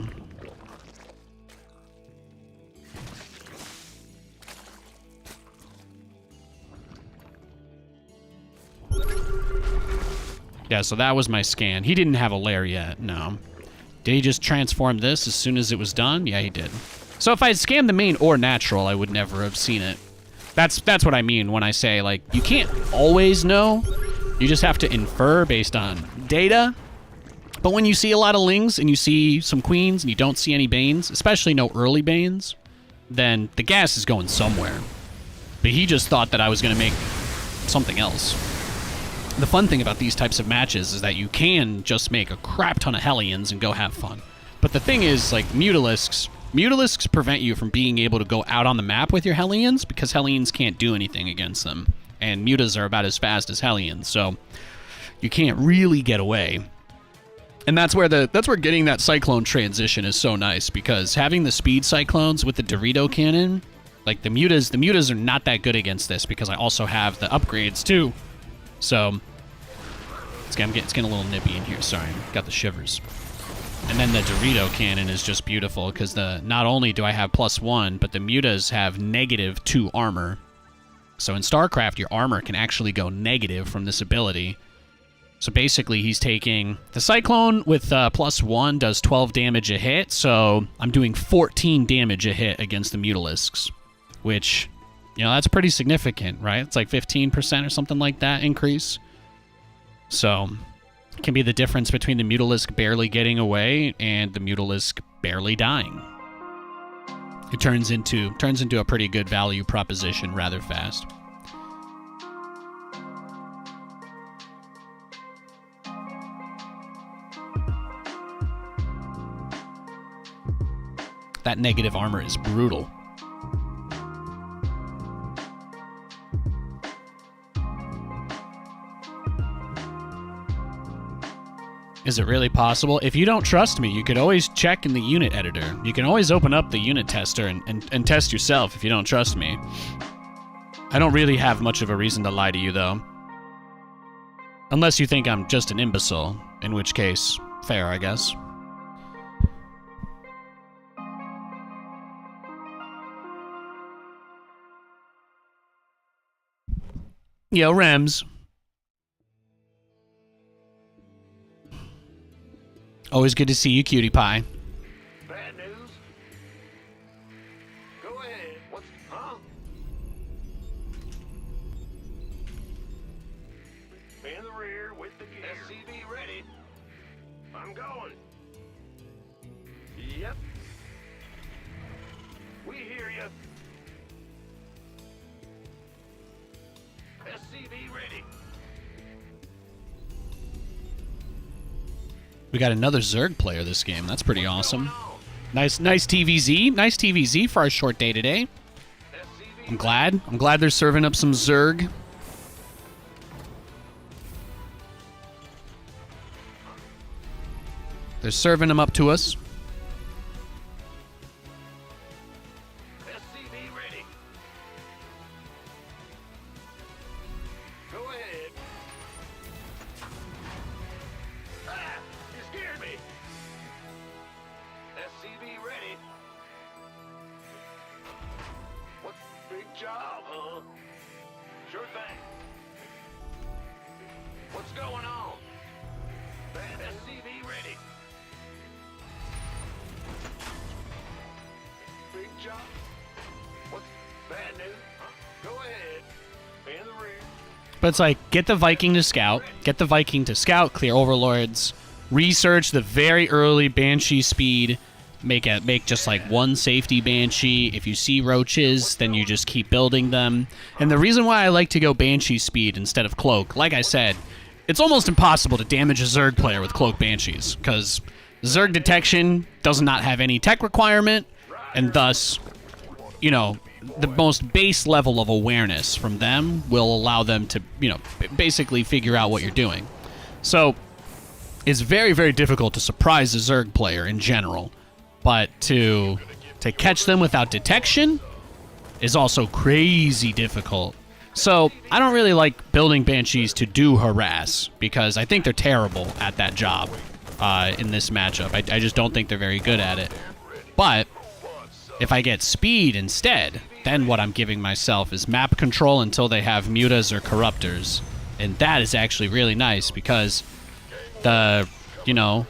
A: Yeah, so that was my scan. He didn't have a lair yet, no. Did he just transform this as soon as it was done? Yeah, he did. So if I had scanned the main or natural, I would never have seen it. That's what I mean when I say, like, you can't always know. You just have to infer based on data. But when you see a lot of Lings and you see some Queens and you don't see any Banes, especially no early Banes, then the gas is going somewhere. But he just thought that I was going to make something else. The fun thing about these types of matches is that you can just make a crap ton of Hellions and go have fun. But the thing is, like, Mutalisks prevent you from being able to go out on the map with your Hellions because Hellions can't do anything against them. And Mutas are about as fast as Hellions, so you can't really get away. And that's where getting that Cyclone transition is so nice, because having the speed Cyclones with the Dorito cannon, like the mutas are not that good against this because I also have the upgrades too. So it's getting a little nippy in here. Sorry, got the shivers. And then the Dorito cannon is just beautiful because not only do I have +1, but the mutas have -2 armor. So in StarCraft, your armor can actually go negative from this ability. So basically, he's taking... The Cyclone with +1 does 12 damage a hit, so I'm doing 14 damage a hit against the Mutalisks, which, you know, that's pretty significant, right? It's like 15% or something like that increase. So it can be the difference between the Mutalisk barely getting away and the Mutalisk barely dying. It turns into a pretty good value proposition rather fast. That negative armor is brutal. Is it really possible? If you don't trust me, you could always check in the unit editor. You can always open up the unit tester and test yourself if you don't trust me. I don't really have much of a reason to lie to you, though. Unless you think I'm just an imbecile. In which case, fair, I guess. Yo, Rems. Always good to see you, cutie pie.
C: Bad news? Go ahead. What's... Huh? In the rear with the gear. SCV ready. I'm going. Yep. We hear you. SCV ready.
A: We got another Zerg player this game. That's pretty awesome. Nice TVZ. Nice TVZ for our short day today. I'm glad. I'm glad they're serving up some Zerg. They're serving them up to us.
C: SCV ready. Go ahead. Ah! You scared me. SCV ready. What big job, huh? Sure thing. What's going on? SCV ready. Big job. What's bad news? Huh? Go ahead. In the rear.
A: But it's like, get the Viking to scout. Get the Viking to scout, clear overlords. Research the very early Banshee speed. Make just like one safety Banshee. If you see roaches, then you just keep building them. And the reason why I like to go Banshee speed instead of Cloak, like I said, it's almost impossible to damage a Zerg player with Cloak Banshees, because Zerg detection does not have any tech requirement, and thus, you know, the most base level of awareness from them will allow them to, you know, basically figure out what you're doing. So, it's very, very difficult to surprise a Zerg player in general, but to catch them without detection is also crazy difficult. So, I don't really like building Banshees to do harass, because I think they're terrible at that job in this matchup. I just don't think they're very good at it. But if I get speed instead, then what I'm giving myself is map control until they have mutas or corruptors. And that is actually really nice, because you know,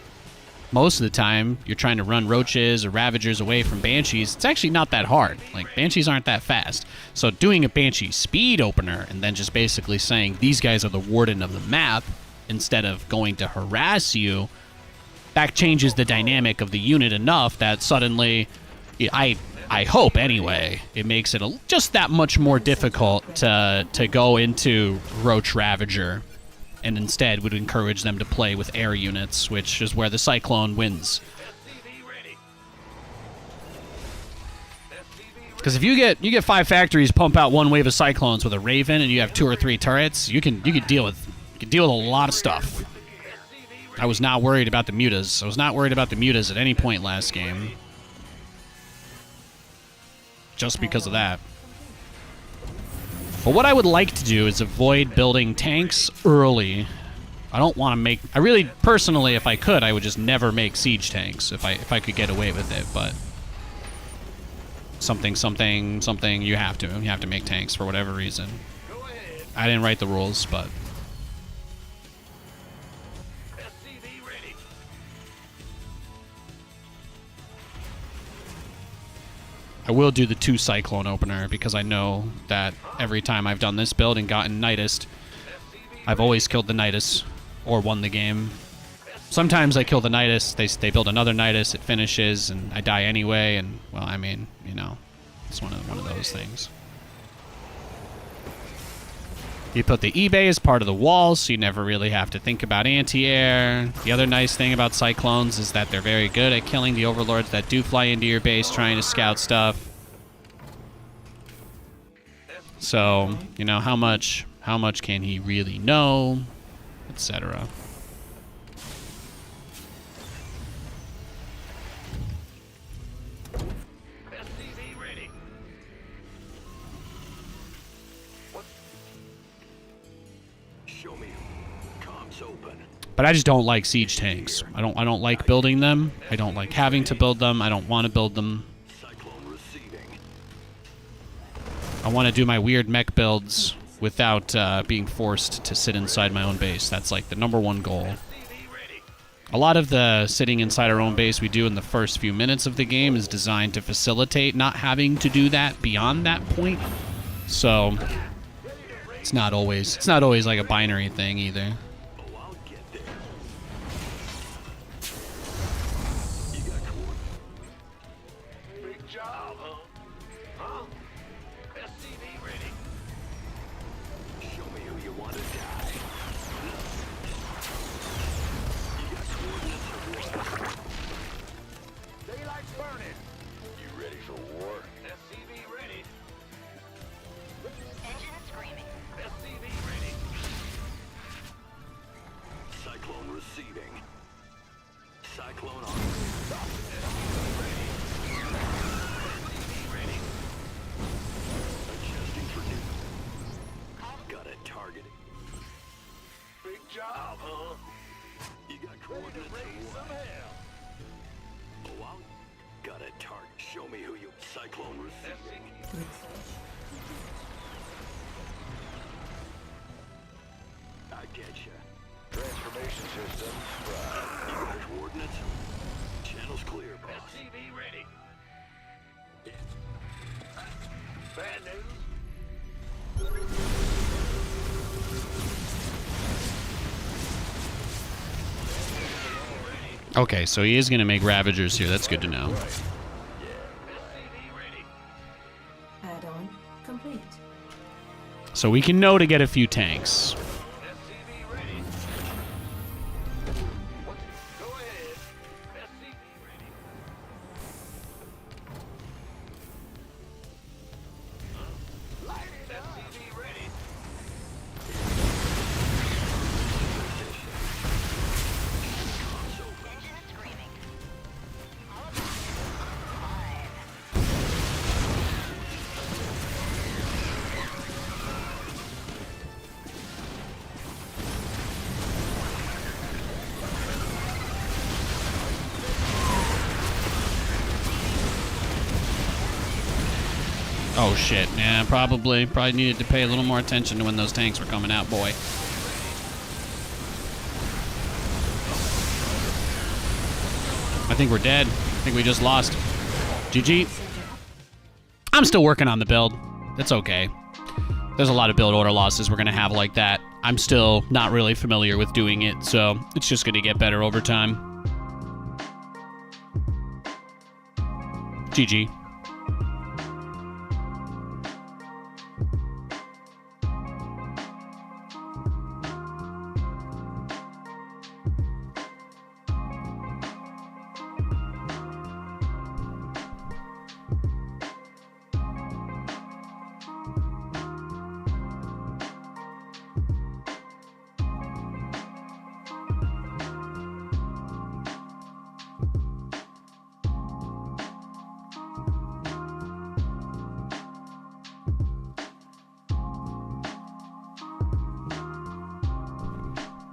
A: most of the time you're trying to run roaches or ravagers away from banshees. It's actually not that hard. Like, banshees aren't that fast. So doing a banshee speed opener and then just basically saying these guys are the warden of the map instead of going to harass you, that changes the dynamic of the unit enough that suddenly, I hope anyway, it makes it just that much more difficult to go into Roach Ravager, and instead would encourage them to play with air units, which is where the Cyclone wins. Because if you get 5 factories, pump out 1 wave of Cyclones with a Raven, and you have 2 or 3 turrets, you can deal with a lot of stuff. I was not worried about the mutas. I was not worried about the mutas at any point last game, just because of that. But what I would like to do is avoid building tanks early. I don't want to make... I really, personally, if I could, I would just never make siege tanks if I could get away with it, but... Something, you have to. You have to make tanks for whatever reason. I didn't write the rules, but... I will do the 2 Cyclone opener, because I know that every time I've done this build and gotten Nidus, I've always killed the Nidus or won the game. Sometimes I kill the Nidus, they build another Nidus, it finishes, and I die anyway, and, well, I mean, you know, it's one of those things. You put the eBay as part of the wall, so you never really have to think about anti-air. The other nice thing about Cyclones is that they're very good at killing the overlords that do fly into your base trying to scout stuff. So, you know, how much can he really know, etc. But I just don't like siege tanks. I don't like building them. I don't like having to build them. I don't want to build them.
E: Cyclone receiving.
A: I want to do my weird mech builds without being forced to sit inside my own base. That's like the #1 goal. A lot of the sitting inside our own base we do in the first few minutes of the game is designed to facilitate not having to do that beyond that point. So it's not always like a binary thing either.
E: Oh, I'll get there. You got coordinates.
C: Big job, huh? Huh? SCV ready.
E: Show me who you want to die. You got coordinates or what?
C: Daylight's burning.
E: You ready for war?
C: SCV ready.
F: Engine screaming.
C: SCV ready.
E: Cyclone receiving. Cyclone on. Adjusting for new. Got it targeted.
C: Big job, huh?
E: You got coordinates or what? Oh, I'll got a target. Show me who you. Cyclone receiving. I get you.
C: Transformation system.
E: You got coordinates? Channel's clear, boss.
C: SCV ready. Bad news.
A: Okay, so he is going to make Ravagers here. That's good to know.
C: SCV ready.
B: Add-on complete.
A: So we can know to get a few tanks.
C: SCV ready. What? Go ahead. SCV ready. Light it up. SCV ready.
F: Engine screaming. All fine.
A: Oh shit, yeah, probably needed to pay a little more attention to when those tanks were coming out, boy. I think we're dead. I think we just lost. GG. I'm still working on the build. It's okay. There's a lot of build order losses we're gonna have like that. I'm still not really familiar with doing it, so it's just gonna get better over time. GG.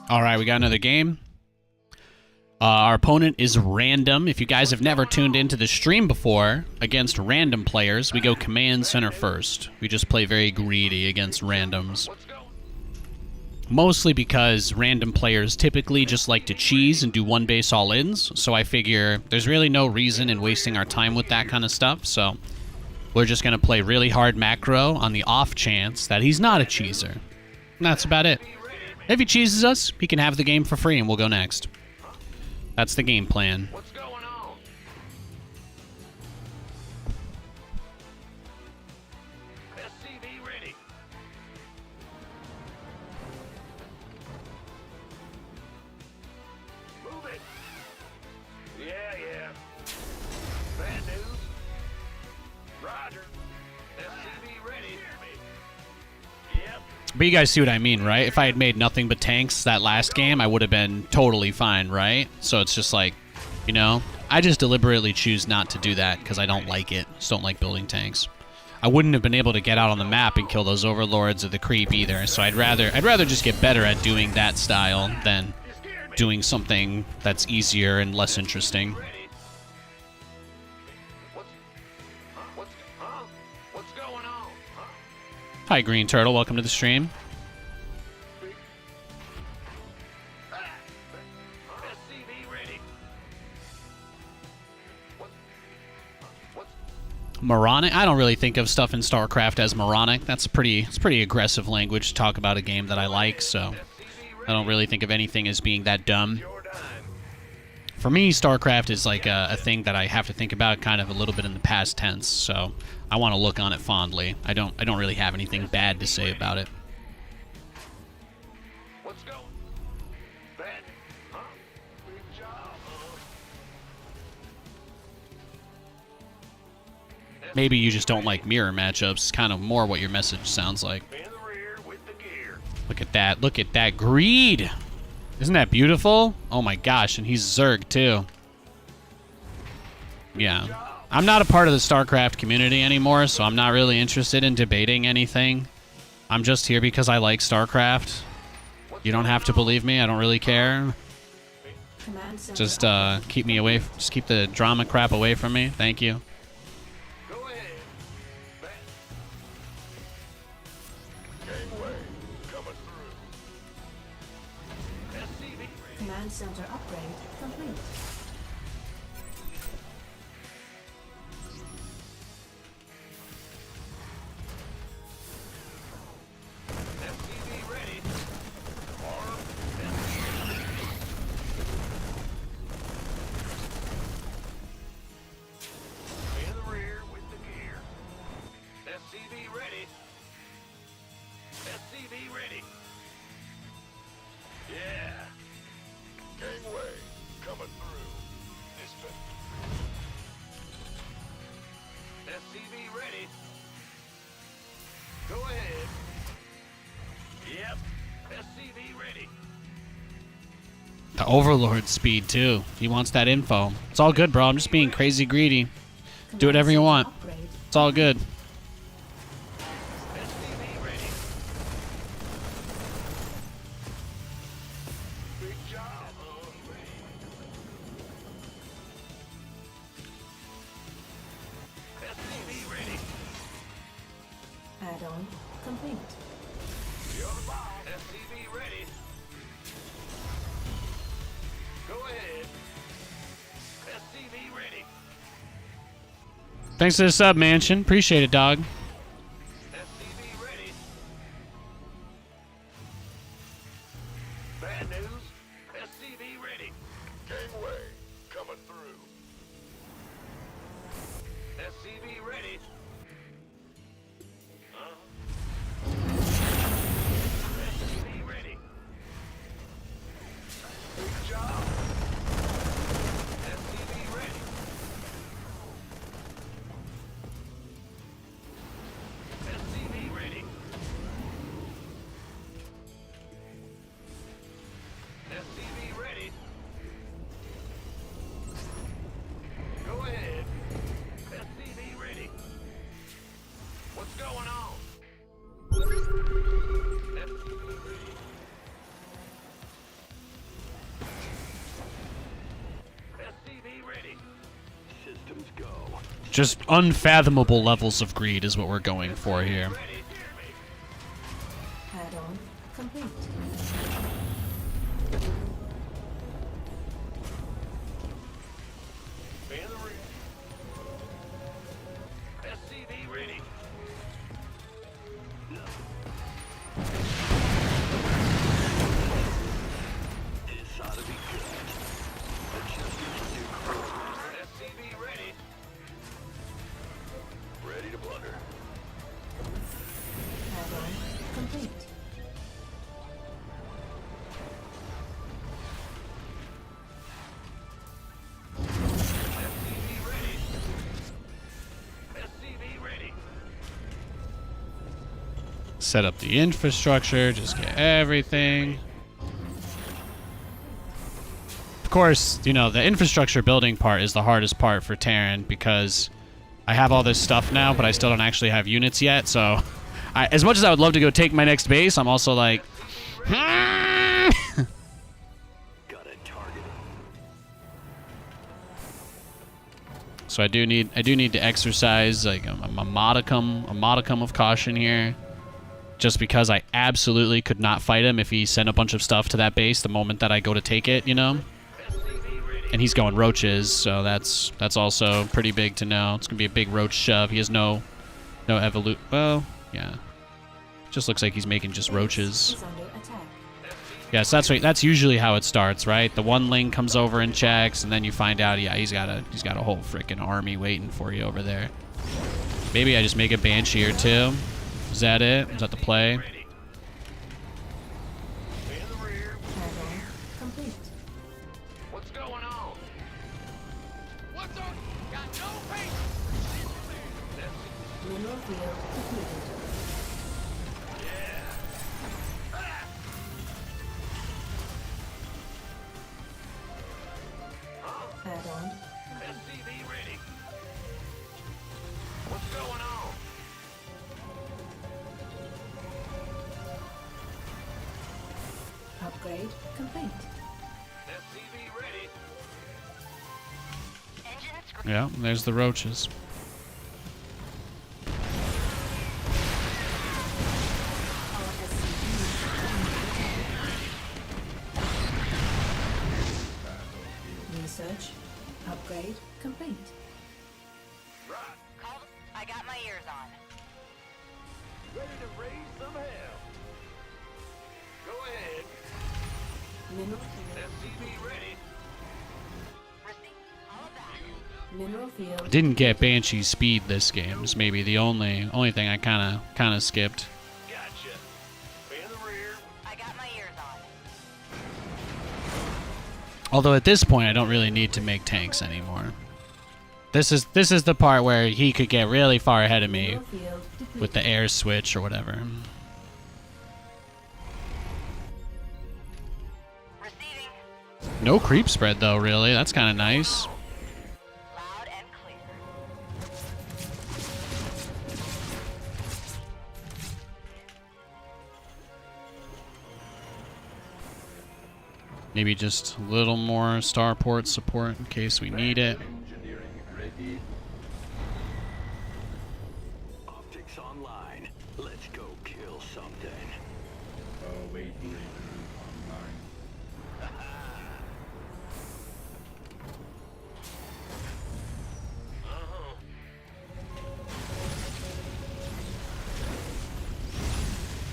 A: All right, we got another game. Our opponent is random. If you guys have never tuned into the stream before, against random players, we go command center first. We just play very greedy against randoms. Mostly because random players typically just like to cheese and do one base all-ins, so I figure there's really no reason in wasting our time with that kind of stuff, so we're just going to play really hard macro on the off chance that he's not a cheeser. And that's about it. If he cheeses us, he can have the game for free and we'll go next. That's the game plan.
C: What's going on? SCV ready. Move it. Yeah. Bad news. Roger. SCV ready. Yep.
A: But you guys see what I mean, right? If I had made nothing but tanks that last game, I would have been totally fine, right? So it's just like, you know, I just deliberately choose not to do that because I don't like it. Just don't like building tanks. I wouldn't have been able to get out on the map and kill those overlords of the creep either. So I'd rather just get better at doing that style than doing something that's easier and less interesting.
C: Ready. What's going on? Huh?
A: Hi, Green Turtle. Welcome to the stream.
C: SCV ready. What's
A: Moronic? I don't really think of stuff in StarCraft as moronic. It's pretty aggressive language to talk about a game that I like, so I don't really think of anything as being that dumb.
C: your time?
A: For me, StarCraft is like a thing that I have to think about kind of a little bit in the past tense, so I want to look on it fondly. I don't really have anything bad to say about it.
C: What's going? Bad? Huh? Big job.
A: Maybe you just don't like mirror matchups. Kind of more what your message sounds like.
C: In the rear with the gear.
A: Look at that. Look at that greed. Isn't that beautiful? Oh my gosh, and he's Zerg too. Yeah. I'm not a part of the StarCraft community anymore, so I'm not really interested in debating anything. I'm just here because I like StarCraft. You don't have to believe me. I don't really care.
B: Command center
A: Just keep me away. Just keep the drama crap away from me. Thank you.
C: Go ahead. Gangway coming through. SCV ready.
B: Command center upgrade complete.
C: SCV ready. Arm. In the rear with the gear. SCV ready. SCV ready. Yeah. Gangway coming through. Dispatch. SCV ready. Go ahead. Yep. SCV ready.
A: The Overlord speed too. He wants that info. It's all good, bro. I'm just being crazy greedy. Do whatever you want.
B: Upgrade.
A: It's all good.
C: SCV ready. Big job. SCV ready.
B: Add-on complete.
C: You're the boss. SCV ready. Go ahead. SCV ready.
A: Thanks to the sub, Mansion. Appreciate it, dog.
C: SCV ready. Bad news. SCV ready. Gangway coming through. SCV ready. SCV ready. Big job. SCV ready. SCV ready. SCV ready. Go ahead. SCV ready. What's going on? SCV ready. SCV ready.
E: Systems go.
A: Just unfathomable levels of greed is what we're going for here.
C: Ready.
B: Add-on complete.
C: In the rear. SCV ready.
E: This ought to be good. Adjusting for new crew.
C: SCV ready.
E: Ready to blunder.
B: Add-on complete.
C: SCV ready. SCV ready.
A: Set up the infrastructure. Just get everything. Of course, you know, the infrastructure building part is the hardest part for Terran because I have all this stuff now, but I still don't actually have units yet. So, as much as I would love to go take my next base, I'm also like,
E: Got a
A: So I do need to exercise like a modicum of caution here, just because I absolutely could not fight him if he sent a bunch of stuff to that base the moment that I go to take it, you know. And he's going roaches, so that's also pretty big to know. It's gonna be a big roach shove. He has no evolute. Well, yeah, just looks like he's making just roaches.
B: Is under attack.
A: Yes, that's usually how it starts, right? The one ling comes over and checks, and then you find out, yeah, he's got a whole freaking army waiting for you over there. Maybe I just make a banshee or two. Is that it? Is that the play?
C: In the rear.
B: Add-on complete.
C: What's going on? What's on? Got no pace.
B: Mineral field depleted. Add-on
C: SCV ready. What's going on?
B: upgrade complete.
C: SCV ready.
A: Yeah, there's the roaches.
B: Our SCVs research upgrade complete.
C: Right.
F: I got my ears on.
C: Ready to raise some hell. Go ahead.
B: Mineral field.
C: SCV ready.
F: All of that.
B: Mineral field.
A: Didn't get Banshee speed this game. Is maybe the only thing I kind of skipped.
C: Gotcha. In the rear.
F: I got my ears on.
A: Although at this point I don't really need to make tanks anymore. This is the part where he could get really far ahead of me
B: Mineral field depleted.
A: with the air switch or whatever.
F: Receiving.
A: No creep spread though, really. That's kind of nice.
F: Loud and clear.
A: Maybe just a little more starport support in case we need it.
D: Engineering ready.
E: Optics online. Let's go kill something.
D: Awaiting online.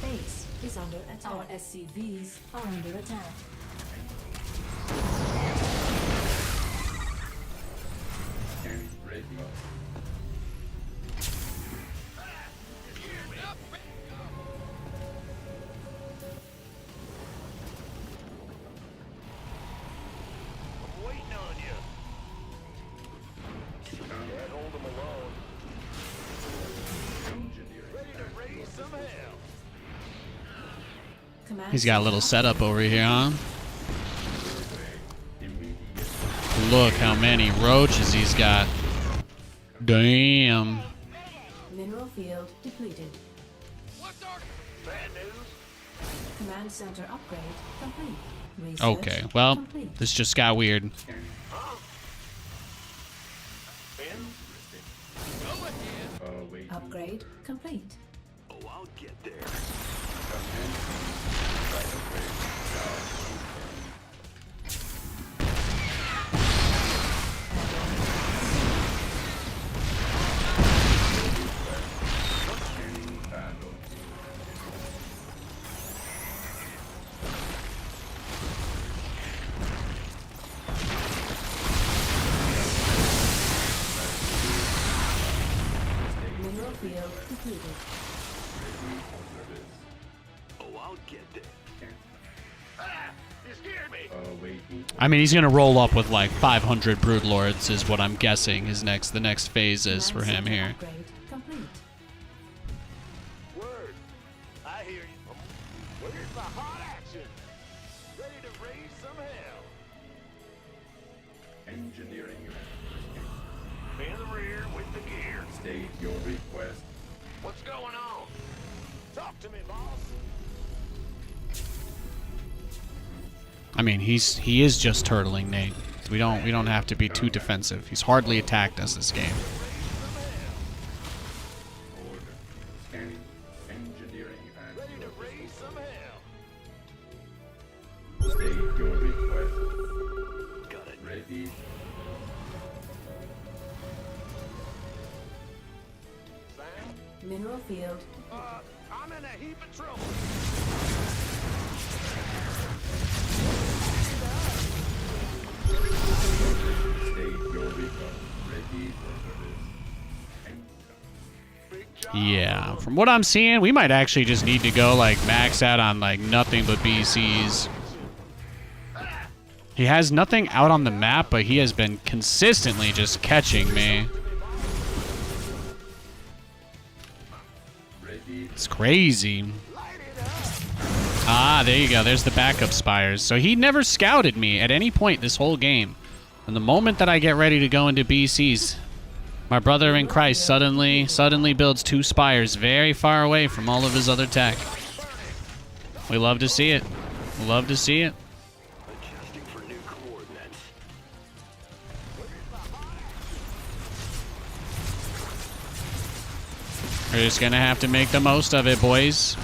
B: Base is under attack. Our SCVs are under attack.
D: Scanning ready.
C: I'm waiting on you. Can't hold them alone.
D: Engineering.
C: Ready to raise some hell.
B: Command
A: He's got a little setup over here, huh?
D: Immediate.
A: Look how many roaches he's got. Damn.
B: mineral field depleted.
C: What's our bad news?
B: Command center upgrade complete. Research
A: Okay, well,
B: complete.
A: this just got weird.
C: Huh? Ben? Go ahead.
D: Awaiting.
B: Upgrade complete.
E: Oh, I'll get there.
B: Mineral field depleted.
E: Oh, I'll get there.
C: Ah! You scared me.
D: Awaiting.
A: I mean, he's gonna roll up with like 500 Broodlords, is what I'm guessing the next phase is for him
B: Command center
A: here.
B: Upgrade complete.
C: Word. I hear you. Where's the hot action? Ready to raise some hell.
D: Engineering.
C: In the rear with the gear.
D: State your request.
C: What's going on? Talk to me, boss.
A: I mean, he is just turtling, Nate. We don't have to be too defensive. He's hardly attacked us this game.
D: Order. Scanning. Engineering and
C: Ready to raise some hell.
D: state your request.
E: Got it.
D: Ready.
C: Sam?
B: Mineral field.
C: I'm in a heap of trouble.
D: State your request. Ready for service. And
C: Big job.
A: Yeah, from what I'm seeing, we might actually just need to go like max out on like nothing but BCs. He has nothing out on the map, but he has been consistently just catching me.
D: ready.
A: It's crazy. Ah, there you go. There's the backup spires. So he never scouted me at any point this whole game. And the moment that I get ready to go into BCs, my brother in Christ suddenly builds 2 spires very far away from all of his other tech. We love to see it. We love to see it.
E: Adjusting for new coordinates.
A: We're just gonna have to make the most of it, boys.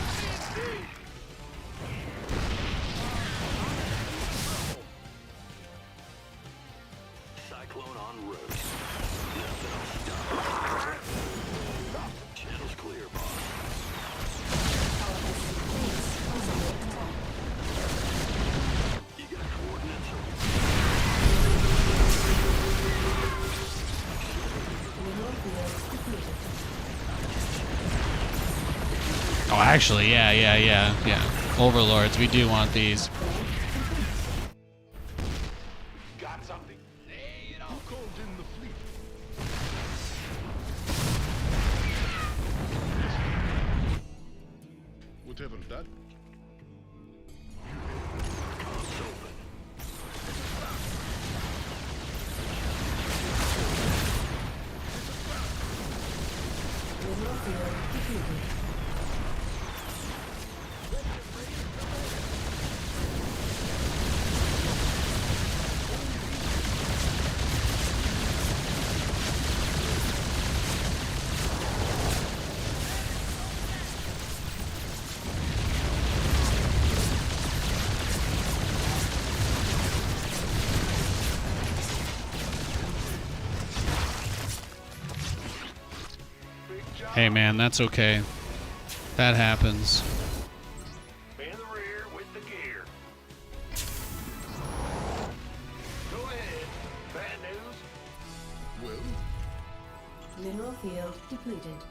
E: Cyclone en route. Nothing will stop. Channel's clear, boss. You got coordinates?
B: Mineral field depleted.
A: Oh, actually, yeah. Overlords, we do want these.
C: Got something? Hey, it all called in the fleet. Whatever that.
B: Mineral field depleted.
A: Hey, man, that's okay. That happens.
C: In the rear with the gear. Go ahead. Bad news? Well?
B: Mineral field depleted.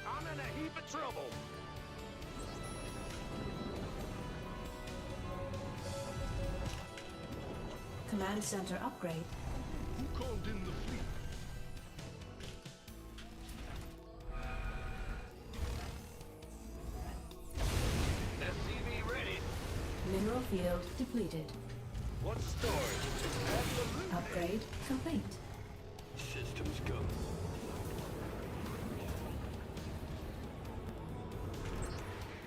C: I'm in a heap of trouble.
B: Command center upgrade.
C: Who called in the fleet? SCV ready.
B: Mineral field depleted.
C: What's the story?
B: Upgrade complete.
E: Systems go.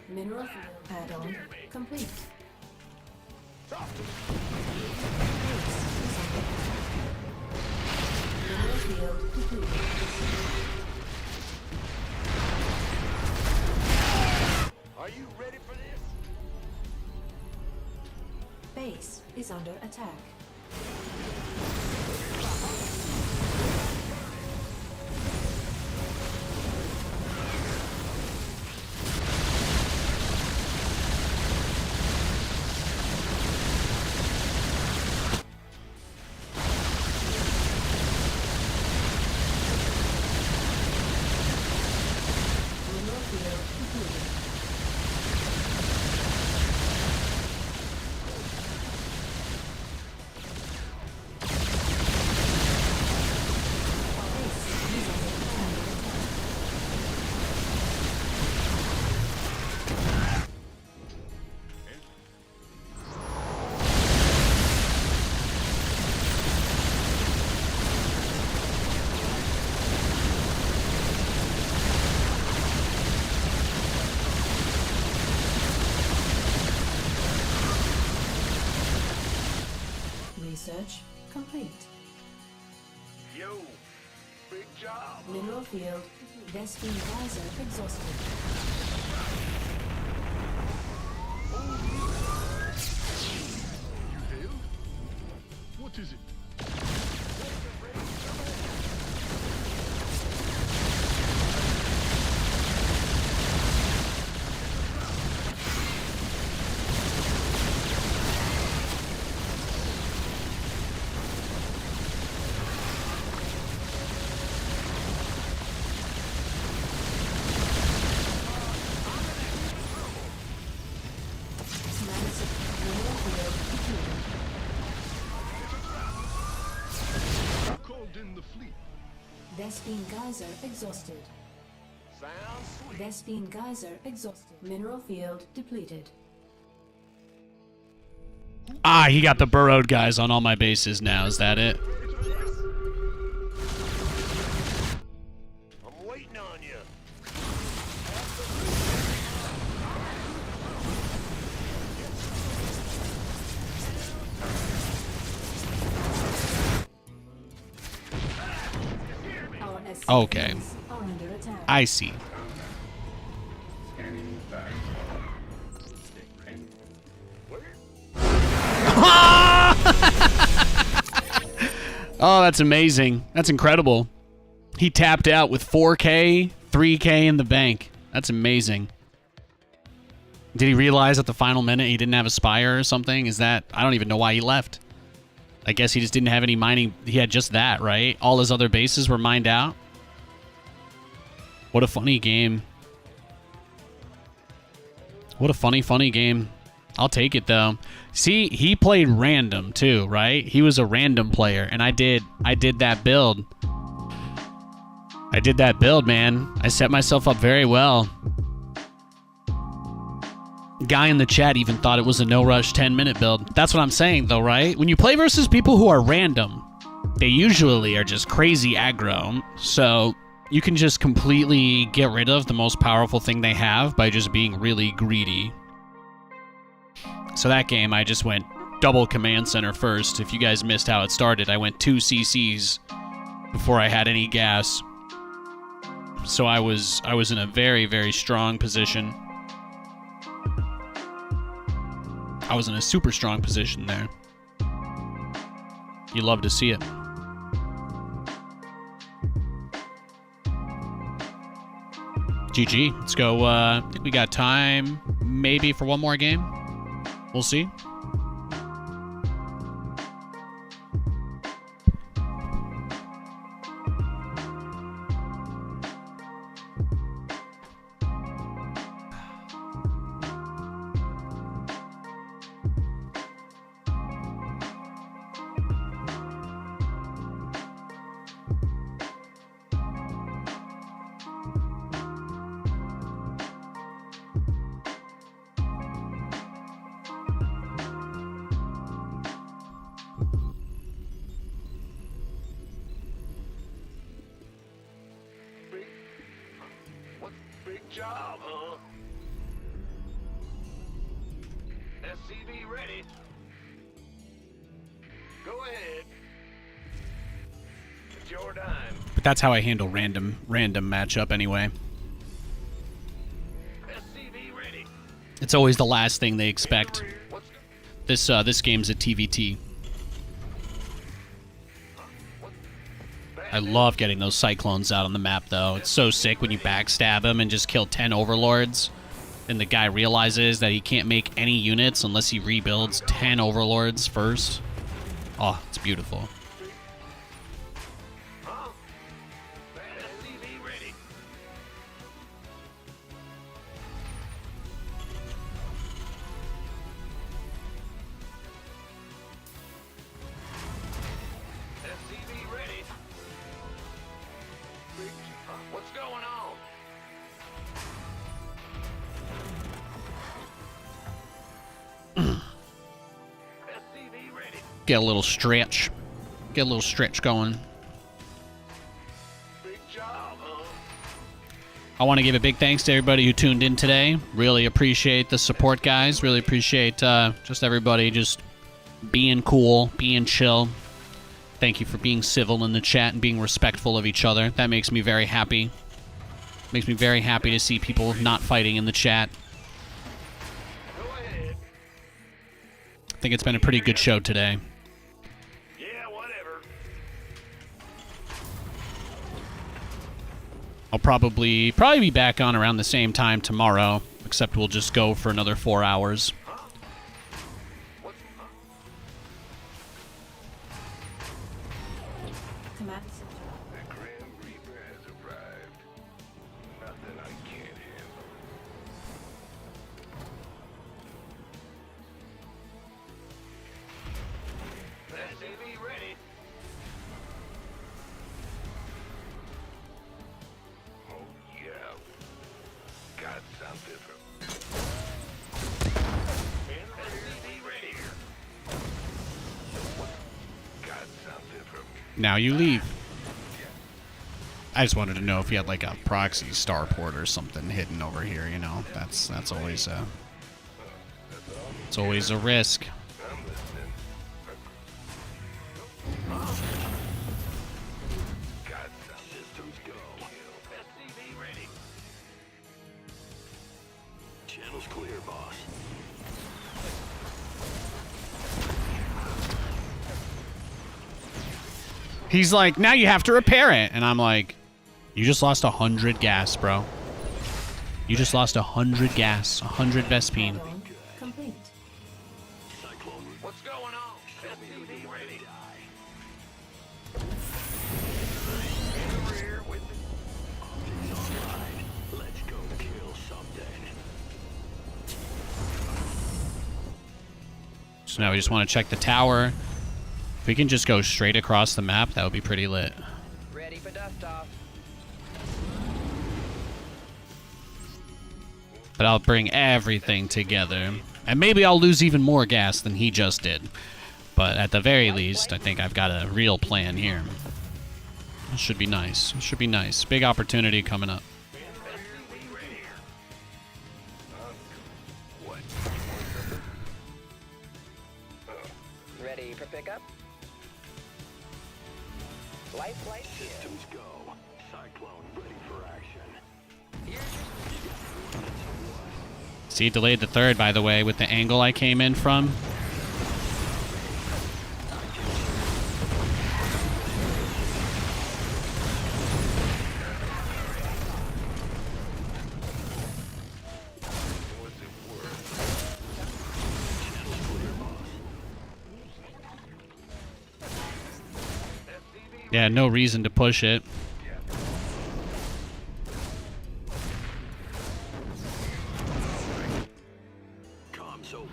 B: Mineral field add-on complete. Mineral field depleted.
C: Are you ready for this?
B: Base is under attack. Mineral field depleted. complete.
C: Yo, big job.
B: Mineral field. Vespene geyser exhausted.
C: You hail? What is it?
B: Mineral field depleted.
C: Called in the fleet.
B: Vespene geyser exhausted.
C: Sounds sweet.
B: Vespene geyser exhausted. Mineral field depleted.
A: Ah, he got the burrowed guys on all my bases now. Is that it?
C: I'm waiting on you.
B: Our SCPs
A: Okay.
B: are under attack.
A: I see.
D: Scanning back. Stay ready.
A: Oh, that's amazing. That's incredible. He tapped out with 4K, 3K in the bank. That's amazing. Did he realize at the final minute he didn't have a Spire or something? Is that... I don't even know why he left. I guess he just didn't have any mining. He had just that, right? All his other bases were mined out. What a funny game. What a funny game. I'll take it, though. See, he played random, too, right? He was a random player, and I did that build. I did that build, man. I set myself up very well. Guy in the chat even thought it was a no-rush 10-minute build. That's what I'm saying, though, right? When you play versus people who are random, they usually are just crazy aggro. So you can just completely get rid of the most powerful thing they have by just being really greedy. So that game, I just went double command center first. If you guys missed how it started, I went 2 CCs before I had any gas. So I was in a very, very strong position. I was in a super strong position there. You love to see it. GG. Let's go. I think we got time maybe for one more game. We'll see.
C: Big job, huh? SCV ready. Go ahead. It's your dime.
A: But that's how I handle random matchup anyway.
C: SCV ready.
A: It's always the last thing they expect.
C: What's
A: This game's a TVT. I love getting those Cyclones out on the map, though. It's so sick when you backstab him and just kill 10 Overlords, and the guy realizes that he can't make any units unless he rebuilds 10 Overlords first. Oh, it's beautiful.
C: huh? SCV ready. SCV ready. What's going on? SCV ready.
A: Get a little stretch. Get a little stretch going.
C: Big job, huh?
A: I want to give a big thanks to everybody who tuned in today. Really appreciate the support, guys. Really appreciate just everybody just being cool, being chill. Thank you for being civil in the chat and being respectful of each other. That makes me very happy. Makes me very happy to see people not fighting in the chat.
C: Go ahead.
A: I think it's been a pretty good show today.
C: Yeah, whatever.
A: I'll probably be back on around the same time tomorrow, except we'll just go for another 4 hours.
B: Command center.
C: The Grim Reaper has arrived. Nothing I can't handle. SCV ready. Oh yeah. Got something from. SCV ready. Got something from.
A: Now you leave. I just wanted to know if you had like a proxy starport or something hidden over here, you know. That's always it's always a risk.
C: I'm listening. Got some systems go. SCV ready.
E: Channel's clear, boss.
A: He's like, now you have to repair it. And I'm like, you just lost 100 gas, bro. You just lost 100 gas, 100 Vespine.
B: Add-on complete.
E: Cyclone.
C: What's going on? SCV ready. In the rear with me.
E: Optics online. Let's go kill something.
A: So now we just want to check the tower. If we can just go straight across the map, that would be pretty lit.
G: Ready for dust off.
A: But I'll bring everything together. And maybe I'll lose even more gas than he just did. But at the very least, I think I've got a real plan here. It should be nice. It should be nice. Big opportunity coming up.
G: Ready for pickup? Life flight here.
E: Systems go. Cyclone ready for action.
A: See, delayed the third, by the way, with the angle I came in from. Yeah, no reason to push it.
E: Comms open.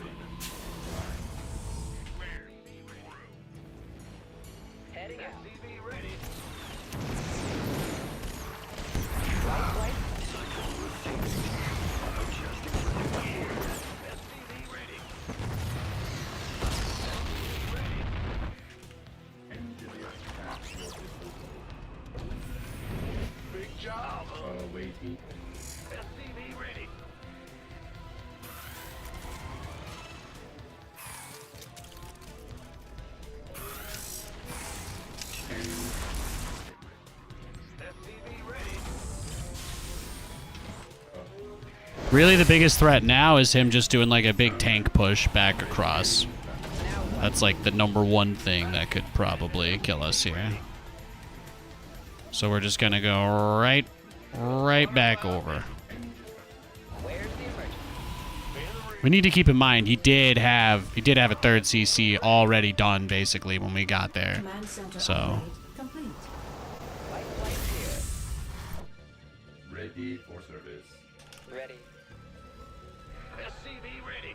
G: Heading out.
C: SCV ready.
G: Life flight.
E: Cyclone received. Adjusting for new gear.
C: SCV ready. Big job.
D: Wait,
C: SCV ready. SCV ready.
A: Really, the biggest threat now is him just doing like a big tank push back across. That's like the #1 thing that could probably kill us here. So we're just gonna go right back over.
G: Where's the emergency?
A: We need to keep in mind he did have a third CC already done basically when we got there.
B: Command center
A: So
B: upgrade complete.
G: Life flight here.
D: ready for service.
G: Ready.
C: SCV ready.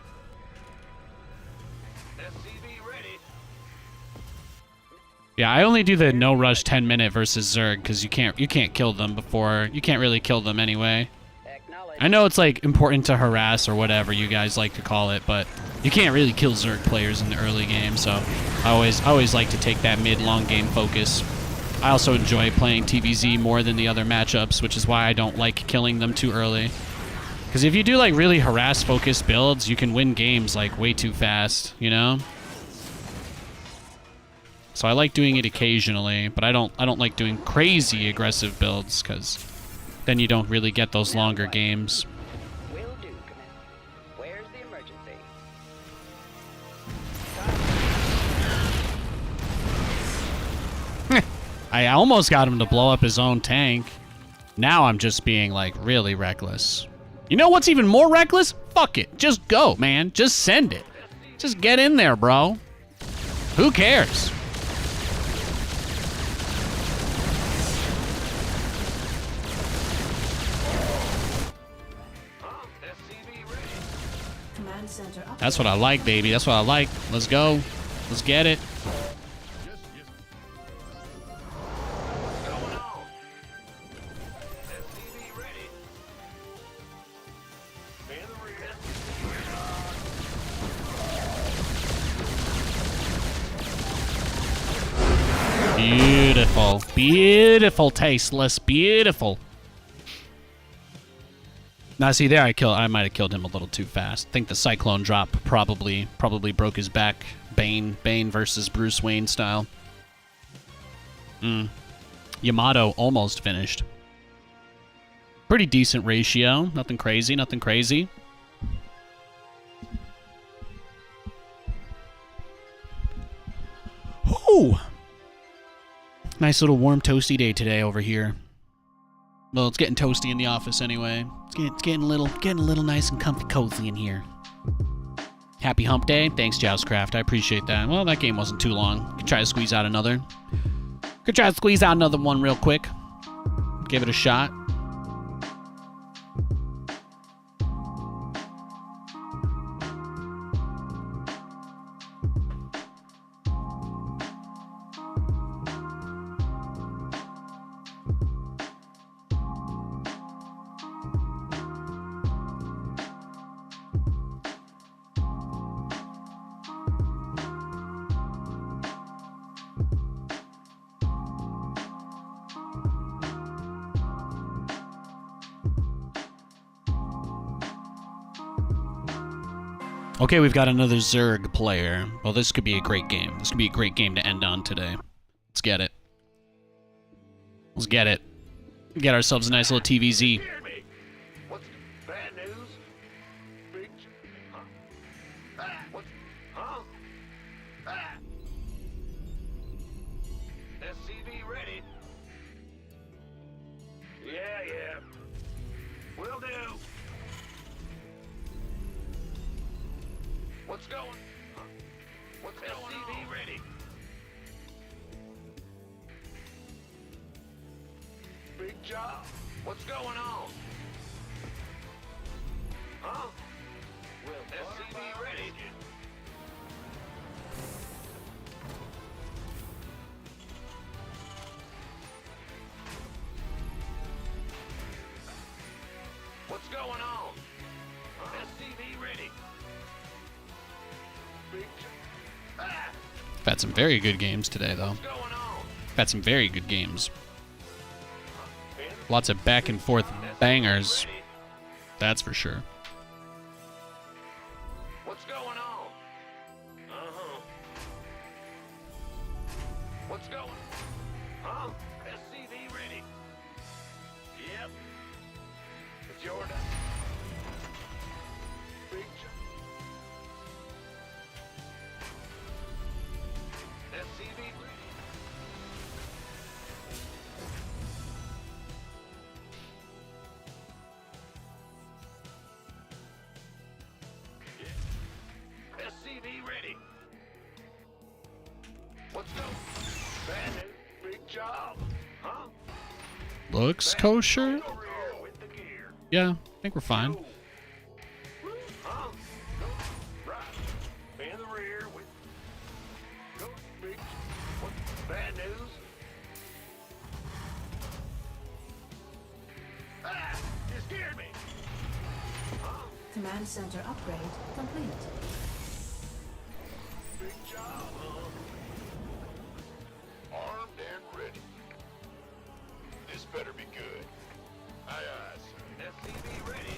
C: SCV ready.
A: yeah, I only do the no rush 10-minute versus Zerg because you can't kill them before you can't really kill them anyway.
G: Acknowledge.
A: I know it's like important to harass or whatever you guys like to call it, but you can't really kill Zerg players in the early game, so I always like to take that mid-long game focus. I also enjoy playing TVZ more than the other matchups, which is why I don't like killing them too early. Because if you do like really harass-focused builds, you can win games like way too fast, you know? So I like doing it occasionally, but I don't like doing crazy aggressive builds, because then you don't really get those longer games.
G: Will do, Commander. Where's the emergency?
A: I almost got him to blow up his own tank. Now I'm just being, like, really reckless. You know what's even more reckless? Fuck it. Just go, man. Just send it. Just get in there, bro. Who cares?
B: Command center up.
A: That's what I like, baby. That's what I like. Let's go. Let's get it. Beautiful. Beautiful, tasteless. Beautiful. Now, see there, I might have killed him a little too fast. I think the Cyclone drop probably broke his back. Bane versus Bruce Wayne style. Yamato almost finished. Pretty decent ratio. Nothing crazy, nothing crazy. Ooh. Nice little warm, toasty day today over here. Well, it's getting toasty in the office anyway. It's getting a little nice and comfy, cozy in here. Happy hump day. Thanks, Joustcraft. I appreciate that. Well, that game wasn't too long. Could try to squeeze out another. Could try to squeeze out another one real quick. Give it a shot. Okay, we've got another Zerg player. Well, this could be a great game. This could be a great game to end on today. Let's get it. Let's get it. Get ourselves a nice little TVZ.
C: What's bad news? Big, huh? What? Huh? SCV ready. Yeah. Will do. What's going? Huh? What's going on? Ready. Big job. What's going on? Huh? Well, SCV ready. What's going on? SCV ready.
A: We've had some very good games today, though. We've had some very good games. Lots of back and forth bangers. That's for sure.
C: What's going on? What's going? Huh? SCV ready. Yep. It's your turn. Big SCV ready. SCV ready. Let's go. Bad news. Big job. Huh?
A: Looks kosher?
C: Over here with the gear.
A: Yeah, I think we're fine.
C: Huh? Right. In the rear with. Go big. What? Bad news? You scared me.
B: Command center upgrade complete.
C: Big job. Armed and ready. This better be good. Aye, aye, sir. SCV ready.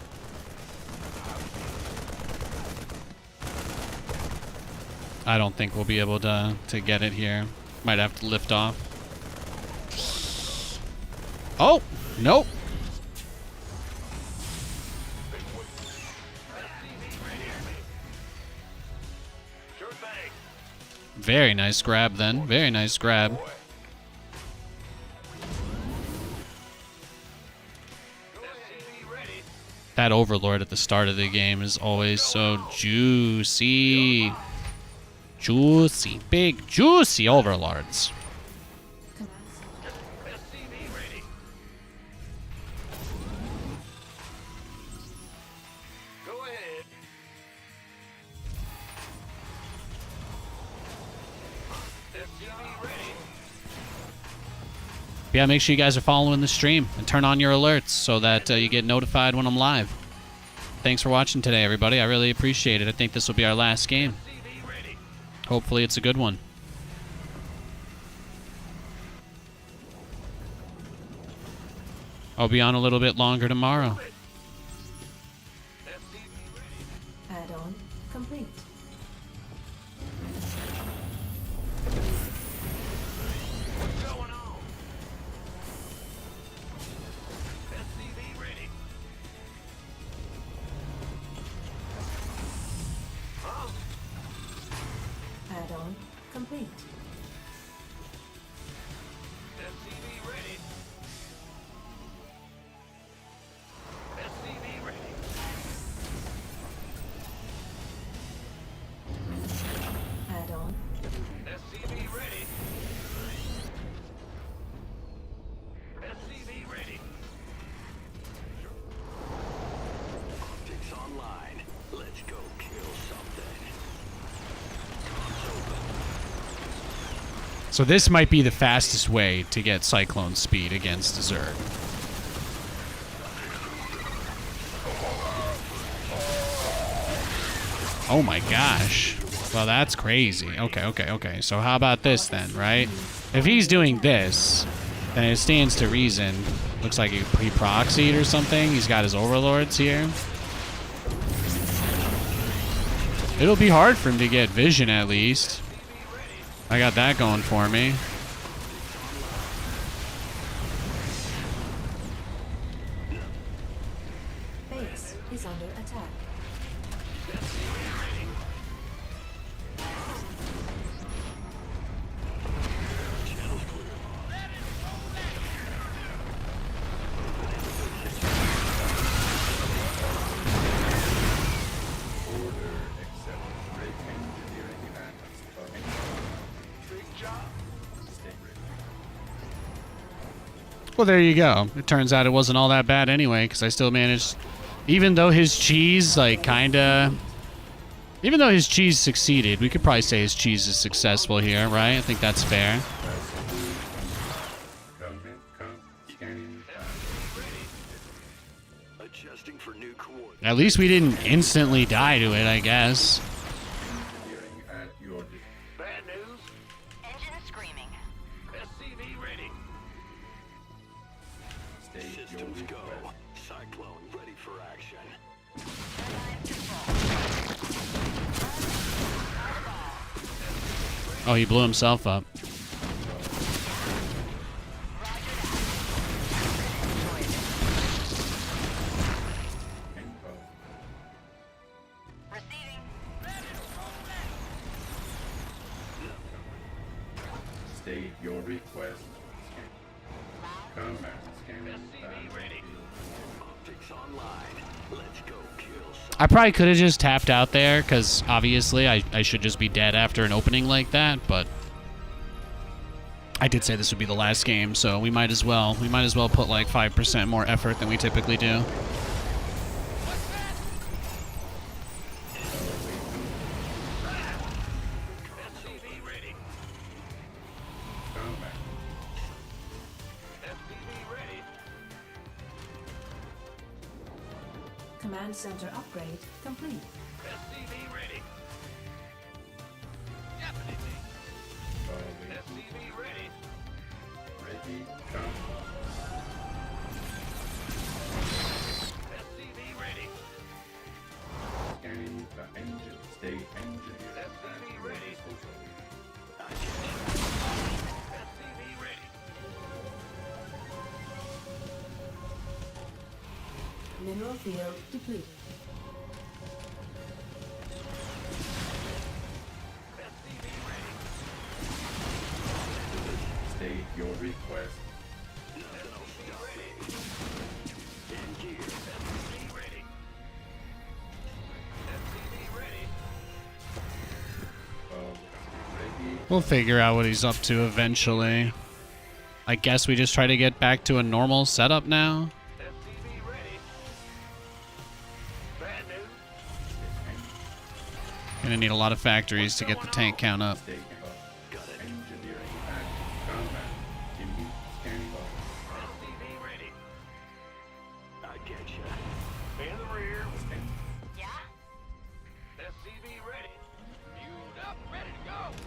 A: I don't think we'll be able to get it here. Might have to lift off. Oh, nope.
C: Sure thing.
A: Very nice grab then. Very nice grab.
C: SCV ready.
A: That Overlord at the start of the game is always so juicy. Juicy. Big, juicy Overlords.
B: Command center.
C: SCV ready. Go ahead. SCV ready.
A: Yeah, make sure you guys are following the stream and turn on your alerts so that you get notified when I'm live. Thanks for watching today, everybody. I really appreciate it. I think this will be our last game.
C: SCV ready.
A: Hopefully it's a good one. I'll be on a little bit longer tomorrow.
C: SCV ready.
B: Add-on complete.
C: What's going on? SCV ready. Huh?
B: Add-on complete.
C: SCV ready. SCV ready.
B: Add-on.
C: SCV ready. SCV ready.
E: Optics online. Let's go kill something.
A: So this might be the fastest way to get Cyclone speed against a Zerg. Oh my gosh. Well, that's crazy. Okay. So how about this then, right? If he's doing this, then it stands to reason. Looks like he proxied or something. He's got his Overlords here. It'll be hard for him to get vision at least. I got that going for me.
B: Base is under attack.
D: Order accept rig engineering and
C: Big job.
D: stay ready.
A: Well, there you go. It turns out it wasn't all that bad anyway, because I still managed, even though his cheese, like, even though his cheese succeeded, we could probably say his cheese is successful here, right? I think that's fair.
D: Scanning.
E: Adjusting for new coordinates.
A: At least we didn't instantly die to it, I guess.
D: Engineering at your
C: Bad news.
F: Engine screaming.
C: SCV ready.
D: state your
E: Systems go.
D: request.
E: Cyclone ready for action.
A: Oh, he blew himself up.
D: Info.
F: Receiving.
D: State your request. Command scanning.
C: SCV ready.
E: Optics online. Let's go kill something.
A: I probably could have just tapped out there, because obviously I should just be dead after an opening like that, but I did say this would be the last game, so we might as well put like 5% more effort than we typically do.
C: SCV ready.
D: Command.
C: SCV ready.
B: Command center upgrade complete.
C: SCV ready.
D: Following.
C: SCV ready.
D: Ready. Come.
C: SCV ready.
D: Scanning the engine. State engineering
C: SCV
D: at your
C: ready.
D: disposal.
B: Mineral field depleted.
D: State your request.
A: We'll figure out what he's up to eventually. I guess we just try to get back to a normal setup now. Gonna need a lot of factories to get the tank count up.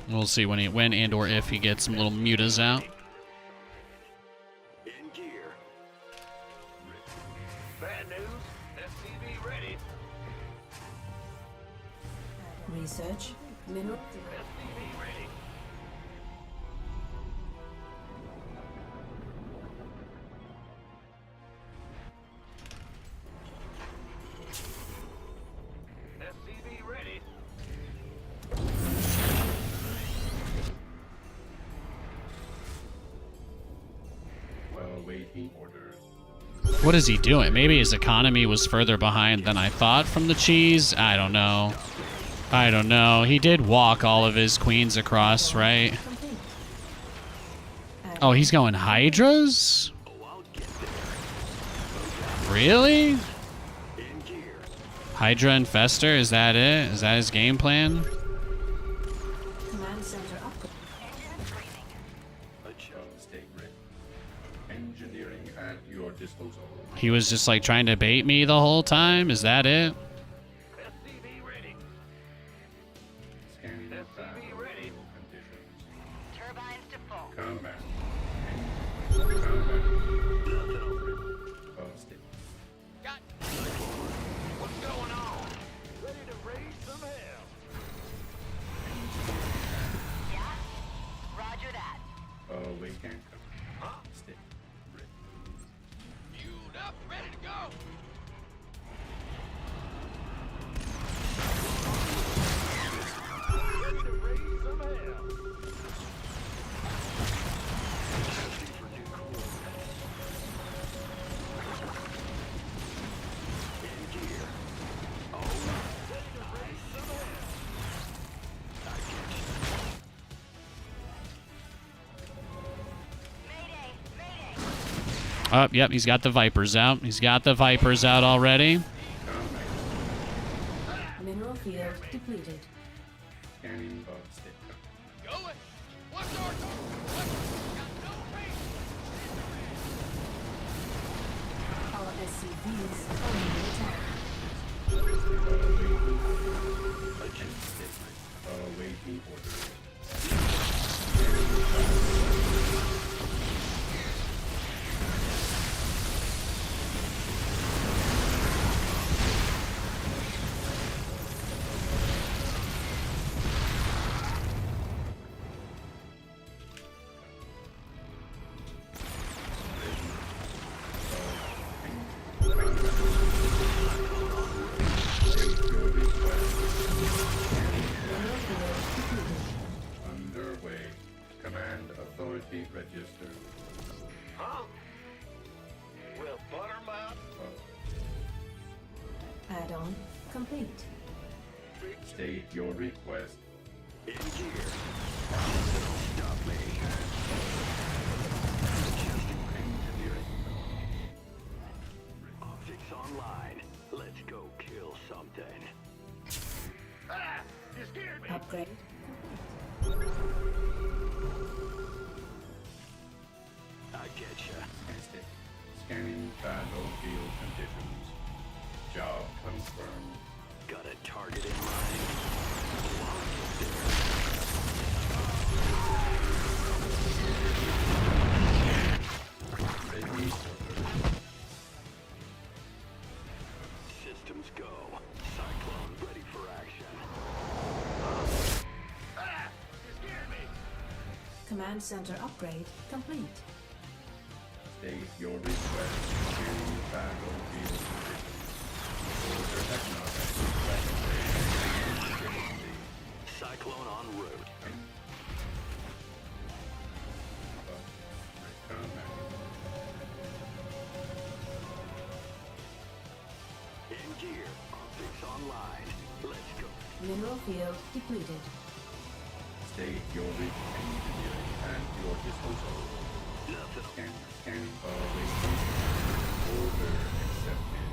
A: We'll see when and or if he gets some little mutas out.
E: In gear.
C: Bad news. SCV ready.
B: Research. Mineral.
C: SCV ready. SCV ready.
D: Waiting orders.
A: What is he doing? Maybe his economy was further behind than I thought from the cheese? I don't know. I don't know. He did walk all of his queens across, right? Oh, he's going Hydras? Really? Hydra Infester? Is that it? Is that his game plan?
B: Command center upgrade.
D: State ready. Engineering at your disposal.
A: He was just like trying to bait me the whole time? Is that it?
C: SCV ready.
D: Scanning
C: SCV ready.
D: conditions.
F: Turbines to full.
D: Combat. State.
C: What's going on? Ready to raise some hell.
F: Yeah? Roger that.
D: Wait and come. State ready.
C: Fueled up, ready to go. Ready to raise some hell.
F: Mayday! Mayday!
A: Oh, yep, he's got the Vipers out. He's got the Vipers out already.
B: Mineral field depleted.
D: Scanning state.
C: Going. What's our goal? Got no range.
B: Our SCVs are under attack.
D: Waiting orders. Underway. Command authority registered.
C: Huh? Well, butter 'em up.
B: Add-on complete.
D: State your request.
E: In gear. Stop me.
D: Engineering.
E: Optics online. Let's go kill something.
C: Ah! You scared me.
B: Upgrade.
E: I getcha.
D: Scanning battlefield conditions. Job confirmed.
E: Got a target in mind.
D: Ready order.
E: Systems go. Cyclone ready for action.
C: Ah! You scared me.
B: Command center upgrade complete.
D: State your request. Scanning battlefield conditions.
E: Cyclone en route. In gear. Optics online. Let's go.
B: Mineral field depleted.
D: State your engineering and your disposal. Scanning order accepted.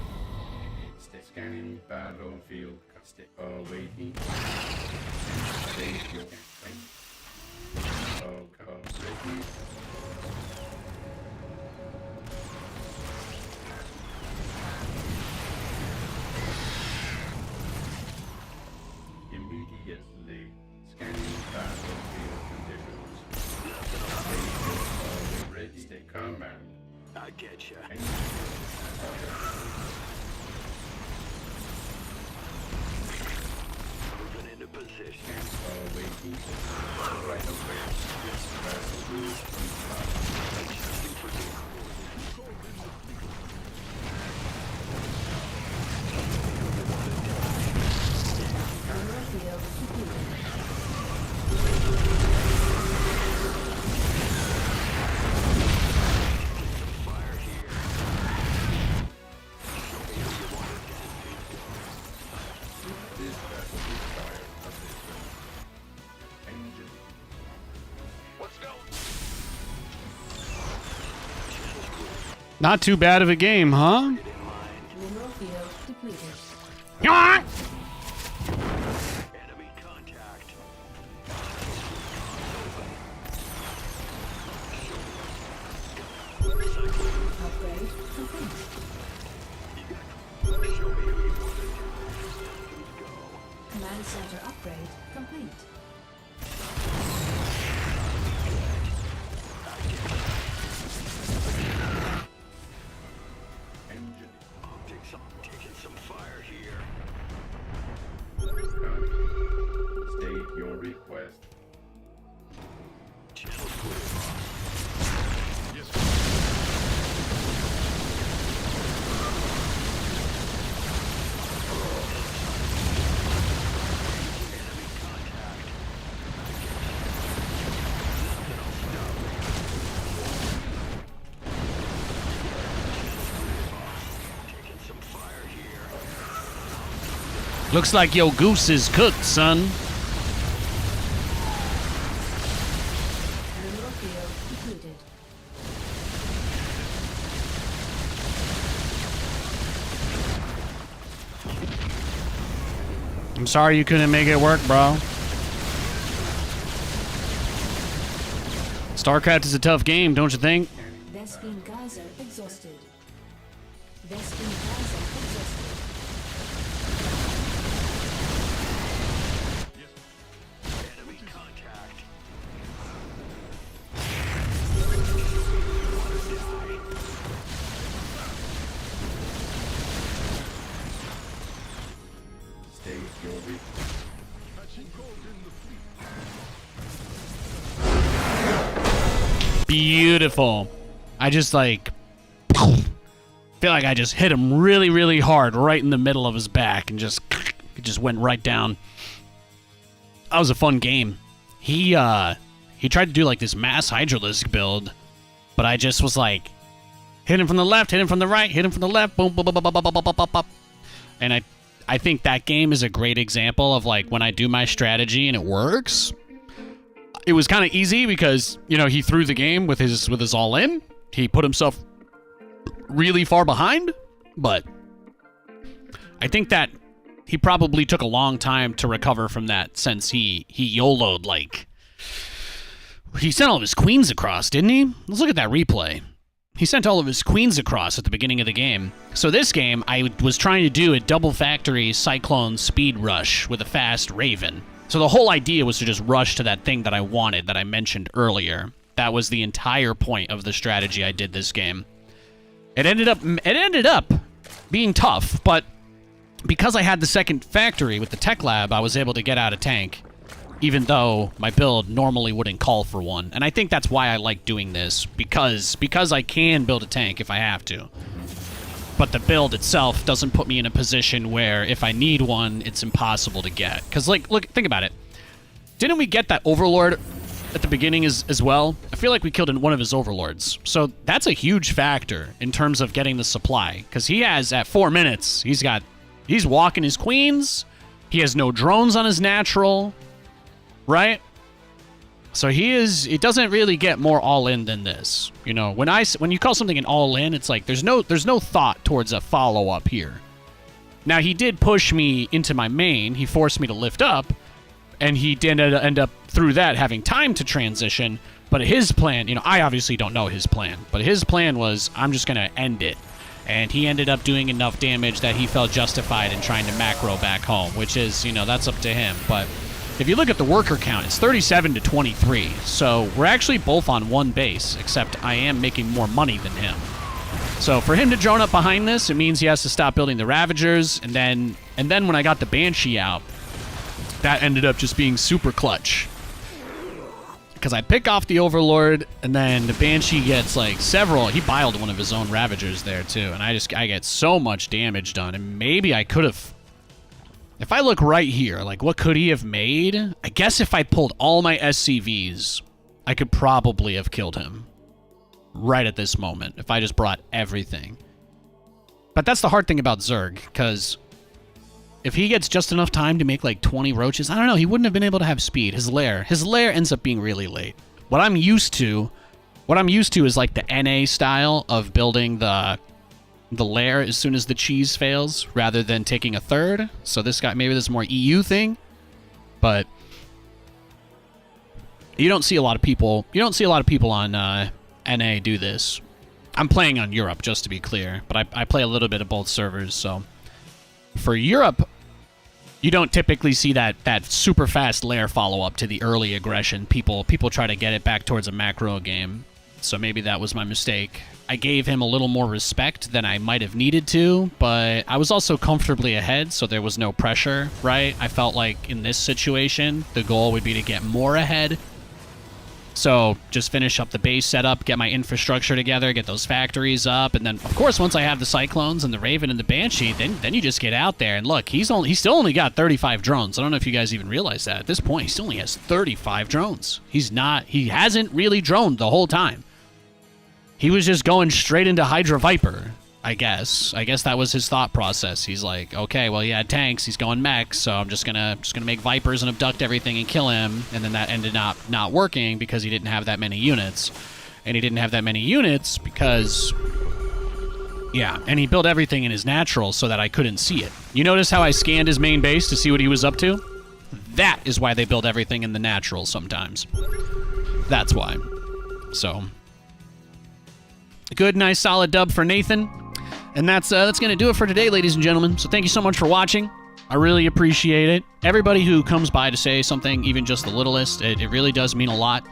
D: Scanning battlefield. Awaiting. State your ready. Immediately scanning battlefield conditions. State your ready. Stay command.
E: I get ya. Moving into position.
D: Awaiting. Right away.
E: Adjusting for
B: Mineral field depleted.
E: fire here.
D: This vessel requires assistance. Engine.
C: What's going?
A: Not too bad of a game, huh?
B: Mineral field depleted.
E: Enemy contact.
B: Upgrade complete.
E: Show me who you want to go.
B: Command center upgrade complete.
D: Engine.
E: Optics on. Taking some fire here.
D: State your request.
E: Channel clear. Taking some fire here.
A: Looks like your goose is cooked, son.
B: Mineral field depleted.
A: I'm sorry you couldn't make it work, bro. StarCraft is a tough game, don't you think?
B: Vespene geyser exhausted. Vespene geyser exhausted.
E: Enemy contact.
D: State your request.
A: Beautiful. I just like feel like I just hit him really, really hard right in the middle of his back and just it just went right down. That was a fun game. He tried to do like this mass hydralisk build, but I just was like hit him from the left, hit him from the right, hit him from the left, boom, boom, boom, boom, boom, boom, boom, boom, boom. And I think that game is a great example of like when I do my strategy and it works. It was kind of easy because, you know, he threw the game with his all in. He put himself really far behind, but I think that he probably took a long time to recover from that since he YOLO'd like he sent all of his queens across, didn't he? Let's look at that replay. He sent all of his queens across at the beginning of the game. So this game, I was trying to do a double factory Cyclone speed rush with a fast Raven. So the whole idea was to just rush to that thing that I wanted, that I mentioned earlier. That was the entire point of the strategy I did this game. It ended up being tough, but because I had the second factory with the tech lab, I was able to get out a tank, even though my build normally wouldn't call for one. And I think that's why I like doing this, because I can build a tank if I have to. but the build itself doesn't put me in a position where if I need one, it's impossible to get. Because, like, look, think about it. Didn't we get that Overlord at the beginning as well? I feel like we killed one of his Overlords. So that's a huge factor in terms of getting the supply. Because he has, at 4 minutes, he's walking his queens. He has no drones on his natural, right? So it doesn't really get more all-in than this. You know, when you call something an all-in, it's like there's no thought towards a follow-up here. Now, he did push me into my main. He forced me to lift up, and he did end up, through that, having time to transition. But his plan, you know, I obviously don't know his plan, but his plan was, I'm just going to end it. And he ended up doing enough damage that he felt justified in trying to macro back home, which is, you know, that's up to him. But if you look at the worker count, it's 37 to 23. So we're actually both on one base, except I am making more money than him. So for him to drone up behind this, it means he has to stop building the Ravagers. And then when I got the Banshee out, that ended up just being super clutch. Because I pick off the Overlord, and then the Banshee gets like several. He biled one of his own Ravagers there too, and I get so much damage done. And maybe I could have. If I look right here, like what could he have made? I guess if I pulled all my SCVs, I could probably have killed him right at this moment if I just brought everything. But that's the hard thing about Zerg, because if he gets just enough time to make like 20 roaches, I don't know, he wouldn't have been able to have speed. His lair ends up being really late. What I'm used to is like the NA style of building the lair as soon as the cheese fails, rather than taking a third. So this guy, maybe this is more EU thing, but you don't see a lot of people. You don't see a lot of people on NA do this. I'm playing on Europe, just to be clear, but I play a little bit of both servers. So for Europe, you don't typically see that super fast lair follow up to the early aggression. People try to get it back towards a macro game. So maybe that was my mistake. I gave him a little more respect than I might have needed to, but I was also comfortably ahead, so there was no pressure, right? I felt like in this situation, the goal would be to get more ahead. So just finish up the base setup, get my infrastructure together, get those factories up, and then, of course, once I have the Cyclones and the Raven and the Banshee, then you just get out there. And look, he still only got 35 drones. I don't know if you guys even realize that. At this point, he still only has 35 drones. He hasn't really droned the whole time. He was just going straight into Hydra Viper, I guess. I guess that was his thought process. He's like, okay, well, he had tanks, he's going mech, so I'm just gonna make Vipers and abduct everything and kill him. And then that ended up not working because he didn't have that many units. And he didn't have that many units because, yeah, and he built everything in his natural so that I couldn't see it. You notice how I scanned his main base to see what he was up to? That is why they build everything in the natural sometimes. That's why. So, good, nice, solid dub for Nathan. And that's going to do it for today, ladies and gentlemen. So thank you so much for watching. I really appreciate it. Everybody who comes by to say something, even just the littlest, it really does mean a lot.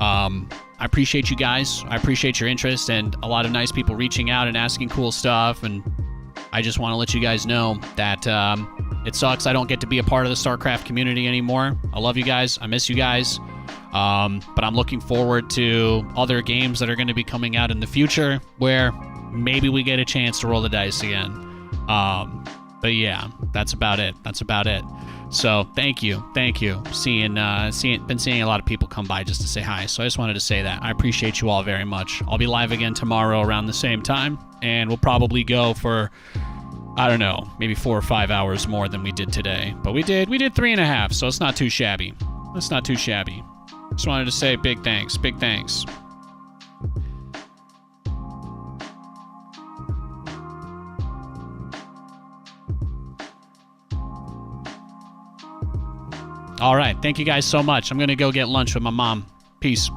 A: I appreciate you guys. I appreciate your interest and a lot of nice people reaching out and asking cool stuff. And I just want to let you guys know that it sucks I don't get to be a part of the StarCraft community anymore. I love you guys. I miss you guys. But I'm looking forward to other games that are going to be coming out in the future where maybe we get a chance to roll the dice again. But yeah, that's about it. That's about it. So thank you. Been seeing a lot of people come by just to say hi. So I just wanted to say that. I appreciate you all very much. I'll be live again tomorrow around the same time, and we'll probably go for, I don't know, maybe 4 or 5 hours more than we did today. But we did 3.5, so it's not too shabby. It's not too shabby. Just wanted to say big thanks. Big thanks. All right. Thank you guys so much. I'm going to go get lunch with my mom. Peace.